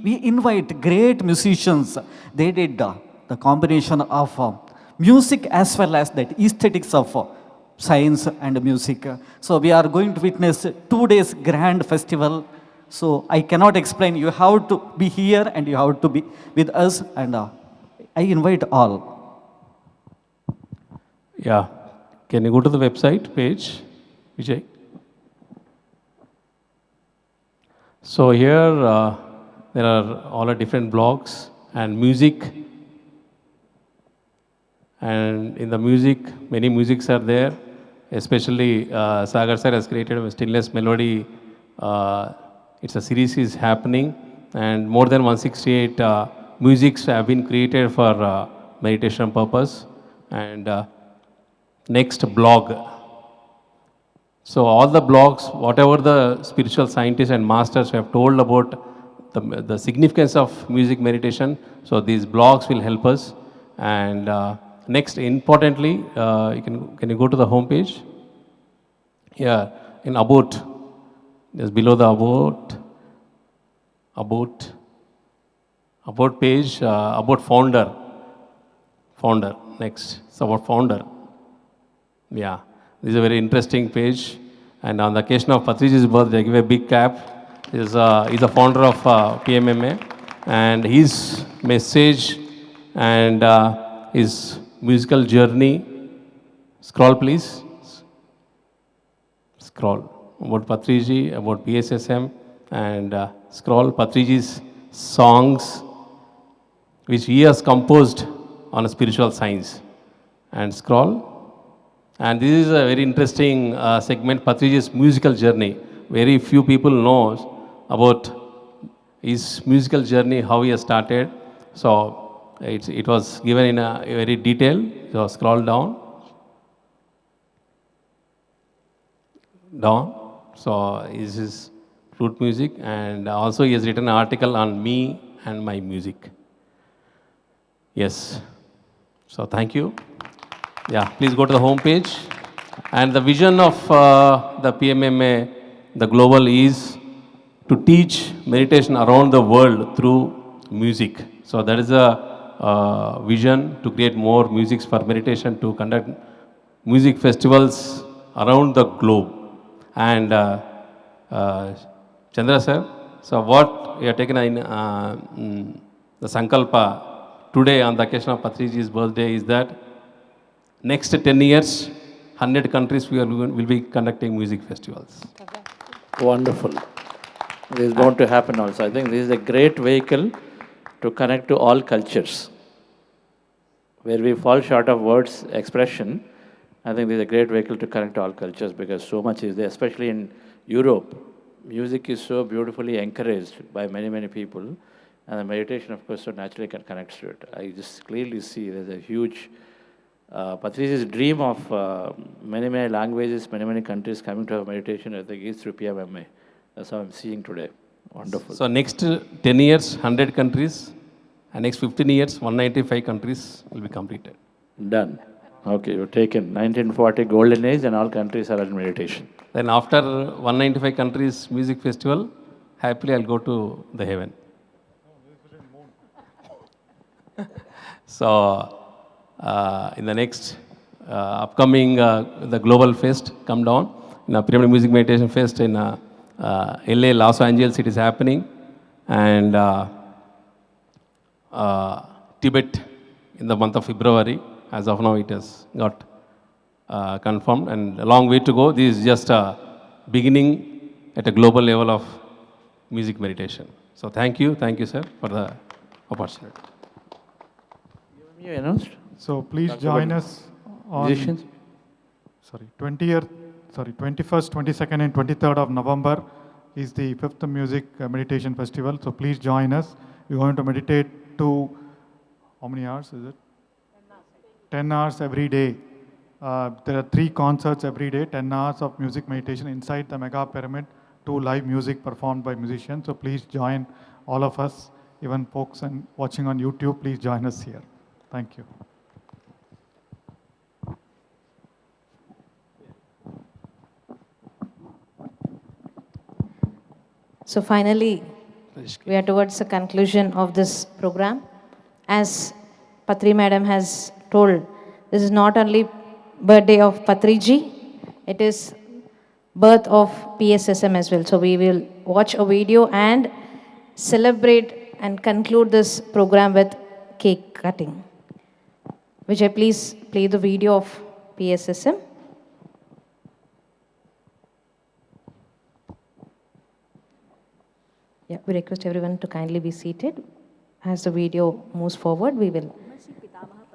invite great musicians. They did the combination of music as well as that aesthetics of science and music. So we are going to witness 2 days grand festival. So I cannot explain. You have to be here and you have to be with us. And I invite all. Yeah. Can you go to the website page, Vijay? So here there are all the different blogs and music. And in the music, many musics are there. Especially Sagar sir has created a stillness melody. It's a series is happening, and more than 168 musics have been created for meditation purpose. And next blog. So all the blogs, whatever the spiritual scientists and masters have told about the significance of music meditation, so these blogs will help us. And next, importantly, can you go to the home page? Yeah, in about, just below the about page, about founder, next, it's about founder. Yeah, this is a very interesting page. And on the occasion of Patriji's birthday, I give a big clap. He's a founder of PMMA, and his message and his musical journey. Scroll, please. Scroll. About Patriji, about PSSM, and scroll Patriji's songs, which he has composed on a spiritual science. And scroll. And this is a very interesting segment, Patriji's musical journey. Very few people know about his musical journey, how he has started. So it was given in a very detail. So scroll down. So this is flute music, and also he has written an article on me and my music. Yes. So thank you. Yeah, please go to the home page. And the vision of the PMMA, the global, is to teach meditation around the world through music. So that is a vision to create more musics for meditation, to conduct music festivals around the globe. And Chandra sir, so what you have taken in the Sankalpa today on the occasion of Patriji's birthday is that next 10 years, 100 countries will be conducting music festivals. Wonderful. This is bound to happen also. I think this is a great vehicle to connect to all cultures. Where we fall short of words expression, I think this is a great vehicle to connect to all cultures, because so much is there, especially in Europe. Music is so beautifully encouraged by many, many people, and the meditation, of course, so naturally connects to it. I just clearly see there's a huge Patriji's dream of many, many languages, many, many countries coming to have meditation, I think, is through PMMA. That's how I'm seeing today. Wonderful. So next 10 years, 100 countries, and next 15 years, 195 countries will be completed. Done. Okay, you've taken 1940 golden age and all countries are in meditation. Then after 195 countries music festival, happily I'll go to the heaven. So in the next upcoming the global fest come down, in a Pyramid Music Meditation Fest in LA, Los Angeles, it is happening, and Tibet in the month of February. As of now, it has got confirmed, and a long way to go. This is just a beginning at a global level of music meditation. So thank you, sir, for the opportunity. You announced? So please join us on 21st, 22nd and 23rd of November is the 5th Music Meditation Festival. So please join us. We're going to meditate to, how many hours is it? 10 hours every day. There are 3 concerts every day, 10 hours of music meditation inside the Mega Pyramid, 2 live music performed by musicians. So please join all of us, even folks and watching on YouTube, please join us here. Thank you. So finally, we are towards the conclusion of this program. As Patri Madam has told, this is not only birthday of Patriji, it is birth of PSSM as well. So we will watch a video and celebrate and conclude this program with cake cutting. Vijay, please play the video of PSSM. Yeah, we request everyone to kindly be seated. As the video moves forward, we will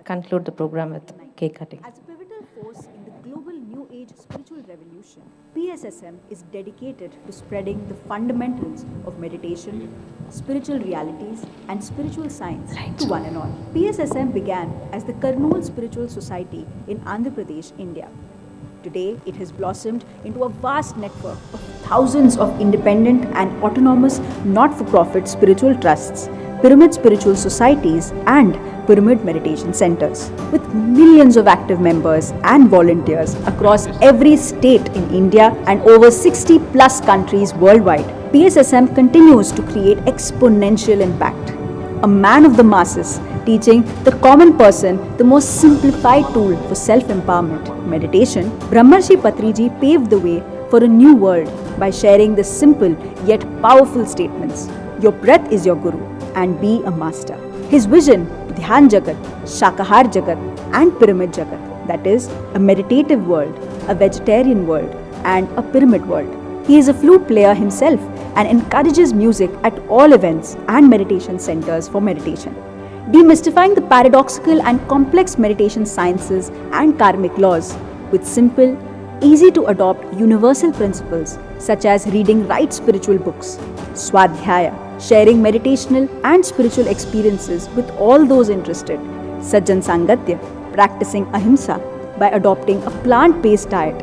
conclude the program with cake cutting. As a pivotal force in the global New Age spiritual revolution, PSSM is dedicated to spreading the fundamentals of meditation, spiritual realities, and spiritual science to one and all. PSSM began as the Kurnool Spiritual Society in Andhra Pradesh, India. Today, it has blossomed into a vast network of thousands of independent and autonomous not-for-profit spiritual trusts, pyramid spiritual societies, and pyramid meditation centers. With millions of active members and volunteers across every state in India and over 60 plus countries worldwide, PSSM continues to create exponential impact. A man of the masses, teaching the common person the most simplified tool for self-empowerment, meditation, Brahmarshi Patriji paved the way for a new world by sharing the simple yet powerful statements. Your breath is your guru, and be a master. His vision, Dhyan Jagat, Shakahar Jagat, and Pyramid Jagat, that is, a meditative world, a vegetarian world, and a pyramid world. He is a flute player himself and encourages music at all events and meditation centers for meditation. Demystifying the paradoxical and complex meditation sciences and karmic laws with simple, easy to adopt universal principles such as reading right spiritual books, Swadhyaya, sharing meditational and spiritual experiences with all those interested, Sajjan Sangatya, practicing ahimsa by adopting a plant-based diet,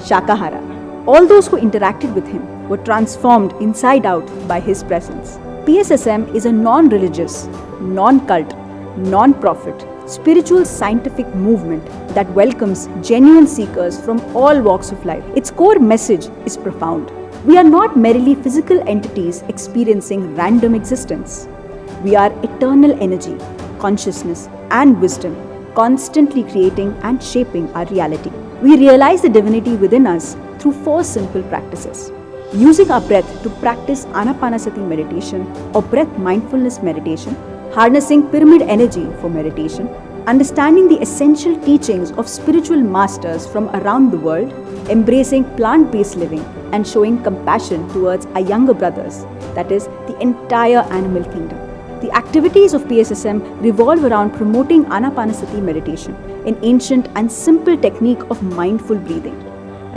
Shakahara. All those who interacted with him were transformed inside out by his presence. PSSM is a non-religious, non-cult, non-profit, spiritual scientific movement that welcomes genuine seekers from all walks of life. Its core message is profound. We are not merely physical entities experiencing random existence. We are eternal energy, consciousness, and wisdom, constantly creating and shaping our reality. We realize the divinity within us through 4 simple practices. Using our breath to practice anapanasi meditation or breath mindfulness meditation, harnessing pyramid energy for meditation, understanding the essential teachings of spiritual masters from around the world, embracing plant-based living, and showing compassion towards our younger brothers, that is, the entire animal kingdom. The activities of PSSM revolve around promoting anapanasi meditation, an ancient and simple technique of mindful breathing.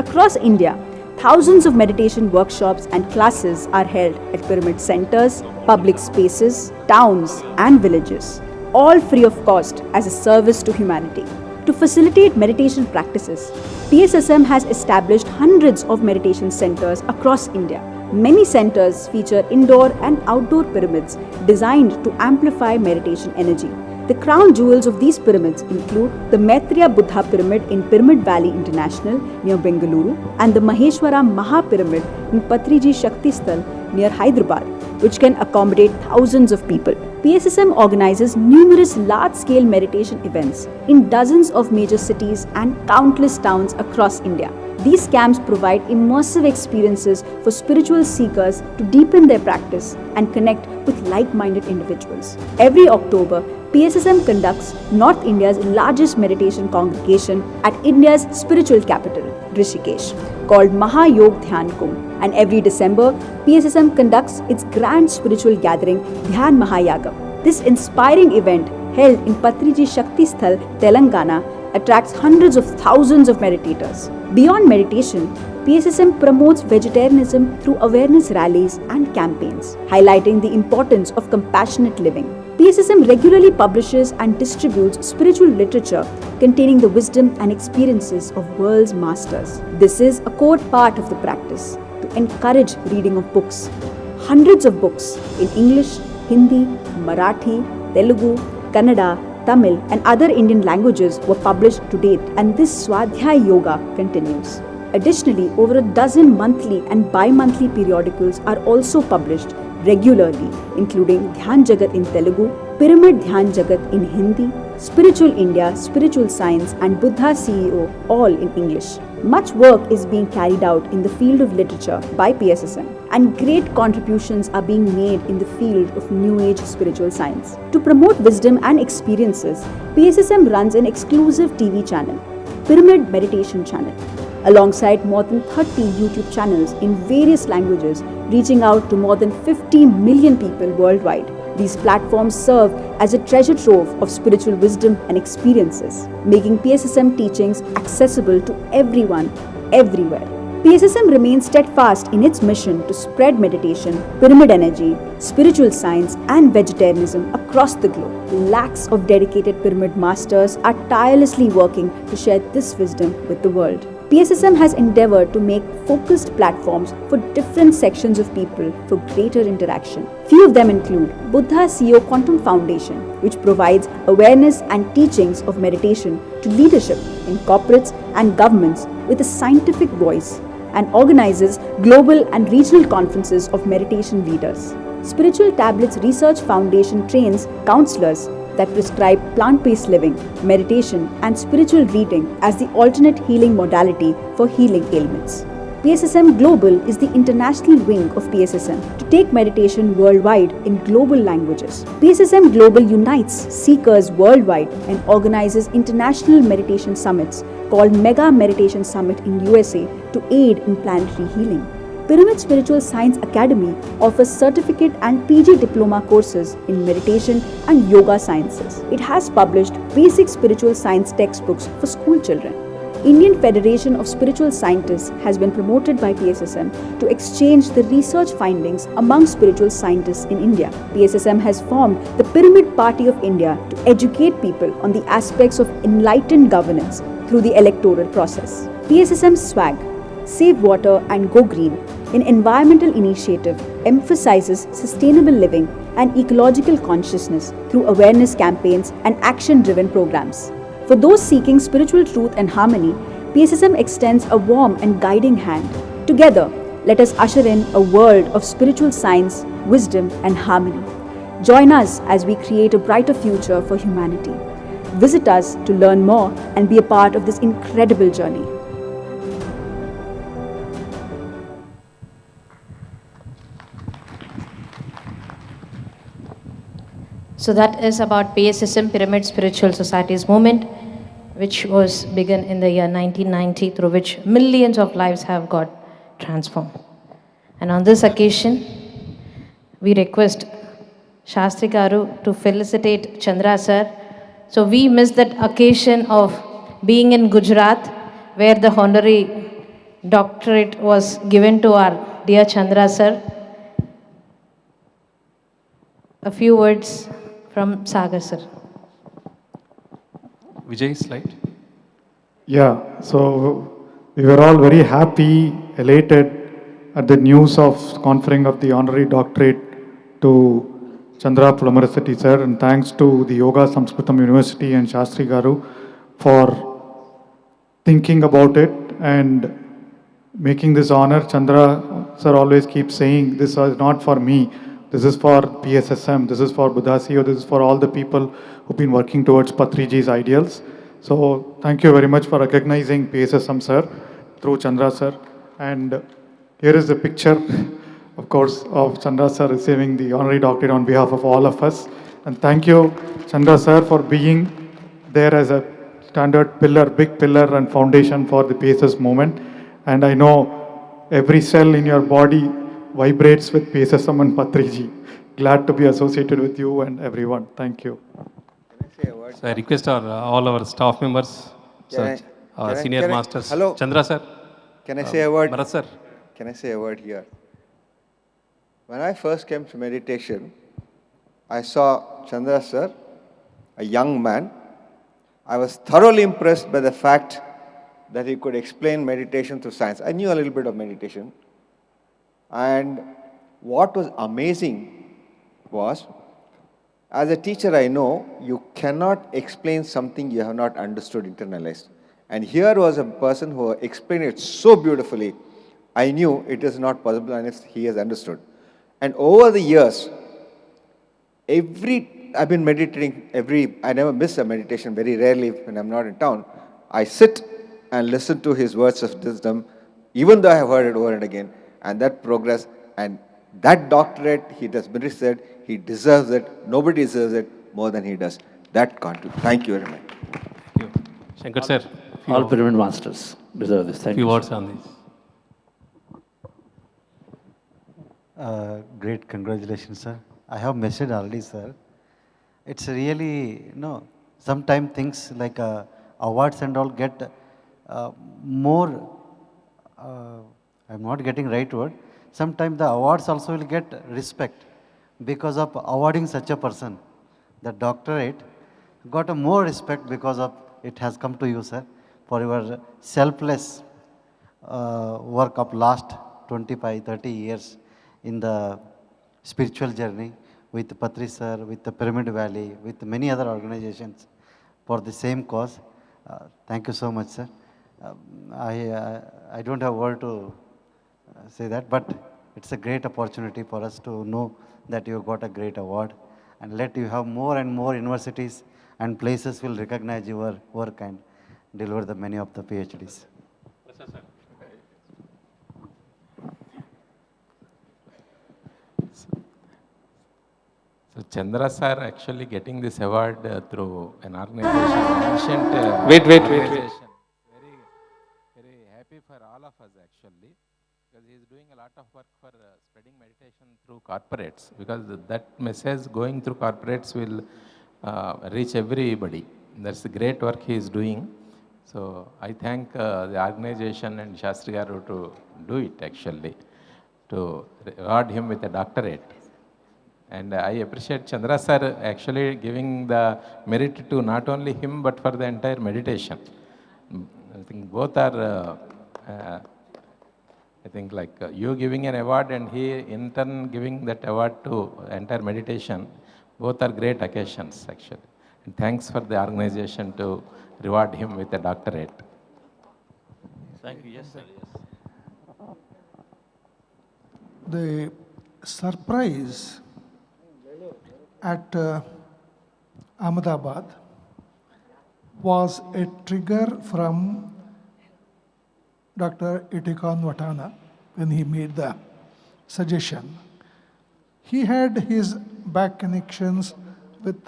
Across India, thousands of meditation workshops and classes are held at pyramid centers, public spaces, towns, and villages, all free of cost as a service to humanity. To facilitate meditation practices, PSSM has established hundreds of meditation centers across India. Many centers feature indoor and outdoor pyramids designed to amplify meditation energy. The crown jewels of these pyramids include the Maitreya Buddha Pyramid in Pyramid Valley International near Bengaluru and the Maheshwara Maha Pyramid in Patriji Shakti Sthal near Hyderabad, which can accommodate thousands of people. PSSM organizes numerous large-scale meditation events in dozens of major cities and countless towns across India. These camps provide immersive experiences for spiritual seekers to deepen their practice and connect with like-minded individuals. Every October, PSSM conducts North India's largest meditation congregation at India's spiritual capital, Rishikesh, called Mahayog Dhyan Kumbh. And every December, PSSM conducts its grand spiritual gathering, Dhyan Mahayagam. This inspiring event, held in Patriji Shakti Sthal, Telangana, attracts hundreds of thousands of meditators. Beyond meditation, PSSM promotes vegetarianism through awareness rallies and campaigns, highlighting the importance of compassionate living. PSSM regularly publishes and distributes spiritual literature containing the wisdom and experiences of world's masters. This is a core part of the practice to encourage reading of books. Hundreds of books in English, Hindi, Marathi, Telugu, Kannada, Tamil and other Indian languages were published to date, and this Swadhyaya Yoga continues. Additionally, over a dozen monthly and bi-monthly periodicals are also published regularly, including Dhyan Jagat in Telugu, Pyramid Dhyan Jagat in Hindi, Spiritual India, Spiritual Science and Buddha CEO, all in English. Much work is being carried out in the field of literature by PSSM, and great contributions are being made in the field of New Age spiritual science. To promote wisdom and experiences, PSSM runs an exclusive TV channel, Pyramid Meditation Channel, alongside more than 30 YouTube channels in various languages, reaching out to more than 50 million people worldwide. These platforms serve as a treasure trove of spiritual wisdom and experiences, making PSSM teachings accessible to everyone, everywhere. PSSM remains steadfast in its mission to spread meditation, pyramid energy, spiritual science, and vegetarianism across the globe. Lakhs of dedicated pyramid masters are tirelessly working to share this wisdom with the world. PSSM has endeavored to make focused platforms for different sections of people for greater interaction. Few of them include Buddha CEO Quantum Foundation, which provides awareness and teachings of meditation to leadership in corporates and governments with a scientific voice, and organizes global and regional conferences of meditation leaders. Spiritual Tablets Research Foundation trains counselors that prescribe plant-based living, meditation, and spiritual reading as the alternate healing modality for healing ailments. PSSM Global is the international wing of PSSM to take meditation worldwide in global languages. PSSM Global unites seekers worldwide and organizes international meditation summits called Mega Meditation Summit in USA to aid in planetary healing. Pyramid Spiritual Science Academy offers certificate and PG diploma courses in meditation and yoga sciences. It has published basic spiritual science textbooks for school children. Indian Federation of Spiritual Scientists has been promoted by PSSM to exchange the research findings among spiritual scientists in India. PSSM has formed the Pyramid Party of India to educate people on the aspects of enlightened governance through the electoral process. PSSM SWAG, Save Water and Go Green, an environmental initiative, emphasizes sustainable living and ecological consciousness through awareness campaigns and action-driven programs. For those seeking spiritual truth and harmony, PSSM extends a warm and guiding hand. Together, let us usher in a world of spiritual science, wisdom, and harmony. Join us as we create a brighter future for humanity. Visit us to learn more and be a part of this incredible journey. So that is about PSSM, Pyramid Spiritual Society's movement, which was begun in the year 1990, through which millions of lives have got transformed. And on this occasion, we request Shastri Garu to felicitate Chandra sir. So we missed that occasion of being in Gujarat, where the honorary doctorate was given to our dear Chandra sir. A few words from Sagar sir. Vijay, slide. Yeah, so we were all very happy, elated at the news of conferring of the honorary doctorate to Chandra Brahmarshi sir, and thanks to the Yoga Samskritam University and Shastri Garu for thinking about it and making this honor. Chandra sir always keeps saying, this is not for me, this is for PSSM, this is for Budhasi, or this is for all the people who've been working towards Patriji's ideals. So thank you very much for recognizing PSSM sir through Chandra sir. And here is the picture, of course, of Chandra sir receiving the honorary doctorate on behalf of all of us. And thank you, Chandra sir, for being there as a standard pillar, big pillar and foundation for the PSS movement. And I know every cell in your body vibrates with PSSM and Patriji. Glad to be associated with you and everyone. Thank you. So I request all our staff members, senior masters. Hello. Chandra sir. Can I say a word? Bharat sir. Can I say a word here? When I first came to meditation, I saw Chandra sir, a young man. I was thoroughly impressed by the fact that he could explain meditation through science. I knew a little bit of meditation. And what was amazing was, as a teacher, I know you cannot explain something you have not understood, internalized. And here was a person who explained it so beautifully. I knew it is not possible unless he has understood. And over the years, I've been meditating I never miss a meditation, very rarely when I'm not in town. I sit and listen to his words of wisdom, even though I have heard it over and again, and that progress, and that doctorate, he has been said, he deserves it. Nobody deserves it more than he does. That contributes. Thank you very much. Thank you. Shankar sir. All pyramid masters deserve this. Thank you. Few words on this. Great, congratulations, sir. I have messaged already, sir. It's really, sometimes things like awards and all get more, I'm not getting right word. Sometimes the awards also will get respect because of awarding such a person. The doctorate got a more respect because of it has come to you, sir, for your selfless work of last 25, 30 years in the spiritual journey with Patri sir, with the Pyramid Valley, with many other organizations for the same cause. Thank you so much, sir. I don't have word to say that, but it's a great opportunity for us to know that you got a great award, and let you have more and more universities and places will recognize your work and deliver the many of the PhDs. So Chandra sir actually getting this award through an organization, ancient Wait. organization. Very happy for all of us actually, because he is doing a lot of work for spreading meditation through corporates, because that message going through corporates will reach everybody. That's the great work he is doing. So I thank the organization and Shastri Garu to do it actually, to reward him with a doctorate. And I appreciate Chandra sir actually giving the merit to not only him but for the entire meditation. I think both are, you giving an award and he in turn giving that award to entire meditation, both are great occasions actually. And thanks for the organization to reward him with a doctorate. Thank you. Yes, sir. Yes. The surprise at Ahmedabad was a trigger from Dr. Itikan Watana when he made the suggestion. He had his back connections with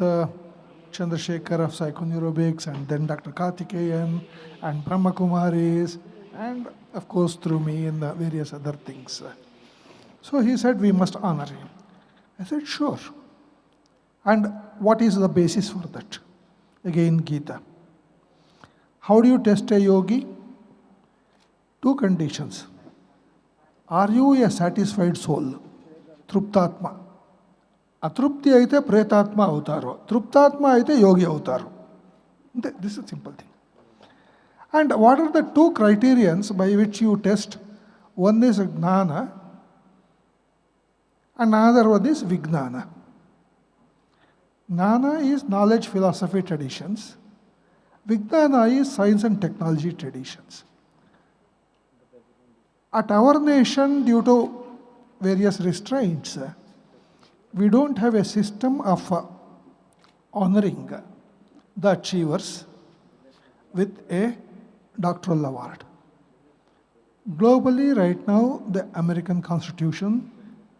Chandrasekhar of psychoneurobics, and then Dr. Karthikeyan and Brahma Kumaris, and of course through me and various other things. So he said we must honor him. I said sure. And what is the basis for that? Again, Gita. How do you test a yogi? Two conditions. Are you a satisfied soul? Truptatma. Atrupti aite pretatma avtaru. Truptatma aite yogi avtaru. This is a simple thing. And what are the two criterions by which you test? One is gnana, and another one is vignana. Gnana is knowledge, philosophy traditions. Vignana is science and technology traditions. At our nation, due to various restraints, we don't have a system of honoring the achievers with a doctoral award. Globally, right now, the American Constitution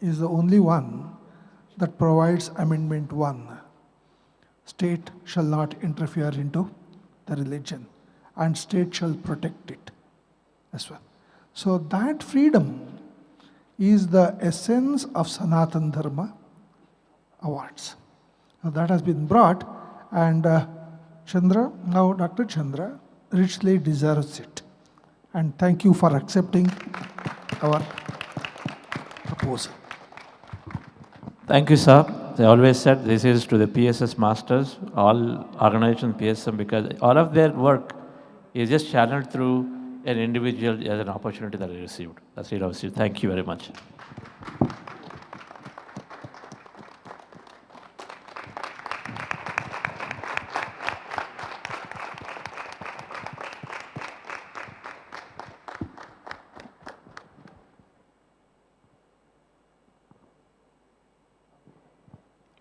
is the only one that provides Amendment 1. State shall not interfere into the religion, and state shall protect it as well. So that freedom is the essence of Sanatan Dharma awards. Now that has been brought, and Chandra, now Dr. Chandra, richly deserves it. And thank you for accepting our proposal. Thank you, sir. I always said this is to the PSS masters, all organizations PSM, because all of their work is just channeled through an individual as an opportunity that I received. That's it I received. Thank you very much.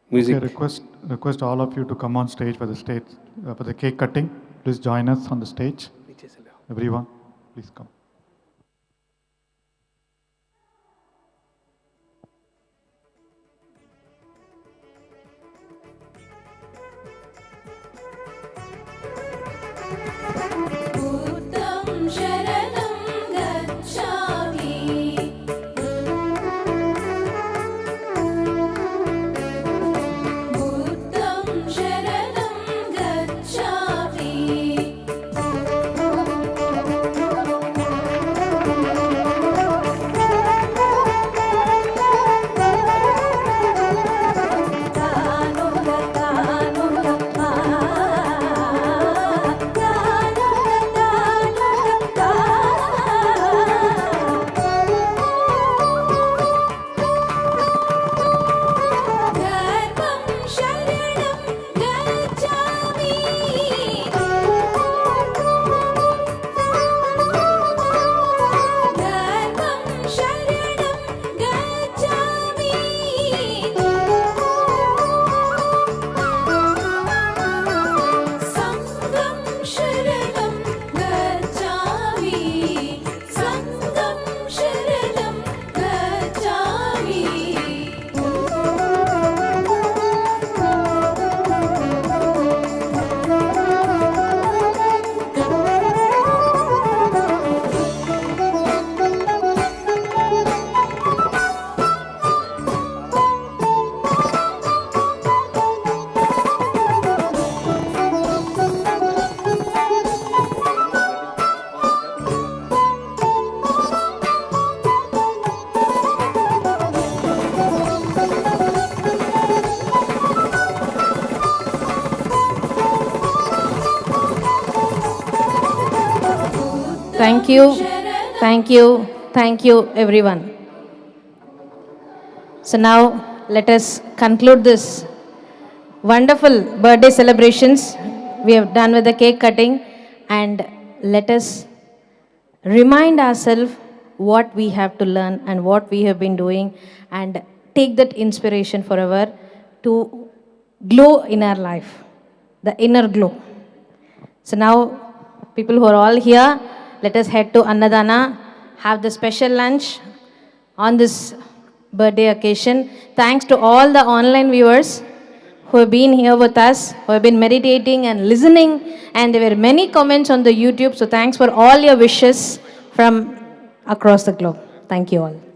Music. Okay, request all of you to come on stage for the cake cutting. Please join us on the stage. Everyone, please come. Thank you, thank you, thank you, everyone. So now let us conclude this wonderful birthday celebrations we have done with the cake cutting, and let us remind ourselves what we have to learn and what we have been doing, and take that inspiration forever to glow in our life, the inner glow. So now, people who are all here, let us head to Annadana, have the special lunch on this birthday occasion. Thanks to all the online viewers who have been here with us, who have been meditating and listening, and there were many comments on the YouTube. So thanks for all your wishes from across the globe. Thank you all.